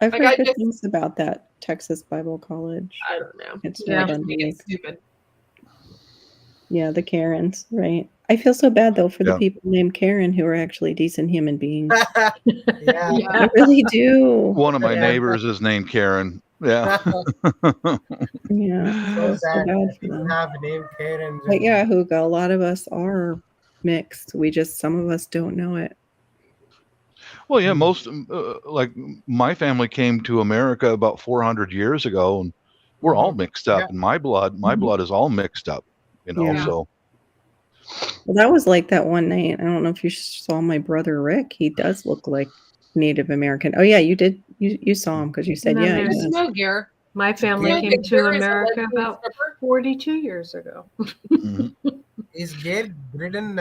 I've like, heard I good just- things about that Texas Bible College. I don't know. It's I really just fun to think it's make. stupid. Yeah, the Karens, right? I feel so bad though for the Yeah. people named Karen who are actually decent human beings. Yeah. I really do. One of my Yeah. neighbors is named Karen. Yeah. Yeah, I So feel so sad bad that for people them. have name Karens. But yeah, Hugo, a lot of us are mixed. Some of us don't know it. Well, yeah, most like my family came to America about 400 years ago, and we're all mixed up. Yeah. And my blood is all mixed up. Yeah. So Well, that was like that one night. I don't know if you saw my brother Rick. He does look like Native American. Oh yeah, you did. You saw him because you said, And then yeah, he there's- does. No, Gear. My family Yeah, came to Gare is a America lesbian about stripper. 42 years ago. Is Gail Britton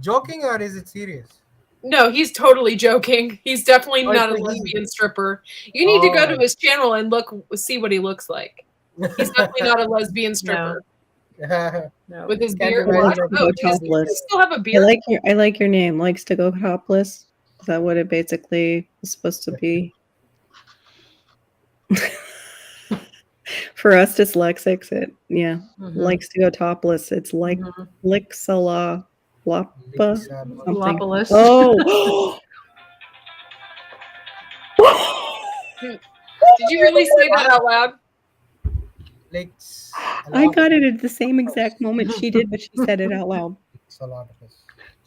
joking or is it serious? No, he's totally joking. He's definitely Oh, not a so he- lesbian stripper. You need to go to Oh. his channel and see what he looks like. He's definitely not a lesbian stripper No. with his Can't beard. imagine. Well, I don't know. Does he Topless. still have a I beard? like your name. Likes to go topless. Is that what it basically is supposed to be? For us dyslexics, likes to go topless. It's like Lixala Lapa something. Lopolis. Oh, Did you really say that out loud? Like, I got it at the same exact moment she did, but she said it out loud.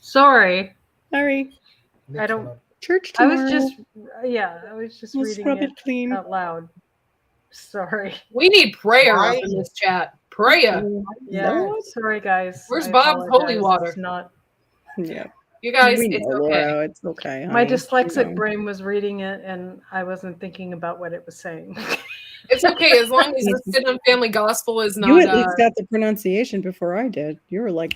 Sorry. Sorry, I don't. church I tomorrow. was just, I was just We'll reading scrub it it clean. out loud. Sorry. We need prayer up Why? in this chat. Prayer. Yeah. What? Sorry, guys. Where's I Bob's holy apologize. water? It's not. Yeah. You guys, We it's know, okay. Laura. It's okay. My honey. dyslexic You know. brain was reading it, and I wasn't thinking about what it was saying. It's okay as long as the Stidham family gospel is You not. at least got the pronunciation before I did. You were like,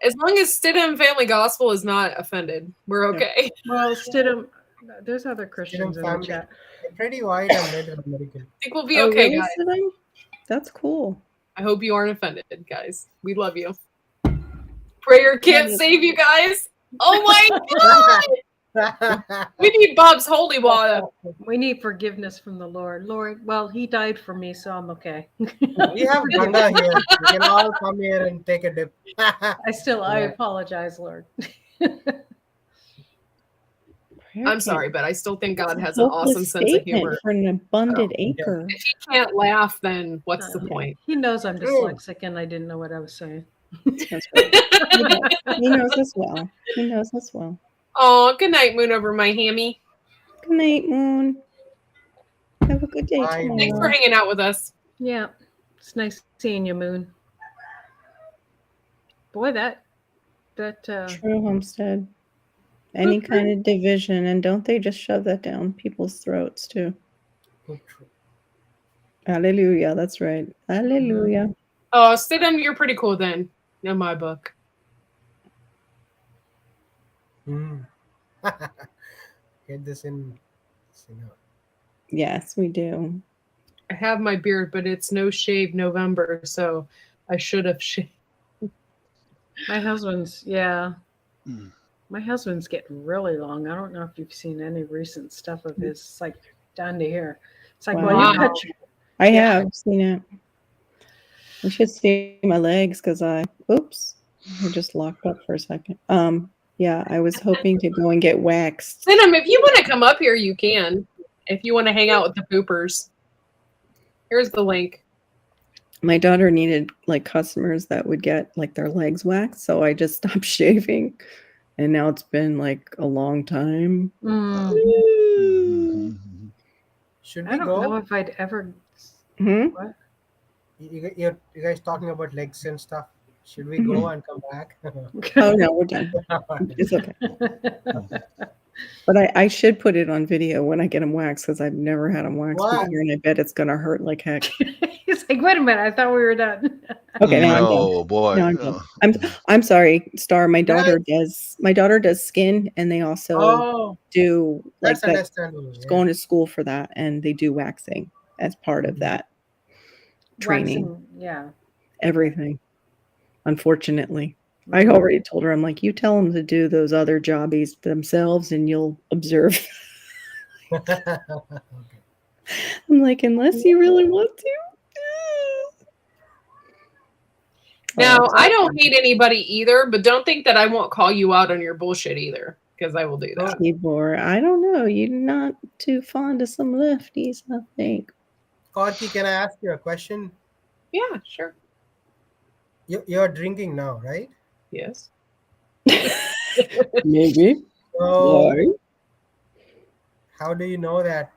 As long as Stidham family gospel is not offended, we're okay. Well, Stidham, there's other Christians in the family. chat. Pretty white and Native American. I think we'll be oh, okay, really, guys. Stidham? That's cool. I hope you aren't offended, guys. We love you. Prayer can't save you guys. Oh my God! We need Bob's holy water. We need forgiveness from the Lord. Lord, well, he died for me, so I'm okay. We have Ganga here. We can all come here and take a dip. I Yeah. apologize, Lord. I'm sorry, but I still think God That's a has an awesome hopeless sense of statement humor. for an abundant acre. If he can't laugh, then what's the point? He knows I'm dyslexic, and I didn't know what I was saying. That's right. He knows us well. He knows us well. Oh, good night, Moon over my hammy. Good night, Moon. Have a good day Bye, tomorrow. Thanks for hanging out with us. Yeah, it's nice seeing you, Moon. Boy, that True, Homestead. Any kind of division, and don't they just shove that down people's throats too? Hallelujah. That's right. Hallelujah. Oh, Stidham, you're pretty cool then, in my book. Get this in. Yes, we do. I have my beard, but it's no shave November, so I should have shaved. my husband's my husband's getting really long. I don't know if you've seen any recent stuff of his. It's like down to here. It's like, well, you cut your, I have seen it. You should see my legs because I just locked up for a second. Yeah, I was hoping to go and get waxed. Stidham, if you want to come up here, you can. If you want to hang out with the poopers. Here's the link. My daughter needed like customers that would get like their legs waxed, so I just stopped shaving. And now it's been like a long time. Should I we don't go? know if I'd ever. What? You guys talking about legs and stuff? Should we go and come back? Oh no, we're done. It's okay. But I should put it on video when I get them waxed because I've never had them waxed Why? before, and I bet it's gonna hurt like heck. He's like, wait a minute, I thought we were done. Okay, now I'm Oh done. boy. No, I'm done. I'm sorry, Star. My daughter does skin, and they also do like That's that. understandable. She's going to school for that, and they do waxing as part of that training. Waxing, yeah. Everything. Unfortunately, I already told her. I'm like, you tell them to do those other jobbies themselves, and you'll observe. I'm like, unless you really want to. Now, I don't hate anybody either, but don't think that I won't call you out on your bullshit either, because I will do that. Tibor, I don't know. You're not too fond of some lefties, I think. Corky, can I ask you a question? Yeah, sure. You're drinking now, right? Yes. Maybe. So, Why? how do you know that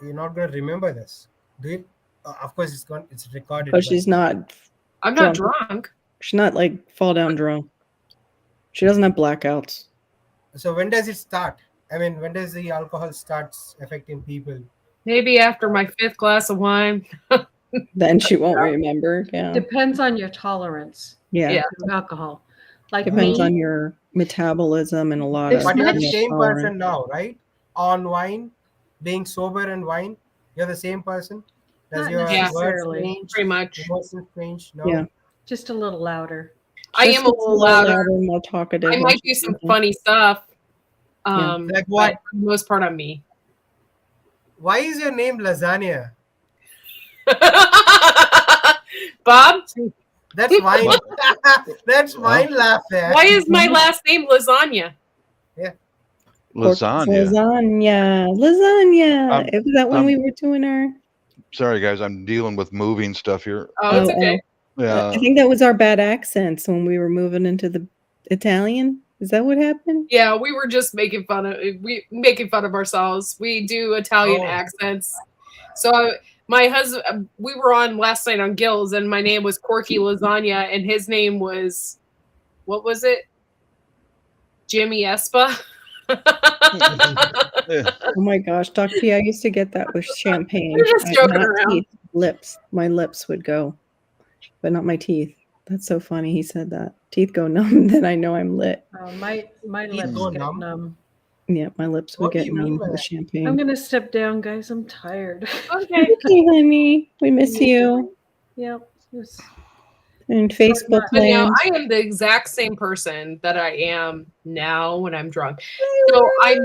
you're not going to remember this? Do you? Of course, it's recorded. Because she's not. I'm not drunk. She's not like fall down drunk. She doesn't have blackouts. So when does it start? I mean, when does the alcohol starts affecting people? Maybe after my 5th glass of wine. Then she won't remember. Yeah. Depends on your tolerance. Yeah. To alcohol. Like Depends me, on your metabolism and a lot of. But you're the you know, same tolerance. person now, right? On wine, being sober and wine, you're the same person. Does Not your necessarily. words change? Pretty much. Emotions change? No. Yeah. just a little louder. I Just am a little louder. more talkative. I might do some funny stuff. Like what? But for the most part, I'm me. Why is your name Lasagna? Bob, That's mine. That's mine laugh there. why is my last name Lasagna? Lasagna. Lasagna. Is that when we were doing our? Sorry, guys. I'm dealing with moving stuff here. Oh, it's okay. Yeah. I think that was our bad accents when we were moving into the Italian. Is that what happened? Yeah, we were just making fun of ourselves. We do Italian accents. So My husband, we were on last night on Gills, and my name was Corky Lasagna, and his name was, what was it? Jimmy Espa. Oh my gosh, Doc P, I used to get that with champagne. We're just joking Not around. teeth, lips. My lips would go, but not my teeth. That's so funny. He said that. Teeth go numb, then I know I'm lit. My lips go get numb? numb. Yeah, my lips would What do get you mean numb by with that? champagne. I'm gonna step down, guys. I'm tired. Okay. Okay, honey. We miss you. Yep. It's- And Facebook But now land. I am the exact same person that I am now when I'm drunk. So I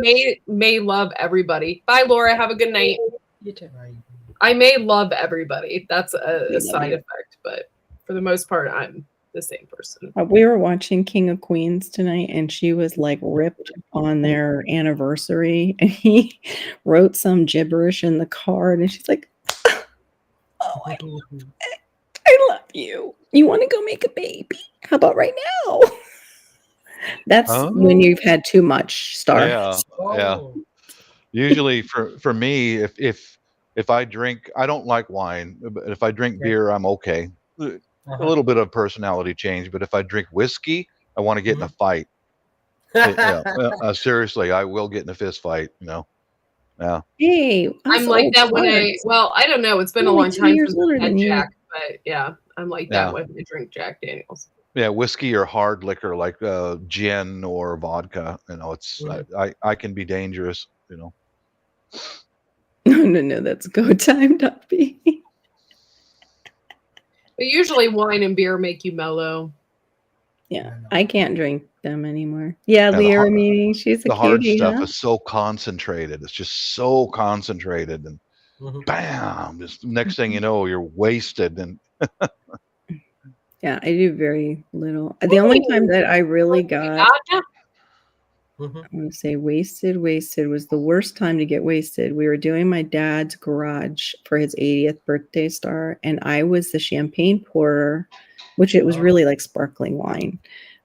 may love everybody. Bye, Laura. Have a good night. You too. Right. I may love everybody. That's We a love side you. effect, but for the most part, I'm the same person. We were watching King of Queens tonight, and she was like ripped on their anniversary, and he wrote some gibberish in the card, and she's like, "Oh, I love you. You want to go make a baby? How about right now?" That's when you've had too much, Star. Yeah. Oh. Usually for me, if I drink, I don't like wine, but if I drink beer, I'm okay. A little bit of personality change, but if I drink whiskey, I want to get in a fight. Seriously, I will get in a fist fight. Yeah. Hey, I'm like that when I don't know. It's been a Only long 2 time years since older I had than you. Jack, but yeah, I'm like that Yeah. when I drink Jack Daniels. Yeah, whiskey or hard liquor like gin or vodka. It's I can be dangerous. No, that's go time, Duffy. But usually wine and beer make you mellow. Yeah, I can't drink them anymore. Yeah, the Leah hard- meeting. She's a The hard cutie, stuff huh? is so concentrated. It's just so concentrated, and bam! Just next thing you know, you're wasted. And Yeah, I do very little. The only time that I really got, I'm going to say wasted was the worst time to get wasted. We were doing my dad's garage for his 80th birthday, Star, and I was the champagne pourer, which it was really like sparkling wine.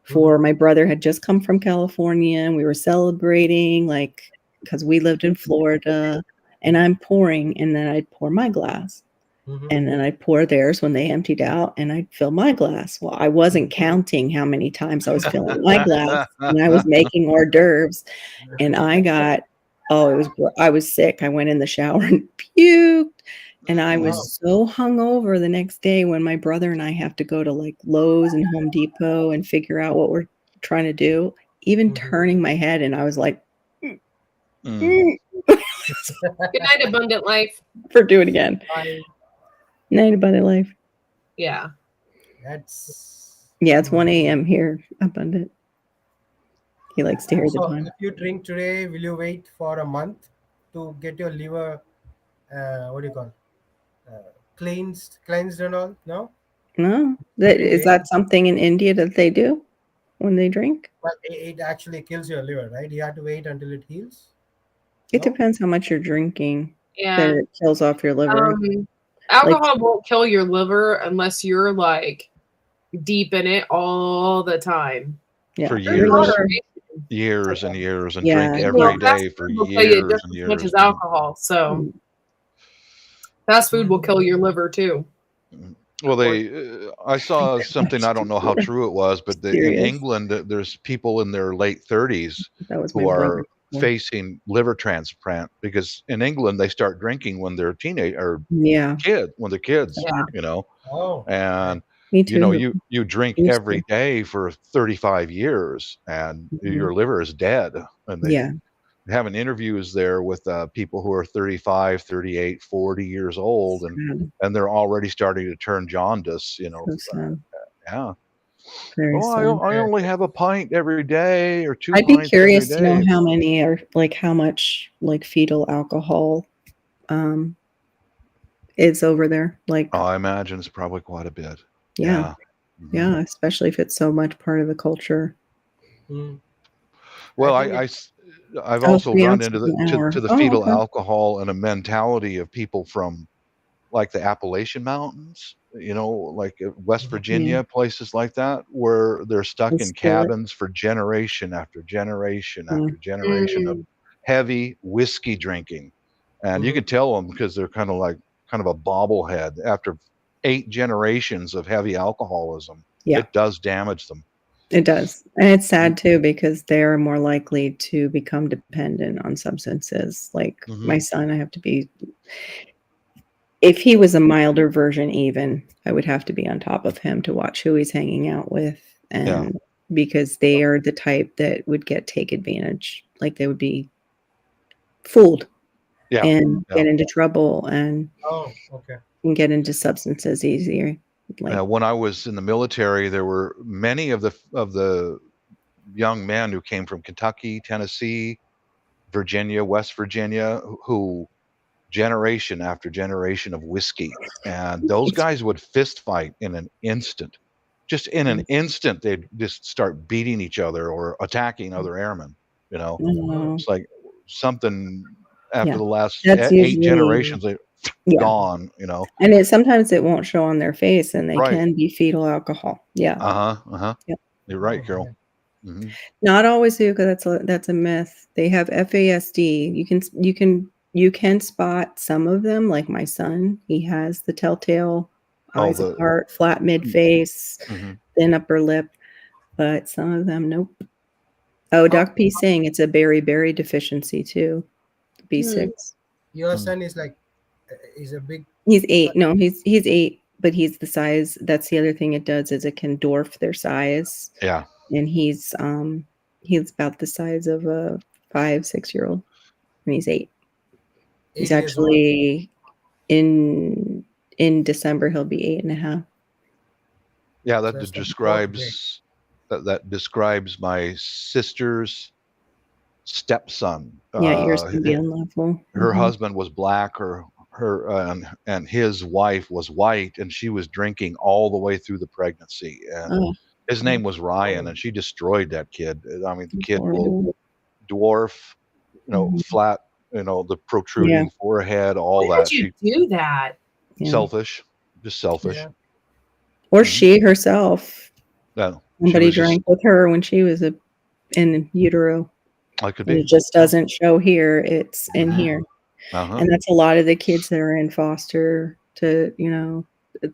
For my brother had just come from California, and we were celebrating, like, because we lived in Florida, and I'm pouring, and then I'd pour my glass. And then I'd pour theirs when they emptied out, and I'd fill my glass. Well, I wasn't counting how many times I was filling my glass, and I was making hors d'oeuvres, and I got, I was sick. I went in the shower and puked, and I was so hungover the next day when my brother and I have to go to like Lowe's and Home Depot and figure out what we're trying to do. Even turning my head, and I was like, Good night, Abundant Life. For do it again. Night, Abundant Life. Yeah. It's 1 a.m. here, Abundant. He likes to hear the time. If you drink today, will you wait for a month to get your liver, what do you call, cleansed and all? No? No. Is that something in India that they do when they drink? Well, it actually kills your liver, right? You have to wait until it heals. It depends how much you're drinking. Yeah. That it kills off your liver. Alcohol won't kill your liver unless you're like deep in it all the time. Yeah. For years and years, and drink every day for years and years. As much as alcohol. So fast food will kill your liver too. Well, I saw something, I don't know how true it was, but in England, there's people in their late 30s who are facing liver transplant, because in England they start drinking when they're kids, and Me too. you drink every day for 35 years and your liver is dead. And they having interviews there with people who are 35, 38, 40 years old, and they're already starting to turn jaundice, yeah. I only have a pint every day or 2 I'd pints. be curious to know how many are like how much like fetal alcohol is over there. Like, I imagine it's probably quite a bit. Yeah, especially if it's so much part of the culture. Well, I've also run into the fetal alcohol and a mentality of people from like the Appalachian Mountains, like West Virginia, places like that, where they're stuck in cabins for generation after generation after generation of heavy whiskey drinking. And you could tell them because they're kind of like kind of a bobblehead after 8 generations of heavy alcoholism. Yeah. It does damage them. It does. And it's sad too, because they're more likely to become dependent on substances. Like my son, I have to be, if he was a milder version, even, I would have to be on top of him to watch who he's hanging out with. And because they are the type that would take advantage, like they would be fooled and get into trouble and get into substances easier. Like, when I was in the military, there were many of the young men who came from Kentucky, Tennessee, Virginia, West Virginia, who generation after generation of whiskey, and those guys would fist fight in an instant. Just in an instant, they'd just start beating each other or attacking other airmen. It's like something after the last 8 generations. Gone, and sometimes it won't show on their face, and they can be fetal alcohol. Yep. You're right, Carol. Not always do, because that's a myth. They have FASD. You can spot some of them, like my son. He has the telltale eyes apart, flat mid face, thin upper lip, but some of them, nope. Doc P saying it's a berry deficiency too, B6. Your son is like, he's a big. He's 8. No, he's 8, but he's the size. That's the other thing it does, is it can dwarf their size. Yeah. And he's about the size of a 5-6-year-old, and he's 8. He's actually in December he'll be 8.5. Yeah, that describes my sister's stepson. Yeah, yours can be unlawful. Her husband was black, and his wife was white, and she was drinking all the way through the pregnancy. And his name was Ryan, and she destroyed that kid. I mean, the kid will dwarf, flat, the protruding forehead, all Why that. Would you do that? Selfish, just selfish. Yeah. Or she herself. No, somebody drank with her when she was in utero. I could be. It just doesn't show here. It's in here. And that's a lot of the kids that are in foster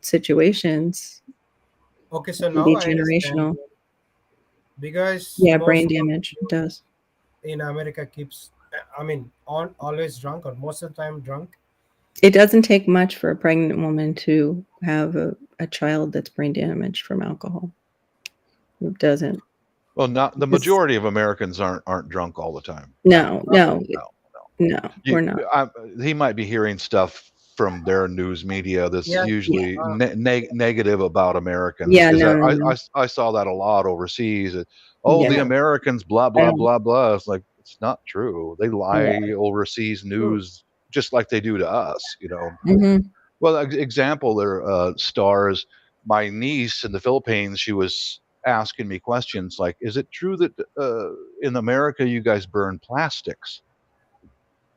situations. Okay, so now be I generational. understand. Because brain damage does. In America keeps, always drunk, or most of the time drunk. It doesn't take much for a pregnant woman to have a child that's brain damaged from alcohol. It doesn't. Well, not the majority of Americans aren't drunk all the time. No, we're not. He might be hearing stuff from their news media that's usually negative about Americans. Yeah, I saw that a lot overseas. The Americans, blah blah blah blah. It's like, it's not true. They lie overseas news just like they do to us. Well, example, there stars. My niece in the Philippines, she was asking me questions like, is it true that in America you guys burn plastics?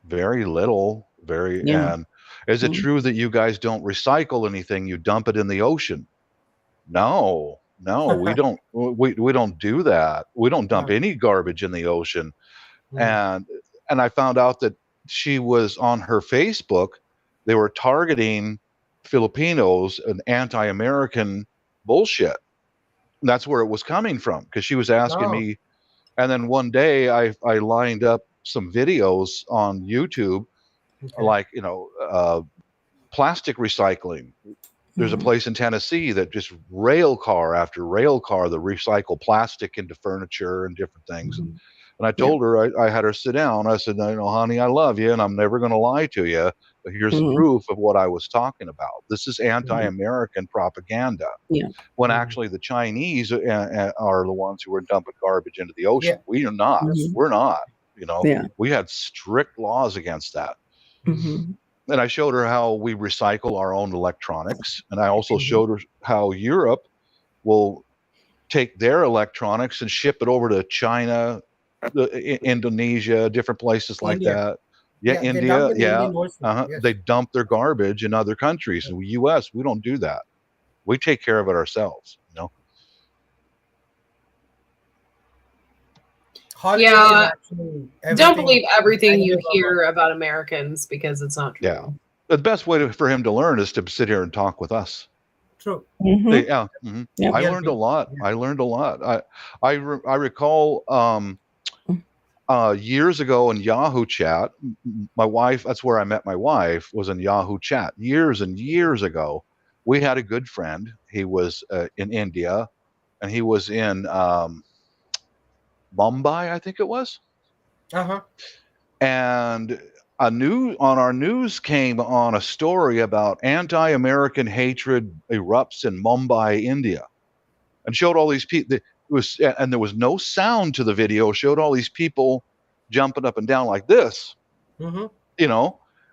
Very little. And is it true that you guys don't recycle anything? You dump it in the ocean? No, we don't. We don't do that. We don't dump any garbage in the ocean. And I found out that she was on her Facebook. They were targeting Filipinos and anti-American bullshit. That's where it was coming from, because she was asking me. And then one day I lined up some videos on YouTube, like, plastic recycling. There's a place in Tennessee that just rail car after rail car, they recycle plastic into furniture and different things. And I told her, I had her sit down. I said, honey, I love you, and I'm never going to lie to you. But here's the proof of what I was talking about. This is anti-American propaganda. When actually the Chinese are the ones who are dumping garbage into the ocean. We are not. We're not. We had strict laws against that. And I showed her how we recycle our own electronics. And I also showed her how Europe will take their electronics and ship it over to China, Indonesia, different places like that. India. They dump their garbage in other countries. In the U.S., we don't do that. We take care of it ourselves. Don't believe everything you hear about Americans, because it's not true. The best way for him to learn is to sit here and talk with us. True. Mhm. Yeah. Yeah. I Yeah, learned a lot. yeah. I learned a lot. I recall years ago in Yahoo Chat, my wife, that's where I met my wife, was in Yahoo Chat years and years ago. We had a good friend. He was in India, and he was in Mumbai, I think it was. Uh-huh. And on our news came on a story about anti-American hatred erupts in Mumbai, India, and showed all these people. And there was no sound to the video. Showed all these people jumping up and down like this, Mm-hmm.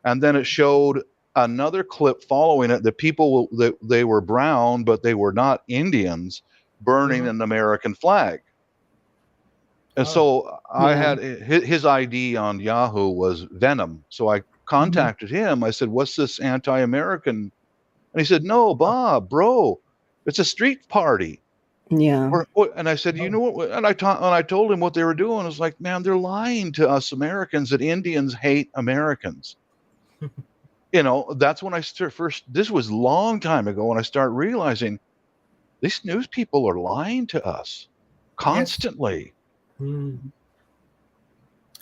and then it showed another clip following it. The people that they were brown, but they were not Indians, burning Mm-hmm. an American flag. And Oh. so I Yeah. had his ID on Yahoo was Venom. So I contacted him. I said, "What's this anti-American?" And he said, "No, Bob, bro, it's a street party." Yeah. And I said, "You know what?" And I told him what they were doing. It's like, man, they're lying to us Americans that Indians hate Americans. That's when I first. This was a long time ago when I started realizing these news people are lying to us constantly. Hmm.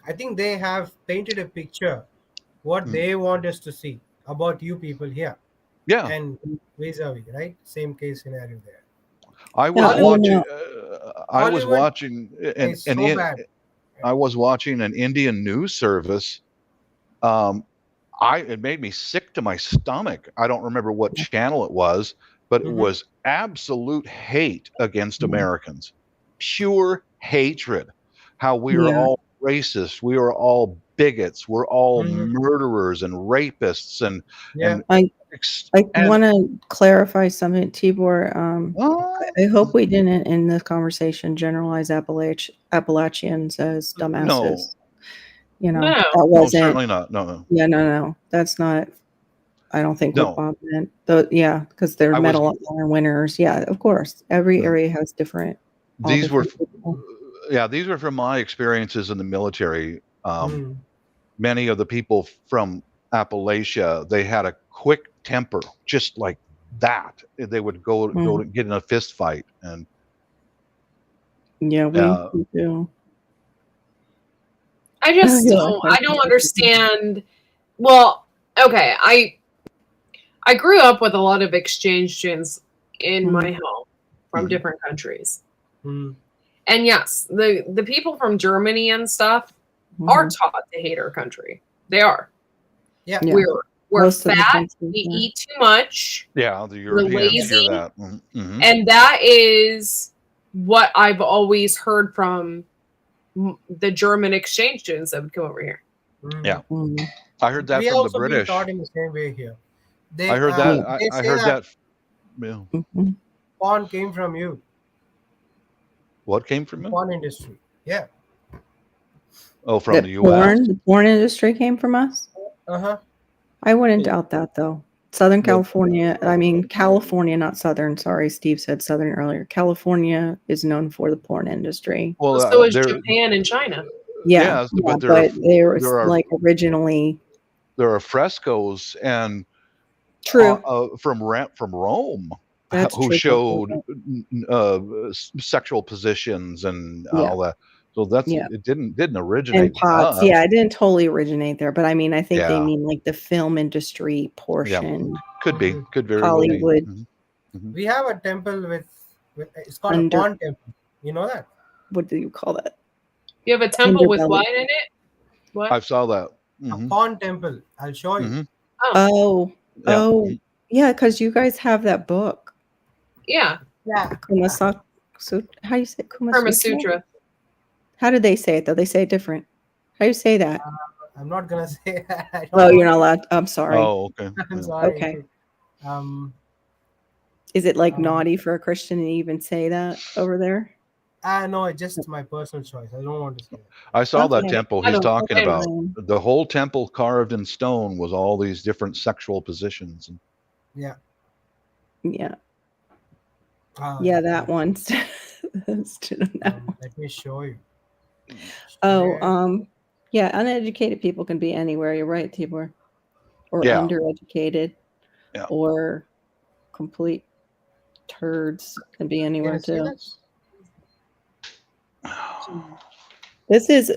I think they have painted a picture what Mm. they want us to see about you people here, Yeah. and vis-a-vis, right? Same case scenario there. I was Yeah, watching. I was Hollywood watching is so bad. I was watching an Indian news service. It made me sick to my stomach. I don't remember what channel it was, but it Mhm. was absolute hate against Yeah. Americans, pure hatred. How we are Yeah. all racist, we are all bigots, we're all Mhm. murderers and rapists, and Yeah. I and want to clarify something, Tibor. oh, I hope we didn't in this conversation generalize Appalachians as no, dumbasses. No. That no, wasn't. certainly not. No, Yeah, no, that's not. I don't think what no. Bob meant. Because they're I was. Medal of Honor winners. Yeah, of course. Every Mhm. area has all These were, different people. these were from my experiences in the military. Mm. Many of the people from Appalachia, they had a quick temper, just like that. They would go to get in a fist fight, and Yeah, we do. I just Yeah, I don't understand. Well, okay, I grew up with a lot of exchange students in my home from different countries. Mm. And yes, the people from Germany and stuff are taught to hate our country. They are. Yeah. Yeah. We're Most of the fat, countries, we yeah. eat too much, yeah, the we're Europeans hear lazy, that. Mhm. and that is what I've always heard from the German exchange students that would come over here. Mm. Yeah. Mm. I heard that We from the also been British. taught in the same way here. They, I heard that. They I say heard that that. Yeah. Mhm. porn came from you, What came from the it? porn industry. Yeah. Oh, from That the U.S. the porn industry came from us. Uh-huh. I wouldn't doubt that, though. Southern The- California, California, not Southern. Sorry, Steve said Southern earlier. California is known for the porn industry. Well, So is there. Japan and China. Yeah, Yes, but there there are like originally there are frescoes and true. from Rome That's who true. showed sexual positions and Yeah. all that. So that's Yeah. it. Didn't originate And with pots. us. Yeah, it didn't totally originate there, but I mean, I think they Yeah. mean like the film industry portion. Could be. Mhm. Could very Hollywood. well be. We have a temple with it's called Under- a porn temple. You know that? What do you call that? You have a temple with Underbelly. what in it? What? I saw that. A porn temple. I'll show you. Mhm. Oh, Oh, yeah, because you guys have that book. yeah. Yeah. How do you say it? Karma Sutra. How do they say it though? They say it different. How do you say that? I'm not gonna say that. I don't Oh, you're want not allowed. I'm sorry. Oh, okay. I'm Yeah. sorry. Okay. Is it like Um, naughty for a Christian to even say that over there? No, it's just my personal choice. I don't want to say that. I saw that Okay. temple I he's don't- talking I about. don't- The whole temple carved in stone was all these different sexual positions. Yeah. Yeah. Ah, Yeah, that one. That one. Let me show you. Oh, yeah, uneducated people can be anywhere. You're right, Tibor. or Yeah. undereducated Yeah. or complete turds. Can be Can anywhere you see too. this? This is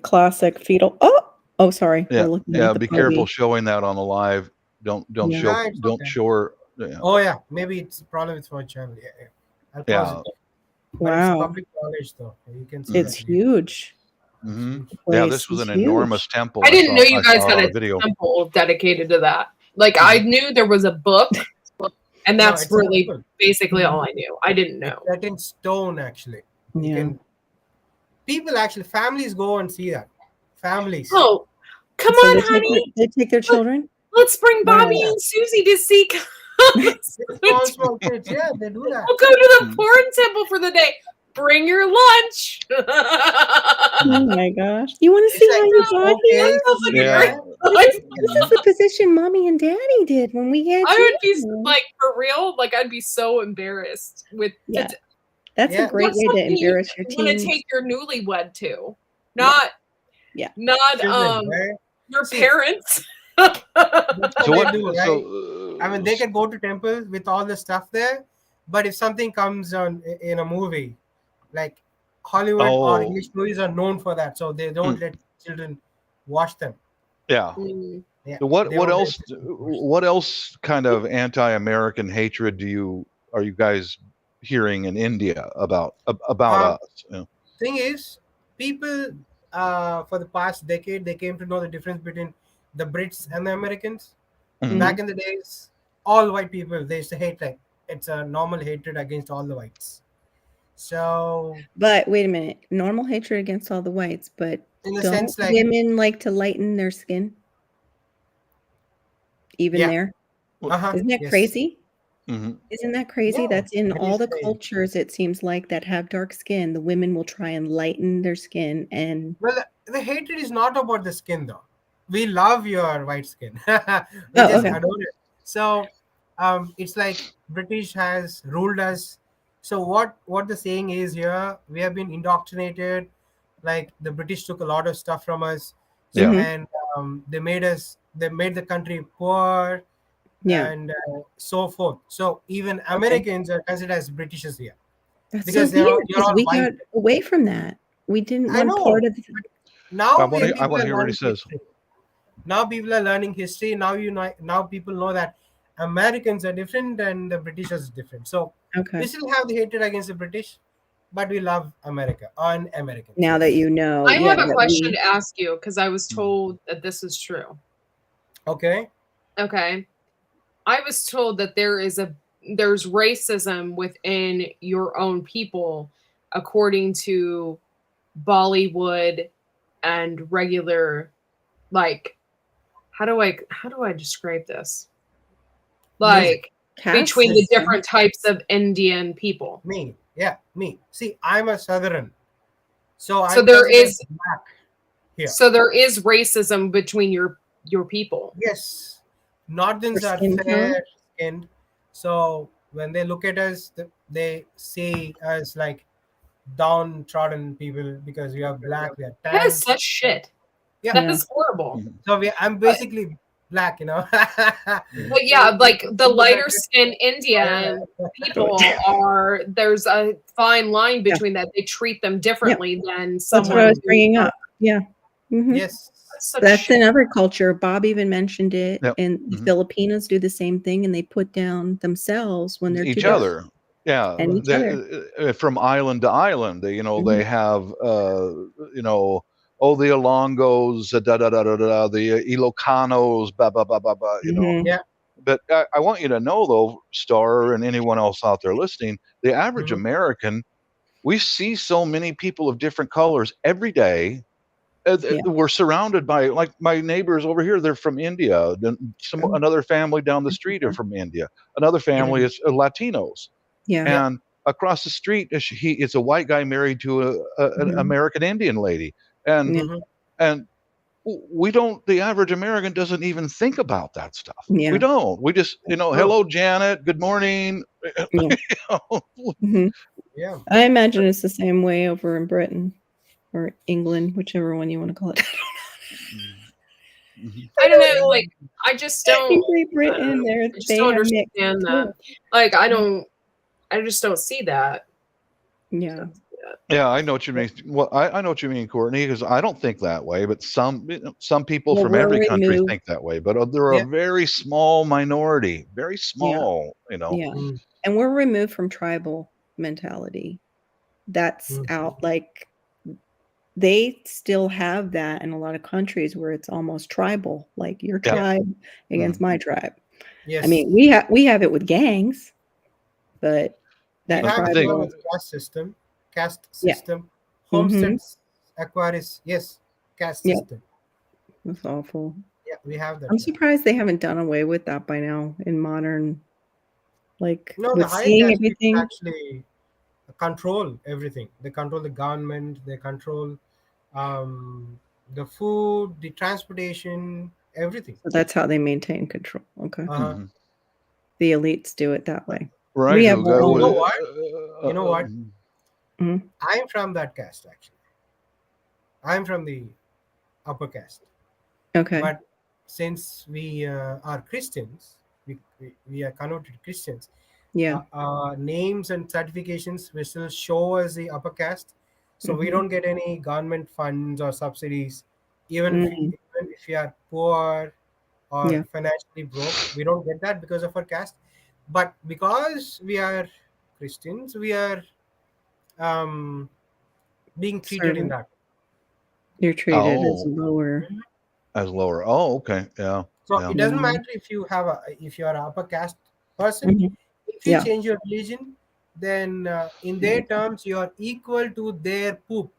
classic fetal. Oh, sorry. We're looking at the Be Barbie. careful showing that on the live. Don't Yeah. show Yeah, it's don't okay. show her. Yeah. Oh yeah, maybe it's probably it's for channel. Yeah. I'll pause Yeah. it. But it's Wow. public knowledge though. You can see It's that. huge. hmm The Yeah, place this was is an huge. enormous temple. I didn't know you guys saw had on a video. temple dedicated to that. Like I knew there was a book, and No, that's it's a really temple. basically all I knew. I didn't know. It's set in stone actually. You Yeah. can people actually families go and see that. Families. Oh, come So on, they take honey. they take their children. Let's bring Bobby Wow. and Susie to see. Small kids, yeah, they do that. We'll go to the porn temple for the day. Bring your lunch. Oh my gosh! You want to It's see like how you got here? That sounds like a Yeah. great This is the position Mommy and Daddy did when we had I would be you. like, for real, like I'd be so embarrassed with Yeah. That's Yeah. a great That's way to something embarrass your you want to teens. take your newlywed to, not Yeah. not Children, right? your See, parents. That's So what what? they do, right? So I mean, they can go to temples with all the stuff there, but if something comes on in a movie, like Hollywood or Oh. English movies are known for that, so they don't let children watch them. yeah. Mm. Yeah. What they won't let else? children watch them. What else kind of anti-American hatred are you guys hearing in India about us? You know? Thing is, people for the past decade they came to know the difference between the Brits and the Americans. Mhm. Back in the days, all white people they used to hate, like it's a normal hatred against all the whites. So But wait a minute, normal hatred against all the whites, but in the don't sense, like, women like to lighten their skin? Even Yeah. there? uh-huh, Isn't that yes. crazy? Mhm. Isn't that crazy? Yeah, That's in it all is the crazy. cultures, it seems like, that have dark skin. The women will try and lighten their skin and Well, the hatred is not about the skin though. We love your white skin. We Oh, just okay. adore it. So it's like British has ruled us. So what the saying is here, we have been indoctrinated. Like the British took a lot of stuff from us. So, Yeah. and they made the country poor Yeah. and so forth. So even Americans are considered as Britishers here. That's Because so you're weird because all we white. got away from that. We didn't I want know. part of Now I wanna people are hear what he learning says. history. Now people are learning history. Now people know that Americans are different and the British is different. So Okay. we still have the hatred against the British, but we love America and Americans. Now that you know, I have a that question we to ask you because I was told that this is true. Okay. Okay. I was told that there's racism within your own people according to Bollywood and regular, like, how do I describe this? Like caste between the system. different types of Indian people. Me. See, I'm a Southern. So So I'm there considered is black here. so there is racism between your people. Yes. Northerns For are skin color? fair skinned. So when they look at us, they see us like downtrodden people because we are black, we are That is tan. such shit. Yeah. That is horrible. So I'm basically black, But yeah, like the lighter skinned Indian people there's a fine line between that. They treat them differently than someone. That's what I was who's bringing not. up. Yeah. Mhm. Yes. Such That's shit. in other culture. Bob even mentioned it. Yep. And the Mhm. Filipinos do the same thing, and they put down themselves when they're Each together. other. Yeah. And each other. From island to island, they Mhm. have the Ilongos, da da da da da, the Ilocanos, blah blah blah blah blah. Mhm. Yeah. But I want you to know, though, Star, and anyone else out there listening, the average Mhm. American, we see so many people of different colors every day. Yeah. We're surrounded by, like, my neighbors over here. They're from India. Then another family down the street are from India. Another family is Latinos, Yeah. and across the street, it's a white guy married to an Mhm. American Indian lady, and Yeah. Mhm. and we don't. The average American doesn't even think about that stuff. Yeah. We don't. We just, hello, Janet. Good morning. Yeah. Mhm. Yeah. I imagine it's the same way over in Britain or England, whichever one you want to call it. Mhm. I don't know. Like, I just don't. In Great Britain, I just they don't have mixed understand too. that. Like, I just don't see that. Yeah. Yeah, I know what you mean. Well, I know what you mean, Courtney, because I don't think that way, but some people Well, from we're every country removed. think that way. But they're Yeah. a very small minority, very Yeah. small. Yeah. Mm. And we're removed from tribal mentality. That's Mm. out. Like they still have that in a lot of countries where it's almost tribal, like your Yeah. tribe against my tribe. Yes. I mean, we have it with gangs, but We that have I it think- here tribal, with caste Yeah. system, Mhm. homesteads, aquarius. Yes, caste Yeah. system. that's awful. Yeah, we have that. I'm here. surprised they haven't done away with that by now in modern, like No, the with higher seeing caste people everything. actually control everything. They control the government. They control the food, the transportation, everything. So that's how they maintain control. Okay. Uh-huh. Mhm. The elites do it that way. Right. We have who our go own. You know with- what? You know what? Mhm. I'm from that caste actually. I'm from the upper caste. Okay. But since we are Christians, we are converted Christians. Yeah. Names and certifications will still show as the upper caste, so we Mhm. don't get any government funds or subsidies, even Mm. even if we are poor or Yeah. financially broke, we don't get that because of our caste. But because we are Christians, we are being treated in Servant. that. You're treated as Oh, lower. as lower. Oh, okay. Yeah. So Yeah. it doesn't Mhm. matter if you have if you are an upper caste person. Mhm. If you Yeah. change your religion, then in their terms you are equal to their poop.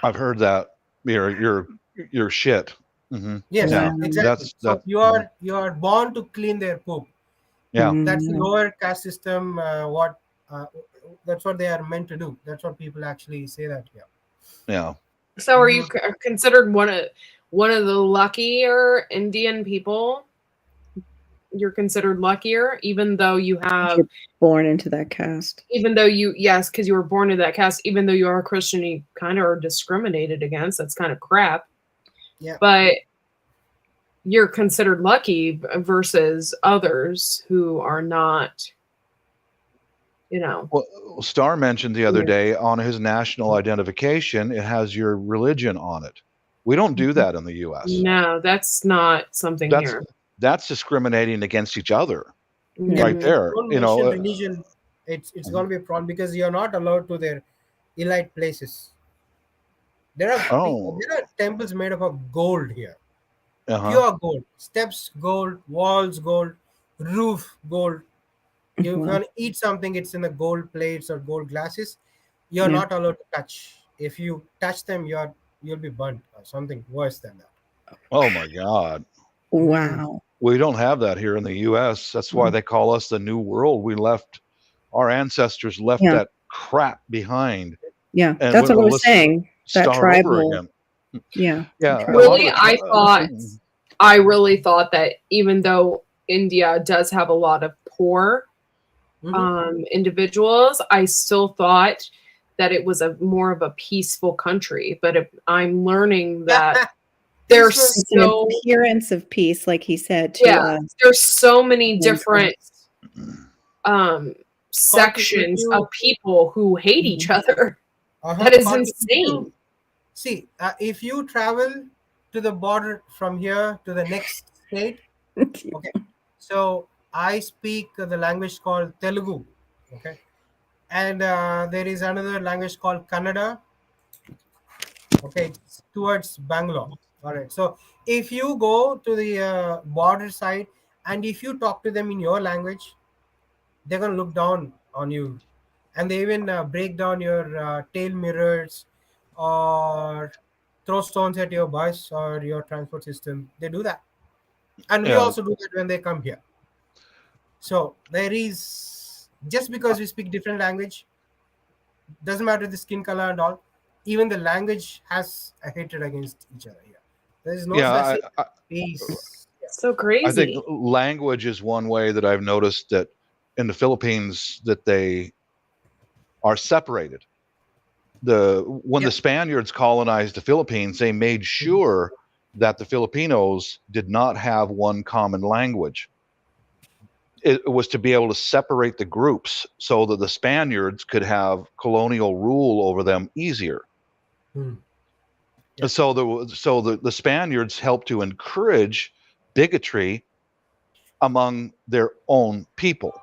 I've heard that. You're shit. Hmm. Yes, Yeah. Wow. exactly. So That's you are born to clean their poop. yeah. That's the Mm. lower caste system. Uh, that's what they are meant to do. That's what people actually say that here. Yeah. So, are you considered one of the luckier Indian people? You're considered luckier, even though you have, You're born into that caste. even though yes, because you were born in that caste. Even though you are a Christian, you kind of are discriminated against. That's kind of crap. Yeah. But you're considered lucky versus others who are not. Well, Star mentioned the other Yeah. day on his national identification, it has your religion on it. We don't do that in the U.S. No, that's not something That's here. that's discriminating against each other Yeah. right there. Don't You know, mention religion. It's going to be a problem because you're not allowed to their elite places. There are Oh. there are temples made up of gold here. uh-huh. Pure gold. Steps gold, walls gold, roof gold. If you Wow. want to eat something, it's in the gold plates or gold glasses. You're Yeah. not allowed to touch. If you touch them, you'll be burnt or something worse than that. Oh my God. Wow. We don't have that here in the U.S. That's why they call us the New World. Our ancestors left Yeah. that crap behind. Yeah. And That's what I was let's saying. That start over tribal. again. Yeah. Yeah. a lot of Really, the- I really thought that even though India does have a lot of poor individuals, I still thought that it was more of a peaceful country. But I'm learning that there's It's an appearance of peace, like he said to us. there's so many Yeah. different sections of people who hate each other. That is insane. See, if you travel to the border from here to the next state, okay. So I speak the language called Telugu, okay, and there is another language called Kannada. Okay, it's towards Bangalore. All right. So if you go to the border side and if you talk to them in your language, they're gonna look down on you, and they even break down your tail mirrors or throw stones at your bus or your transport system. They do that, and we Yeah. also do that when they come here. So there is, just because we speak different language, doesn't matter the skin color and all. Even the language has a hatred against each other here. There is no Yeah, such peace. So crazy. I think language is one way that I've noticed that in the Philippines that they are separated. When the Spaniards colonized the Philippines, they made sure that the Filipinos did not have one common language. It was to be able to separate the groups so that the Spaniards could have colonial rule over them easier. Hmm. And so the Spaniards helped to encourage bigotry among their own people.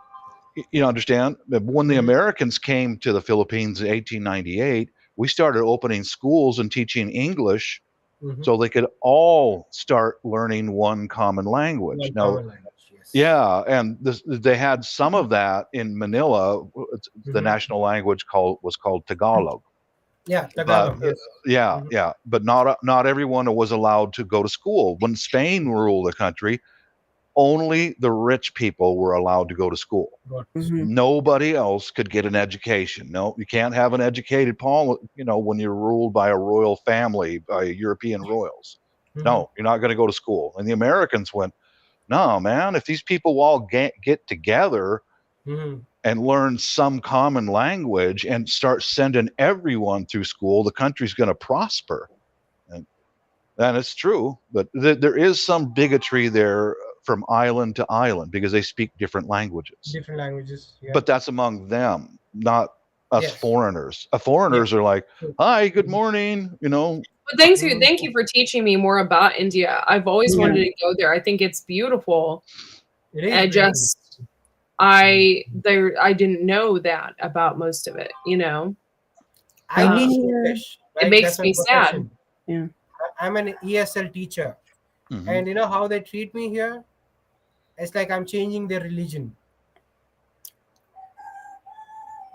You understand? When the Americans came to the Philippines in 1898, we started opening schools and teaching English Mhm. so they could all start learning one common language. One Now, common language, yes. yeah, and they had some of that in Manila. The Mhm. national language was called Tagalog. Yeah, But Tagalog, yes. yeah, Mhm. yeah, but not everyone was allowed to go to school. When Spain ruled the country, only the rich people were allowed to go to school. Got Mhm. Nobody else could get an education. No, you can't have an educated when you're ruled by a royal family, by European royals. Mhm. No, you're not going to go to school. And the Americans went, no, man, if these people all get together Mhm. and learn some common language and start sending everyone through school, the country's going to prosper. And it's true, but there is some bigotry there from island to island because they speak different languages. Different languages. Yeah. But that's among them, not us Yes. foreigners. Foreigners are like, hi, good morning, But thank you for teaching me more about India. I've always Yeah. wanted to go there. I think it's beautiful. It is I very- just I didn't know that about most of it, I I teach hear- English. It makes That's my me sad. profession. Yeah. I'm an ESL teacher, Mhm. and you know how they treat me here? It's like I'm changing their religion.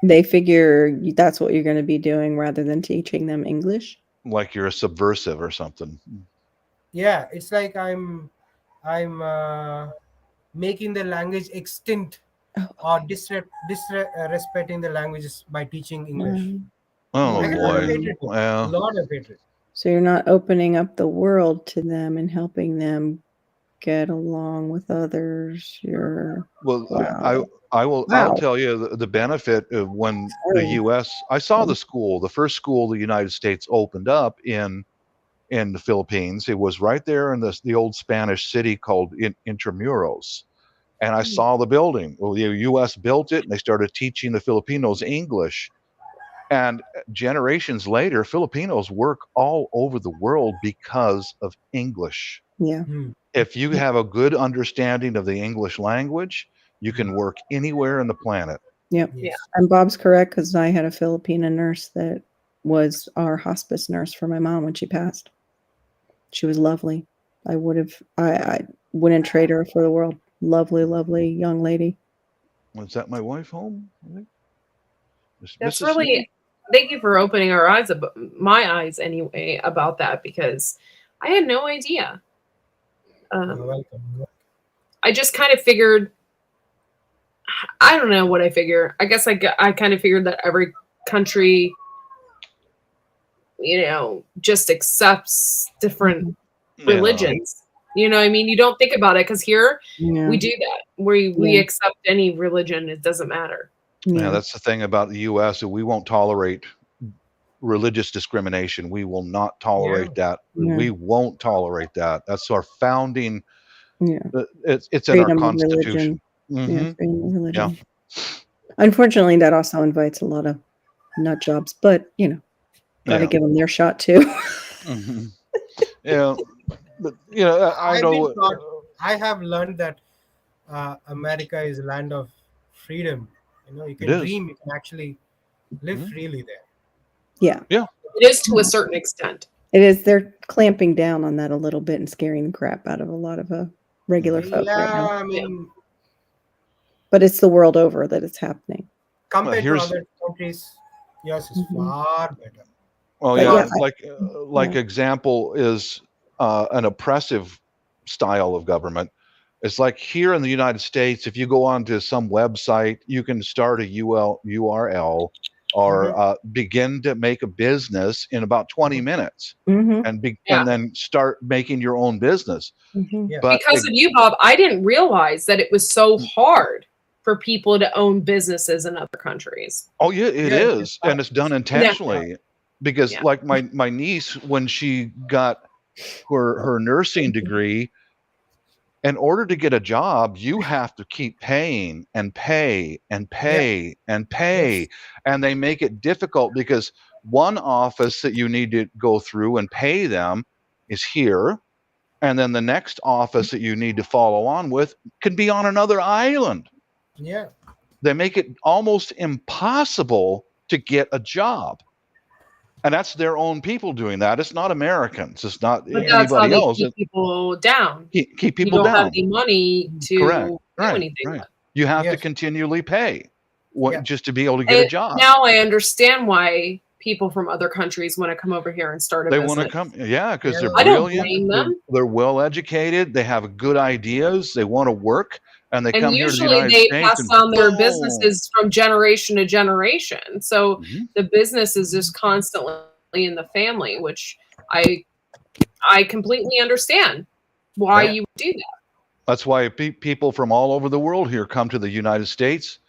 They figure that's what you're going to be doing rather than teaching them English. like you're a subversive or something. Yeah, it's like I'm making the language extinct Oh, or disrespecting the languages by teaching English. um, Oh I get a lot of boy. hatred. A Well, lot of hatred. so you're not opening up the world to them and helping them get along with others. You're Wow. I'll Wow. tell you the benefit of when the Sorry. U.S. I saw the school, the first school the United States opened up in the Philippines. It was right there in the old Spanish city called Intramuros, and I saw the building. Well, the U.S. built it, and they started teaching the Filipinos English. And generations later, Filipinos work all over the world because of English. Yeah. If you have a good understanding of the English language, you can work anywhere in the planet. Yep. Yes. And Bob's correct because I had a Filipina nurse that was our hospice nurse for my mom when she passed. She was lovely. I wouldn't trade her for the world. Lovely, lovely young lady. Was that my wife home? I think? That's Mrs. really thank you for opening my eyes anyway about that because I had no idea. You're welcome. I just kind of figured. I don't know what I figure. I guess I kind of figured that every country, just accepts different religions. You know what I mean? You don't think about it because here Yeah. we do that. We Yeah. accept any religion. It doesn't matter. Yeah, that's the thing about the U.S. that we won't tolerate religious discrimination. We will not tolerate that. Yeah. We won't tolerate that. That's our founding. Yeah. It's in our Freedom of Constitution. religion. Mhm. Yeah, freedom of religion. Unfortunately, that also invites a lot of nut jobs, but gotta Yeah. give them their shot too. Mhm. Yeah, but I I've know. been taught, I have learned that America is a land of freedom. You can It is. dream, you can actually live Mhm. freely there. Yeah, It is to a certain extent. it is. They're clamping down on that a little bit and scaring the crap out of a lot of regular folk right Yeah, now. I mean, But it's the world over that it's happening. compared to here's- other countries, yours is Mhm. far better. Well, But yeah, yeah, like example is an oppressive style of government. It's like here in the United States, if you go onto some website, you can start a URL or begin to make a business in about 20 minutes Mm-hmm. and then start making your own business. Mm-hmm. Yeah. But Because of you, Bob, I didn't realize that it was so hard for people to own businesses in other countries. oh yeah, it Yeah, is, and it's done intentionally because Yeah. like my niece when she got her nursing degree, in order to get a job, you have to keep paying and pay and pay and pay. Yes. And they make it difficult because one office that you need to go through and pay them is here. And then the next office that you need to follow on with could be on another island. Yeah. They make it almost impossible to get a job. And that's their own people doing that. It's not Americans. It's not But that's how anybody they else. keep people down. Keep You people don't have down. the money to Correct. do Right. anything. Right. You have to Yes. continually pay Yeah. just to be able to get a And job. now I understand why people from other countries want to come over here and start a They business. want to come, yeah, because they're I don't brilliant. blame them. They're well educated. They have good ideas. They want to work, and they And come here to the usually United they States pass and on their boom. businesses from generation to generation. So Mhm. the business is just constantly in the family, which I completely understand why Yeah. you would do that. That's why people from all over the world here come to the United States,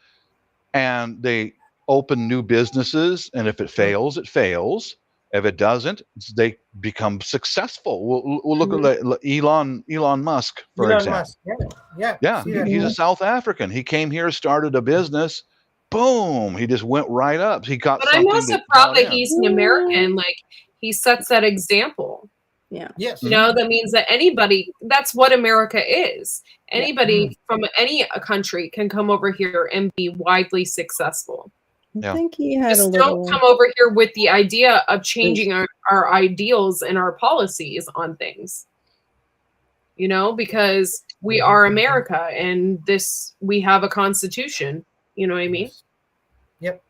and they open new businesses. And if it fails, it fails. If it doesn't, they become successful. We'll look at Elon Musk, for Elon example. Musk. Yeah. Yeah. Yeah, See that? he's a South African. He came here, started a business. Boom! He just went right up. He got But I'm something. also that proud brought that in. he's an American. Like he sets that example. Yeah. Yes. You know, that means that anybody, that's what America is. Yeah. Anybody from any country can come over here and be widely successful. I Yeah. think he had a Just little. don't come over here with the idea of changing our ideals and our policies on things. You know, because we are America and we have a constitution. You know what I mean? Yep.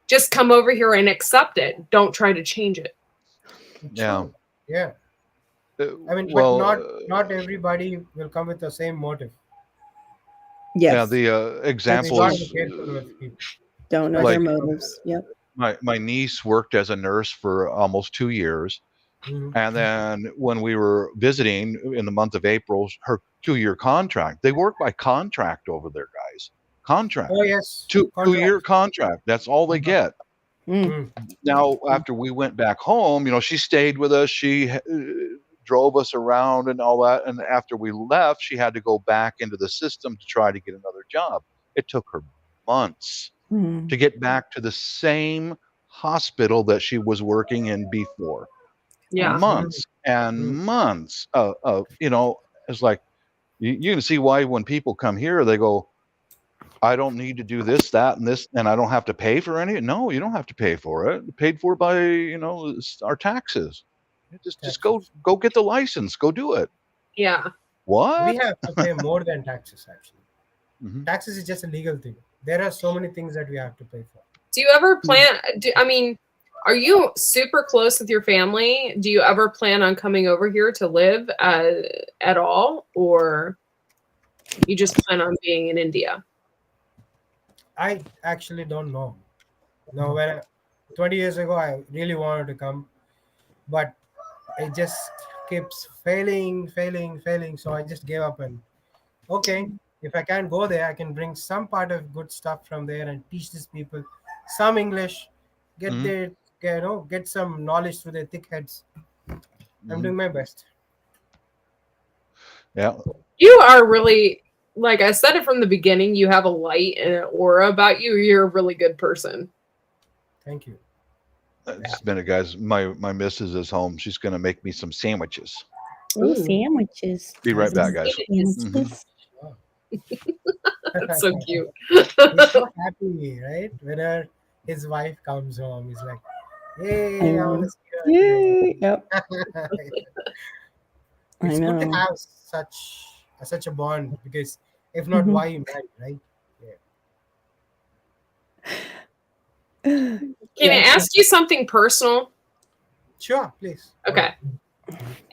Just come over here and accept it. Don't try to change it. Yeah. Yeah. I mean, well, but not everybody will come with the same motive. Yes. yeah. The So we example got to is be careful with people. Don't know like- their motives. Yep. my niece worked as a nurse for almost 2 years. Mhm. And then when we were visiting in the month of April, her 2-year contract, they work by contract over there, guys. Contract. Oh yes. 2-year contract. That's all they get. Mm. Now, after we went back home, she stayed with us. She drove us around and all that. And after we left, she had to go back into the system to try to get another job. It took her months Mm. to get back to the same hospital that she was working in before. Yeah. Months and months of it's like you can see why when people come here they go, I don't need to do this, that, and this, and I don't have to pay for any. No, you don't have to pay for it. Paid for by our taxes. Just go get the license. Go do it. Yeah. What? We have to pay more than taxes actually. Mhm. Taxes is just a legal thing. There are so many things that we have to pay for. Do you ever plan? Are you super close with your family? Do you ever plan on coming over here to live at all, or you just plan on being in India? I actually don't know. No, 20 years ago, I really wanted to come, but it just keeps failing. So I just gave up and okay, if I can't go there, I can bring some part of good stuff from there and teach these people some English, get get some knowledge through their thick heads. I'm doing my best. Yeah. You are really, like I said it from the beginning, you have a light and an aura about you. You're a really good person. Thank you. Just a minute, guys. My missus is home. She's gonna make me some sandwiches. Ooh, sandwiches. Be right back, guys. Sandwiches. That's so cute. He's so happy, right? Whenever his wife comes home, he's like, "Hey, I want to see her." Yay. Yep. It's I good to know. have such a bond because if not, why you married, right? Can I ask you something personal? Sure, please. Okay.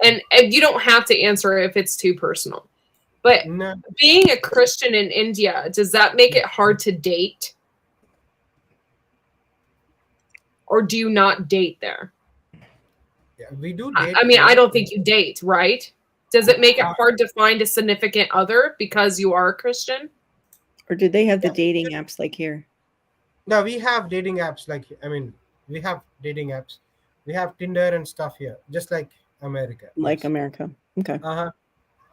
And you don't have to answer if it's too personal. But No, being a Christian in India, does that make it hard to date? Or do you not date there? yeah, we do date. I mean, I don't think you date, right? Does it make it hard to find a significant other because you are a Christian? Or did they have the dating apps like here? No, we have dating apps we have dating apps. We have Tinder and stuff here, just like America. Like Yes. America. Okay. Uh-huh.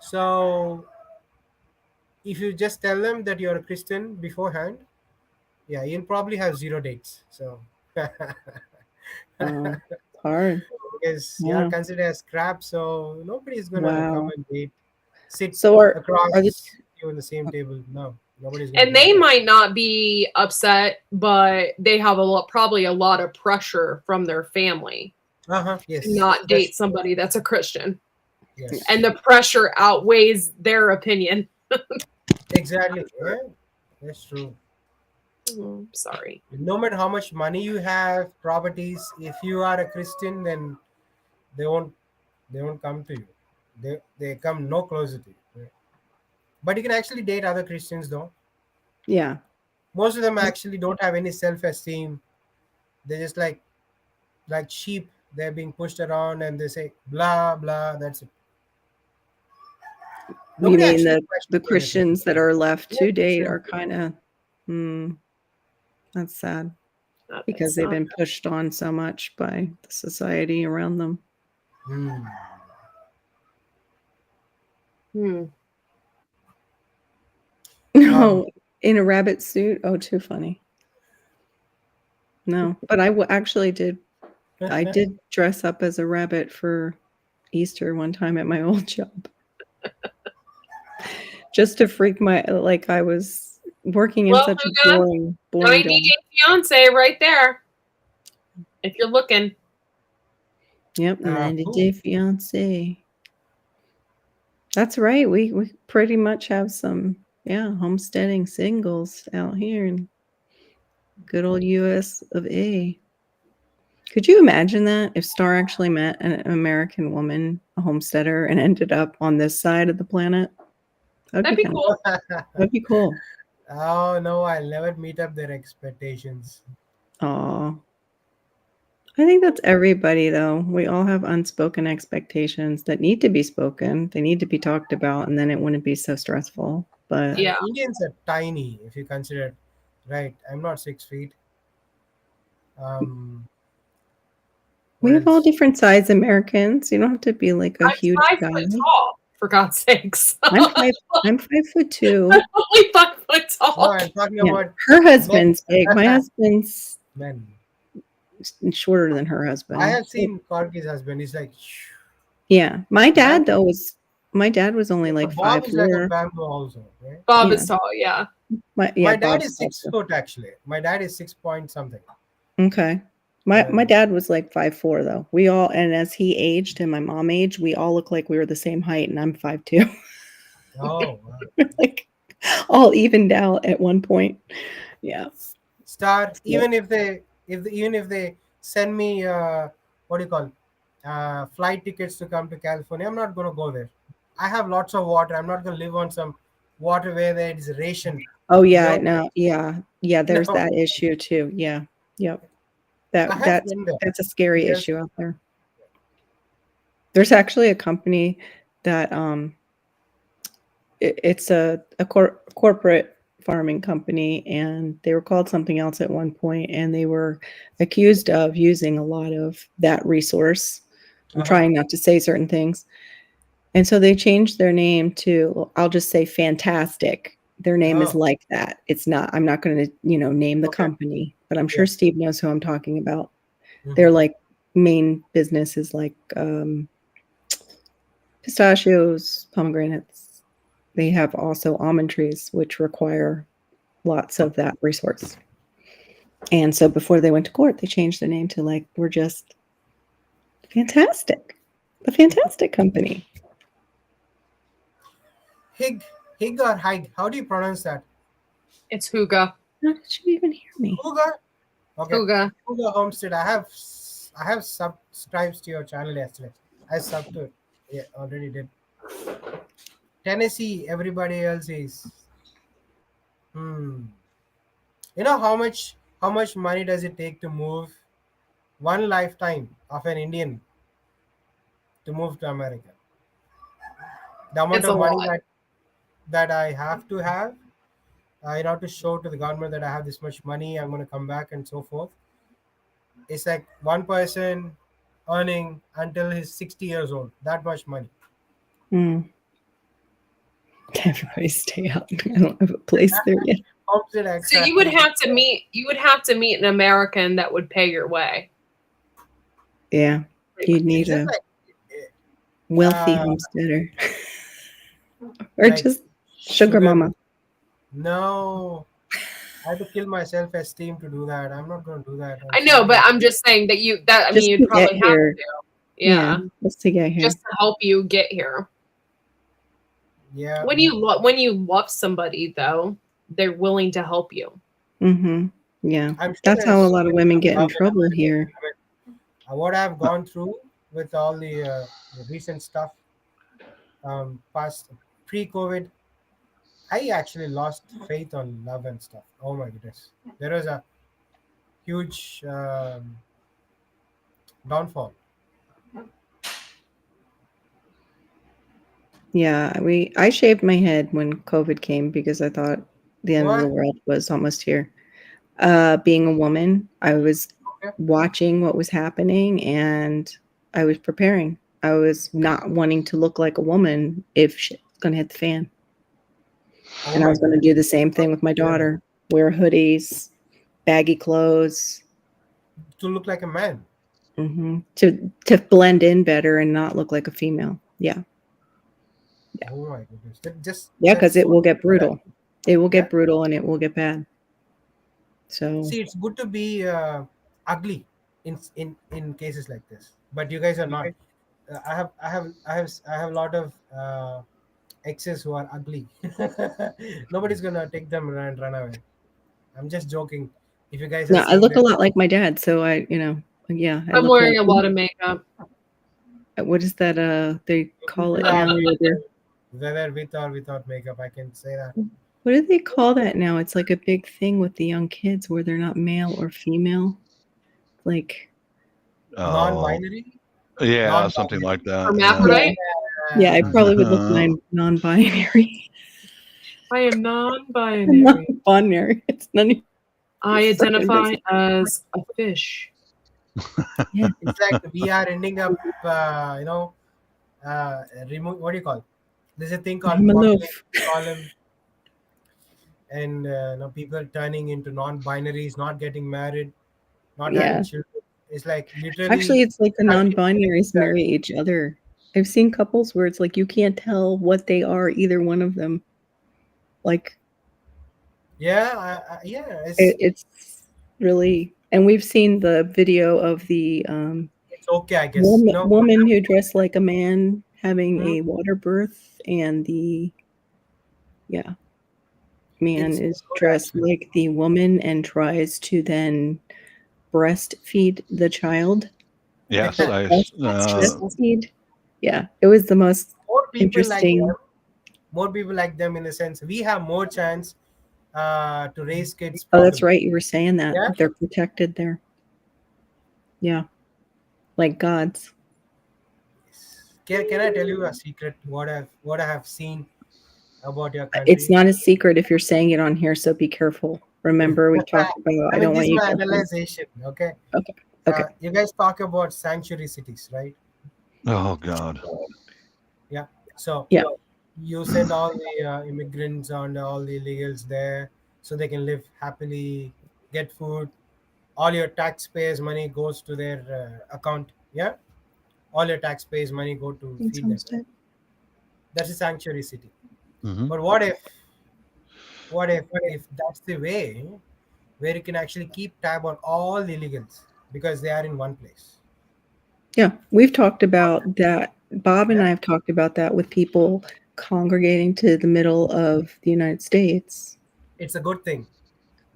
So if you just tell them that you're a Christian beforehand, yeah, you'll probably have zero dates. So It's hard. because you're Yeah. considered as crap, so nobody's gonna come Wow. and date, sit So are the across you on the same table. No, nobody's gonna And do they that. might not be upset, but they have probably a lot of pressure from their family Uh-huh. to Yes. not That's date somebody that's a Christian. yes. And the pressure outweighs their opinion. Exactly. Yeah, that's true. Sorry. No matter how much money you have, properties, if you are a Christian, then they won't they won't come to you. They come no closer to you. Yeah. But you can actually date other Christians though. yeah. Most of them actually don't have any self-esteem. They're just like sheep. They're being pushed around and they say blah blah. That's it. You Nobody mean actually the questions anything. Christians that are left Yeah, to date Christians. are kind of that's sad That's because they've not- been pushed on so much by the society around them. Hmm. No, in a rabbit suit. Oh, too funny. No, but I actually did. I did dress up as a rabbit for Easter one time at my old job, just to freak my like. I was working in Well, such a Huga, boring 90 job. Day Fiance right there. If you're looking. Yep, 90 cool. Day Fiance. That's right. We pretty much have some homesteading singles out here in good old US of A. Could you imagine that if Star actually met an American woman, a homesteader, and ended up on this side of the planet? That'd be cool. That'd be cool. Oh no, I'll never meet up their expectations. Aw. I think that's everybody, though. We all have unspoken expectations that need to be spoken. They need to be talked about, and then it wouldn't be so stressful. But Yeah. Indians are tiny if you consider, right? I'm not 6 feet. we What have all else? different size Americans. You don't have to be like a I'm huge 5 guy. foot tall, for God's sakes. I'm 5'2". I'm only 5 foot No, tall. I'm talking Yeah. about Her husband's big. My husband's men. shorter than her husband. I have seen Corky's husband. He's like, Yeah. My dad though was only like Bob is like a 5'4". bamboo also. Right? Bob Yeah. is tall, yeah. My dad Bob's is 6 also- foot actually. My dad is 6 point something. Okay. My dad was like 5'4" though. We all, and as he aged and my mom aged, we all look like we were the same height, and I'm 5'2". Oh, wow. Like all evened out at one point. Yeah. Star. Even if they send me what do you call flight tickets to come to California, I'm not gonna go there. I have lots of water. I'm not gonna live on some water where there is ration. Oh yeah, No. no, yeah. There's No. that issue too. Yeah. Yep. I have That's been there. that's a scary Yes. issue out there. There's actually a company that it's a corporate farming company, and they were called something else at one point, and they were accused of using a lot of that resource. I'm trying not to say certain things. And so they changed their name to, I'll just say Fantastic. Their name is like that. It's not, I'm not going to, name the company, but I'm sure Steve knows who I'm talking about. Their like main business is like pistachios, pomegranates. They have also almond trees, which require lots of that resource. And so before they went to court, they changed their name to like, we're just Fantastic. The Fantastic Company. Hig or Hig? How do you pronounce that? It's Huga. How did you even hear me? Huga. Okay. Huga. Huga Homestead. I have subscribed to your channel yesterday. I subbed to it. Yeah, already did. Tennessee. Everybody else is. You know how much money does it take to move one lifetime of an Indian to move to America? The amount It's of a money lot. that I have to have, to show to the government that I have this much money, I'm going to come back and so forth. It's like one person earning until he's 60 years old. That much money. Mm. Everybody stay out. I don't have a place there yet. Opposite So exact- you would have to meet an American that would pay your way. Yeah, you'd need Is it a like, wealthy uh, homesteader, or like just sugar mama. No, I had to kill my self-esteem to do that. I'm not going to do that. I know, but I'm just saying that you'd Just to probably get have here. to. Yeah. Just to get here. Just to help you get here. Yeah. When you love somebody, though, they're willing to help you. Mm-hmm. Yeah, I'm sure that's how a there's lot of women get in trouble here. What I've gone through with all the recent stuff, past pre-COVID, I actually lost faith on love and stuff. Oh my goodness, there was a huge downfall. Yeah, I shaved my head when COVID came because I thought the end of the What? world was almost here. Being a woman, I was Okay. watching what was happening and I was preparing. I was not wanting to look like a woman if shit was going to hit the fan. Oh And I my was going to do the same thing with my daughter. Wear hoodies, baggy clothes, to look like a man. to blend in better and not look like a female. Yeah. Oh my goodness, Yeah, because that's it will get brutal. It will get Yeah. brutal and it will get bad. So See, it's good to be ugly in cases like this, but you guys are not. I have a lot of exes who are ugly. Nobody's gonna take them and run away. I'm just joking. If you guys no, are I seeing look a them, lot like my dad. So I I'm look wearing like a lot of makeup. what is that? They call it now. whether with or without makeup, I can say that. What do they call that now? It's like a big thing with the young kids where they're not male or female. Like, Non-binary. Yeah, something like that. Hermaphrodite. yeah, I probably would look non-binary. I am non-binary. Non-binary. It's none. I identify as a fish. Yeah. It's like we are ending up, what do you call? There's a thing called I'm a loaf. population column, and people turning into non-binaries, not getting married, not Yeah. having children. It's like literally. Actually, it's like the non-binaries marry each other. I've seen couples where it's like you can't tell what they are, either one of them. Like, Yeah, it's really, and we've seen the video of the it's okay, I guess. woman who dressed like a man having a water birth, and the man is dressed like the woman and tries to then breastfeed the child. Yes, breastfeed. Yeah, it was the most interesting. More people like them in the sense we have more chance to raise kids. Oh, that's right. You were saying that Yeah. they're protected there. Yeah, like gods. Can I tell you a secret? What I have seen about your country. It's not a secret if you're saying it on here, so be careful. Remember, we talked about. I don't want this you is my to. analyzation. Okay. Okay. You guys talk about sanctuary cities, right? Oh God. Yeah. So Yeah. you send all the immigrants and all the illegals there so they can live happily, get food. All your taxpayers' money goes to their account. Yeah. All your taxpayers' money go to feed them. Homestead. That's a sanctuary city. Mhm. But what if that's the way where you can actually keep tab on all the illegals because they are in one place? Yeah, we've talked about that. Bob and I have talked about that with people congregating to the middle of the United States. It's a good thing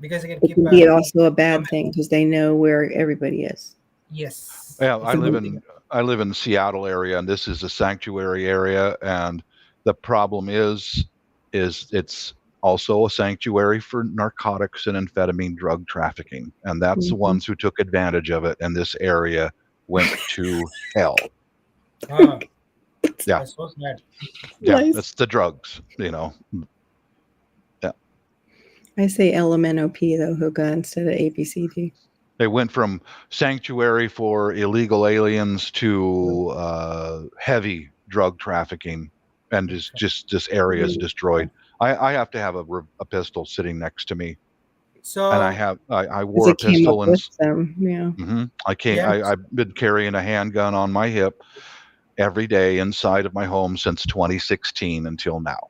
because you can It keep. can be also a bad thing because they know where everybody is. Yes. Yeah, It's I a live good in thing. I live in the Seattle area, and this is a sanctuary area. And the problem is it's also a sanctuary for narcotics and amphetamine drug trafficking, and that's the ones who took advantage of it. And this area went to hell. Ah, Yeah, that's so sad. yeah, Nice. that's the drugs. Yeah. I say LMNOP though, Hookah, instead of ABCD. They went from sanctuary for illegal aliens to heavy drug trafficking, and just this area is destroyed. I have to have a pistol sitting next to me, So and I wore a It came up pistol and with them. Yeah. I've been carrying a handgun on my hip every day inside of my home since 2016 until now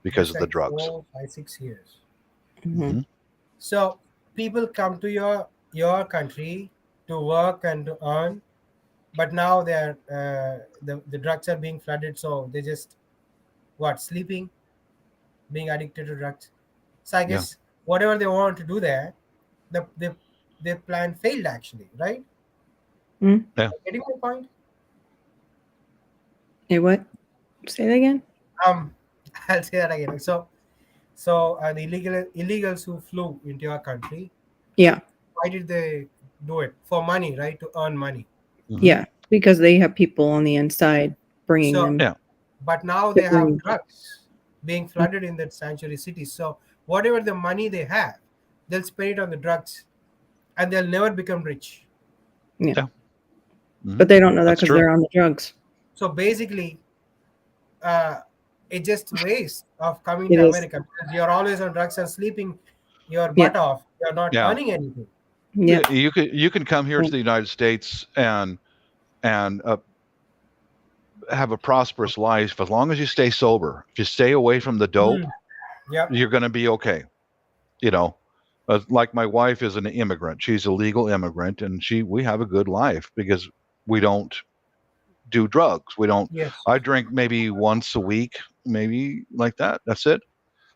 because that's of the like drugs. 4, 5, 6 years. Mhm. So people come to your country to work and to earn, but now they're the drugs are being flooded, so they just sleeping, being addicted to drugs. So I Yeah. guess whatever they want to do there, the their plan failed actually, right? Mm. Yeah. Getting my point? Hey, what? Say that again. I'll say that again. So the illegals who flew into your country, Yeah. why did they do it? For money, right? To earn money. Yeah. Because they have people on the inside bringing So, them. Yeah. but now to they have bring- drugs being flooded in that sanctuary city. So whatever the money they have, they'll spend it on the drugs, and they'll never become rich. But they don't know that That's because true. they're on the drugs. So basically, it's just waste of coming It to is. America because you're always on drugs and sleeping your Yeah. butt off. You're not Yeah. earning anything. Yeah. You can come here to the United States and have a prosperous life as long as you stay sober. If you stay away from the dope, Yep. you're going to be okay. You know, like my wife is an immigrant. She's a legal immigrant, and we have a good life because we don't do drugs. We don't. Yes. I drink maybe once a week, maybe like that. That's it.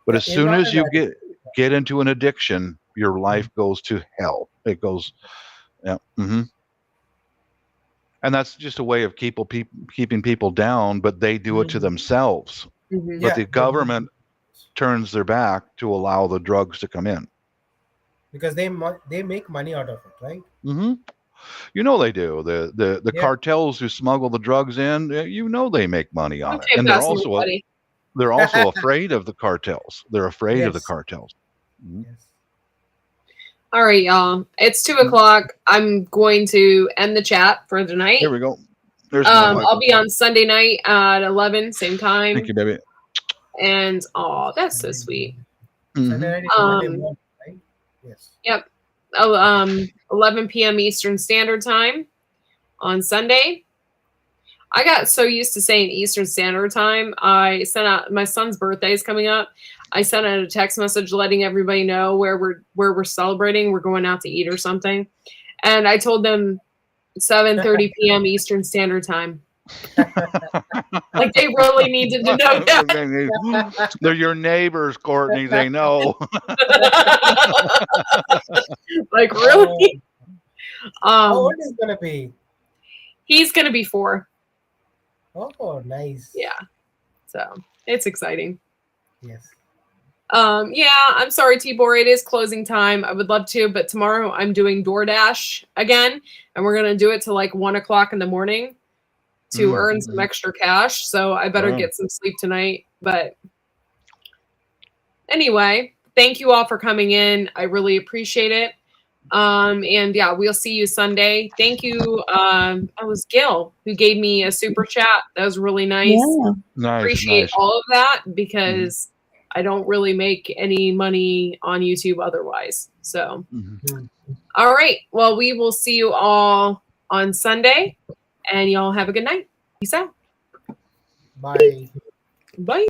But Yeah, as you're soon not as an you addict. get into an addiction, your life goes to hell. It goes, yeah. And that's just a way of keeping people down, but they do it to themselves. Mhm. But the government turns their back to allow the drugs to come in. Because they make money out of it, right? You know they do. The cartels who smuggle the drugs in, they make money on it, Okay, and pass me, buddy. they're also afraid of the cartels. They're afraid of the Yes. cartels. Yes. All right, y'all. It's 2:00. I'm going to end the chat for tonight. Here we go. There's my wife. I'll be on Sunday night at 11, same time. Thank you, baby. And that's so sweet. Sunday night is Monday morning, right? Yes. Yep. 11 p.m. Eastern Standard Time on Sunday. I got so used to saying Eastern Standard Time. I sent out, my son's birthday is coming up. I sent out a text message letting everybody know where we're celebrating. We're going out to eat or something. And I told them 7:30 p.m. Eastern Standard Time. Like they really needed to know that. They're your neighbors, Courtney. They know. Like really? How old is gonna be? He's gonna be 4. Oh, nice. Yeah. So it's exciting. Yes. Yeah, I'm sorry, Tibor. It is closing time. I would love to, but tomorrow I'm doing DoorDash again, and we're gonna do it till like 1:00 in the morning to earn some extra cash. So I better get some sleep tonight. But anyway, thank you all for coming in. I really appreciate it. And yeah, we'll see you Sunday. Thank you. That was Gil who gave me a super chat. That was really nice. Yeah. Nice. Appreciate all of that because I don't really make any money on YouTube otherwise. So, all right. Well, we will see you all on Sunday, and y'all have a good night. Peace out. Bye. Bye.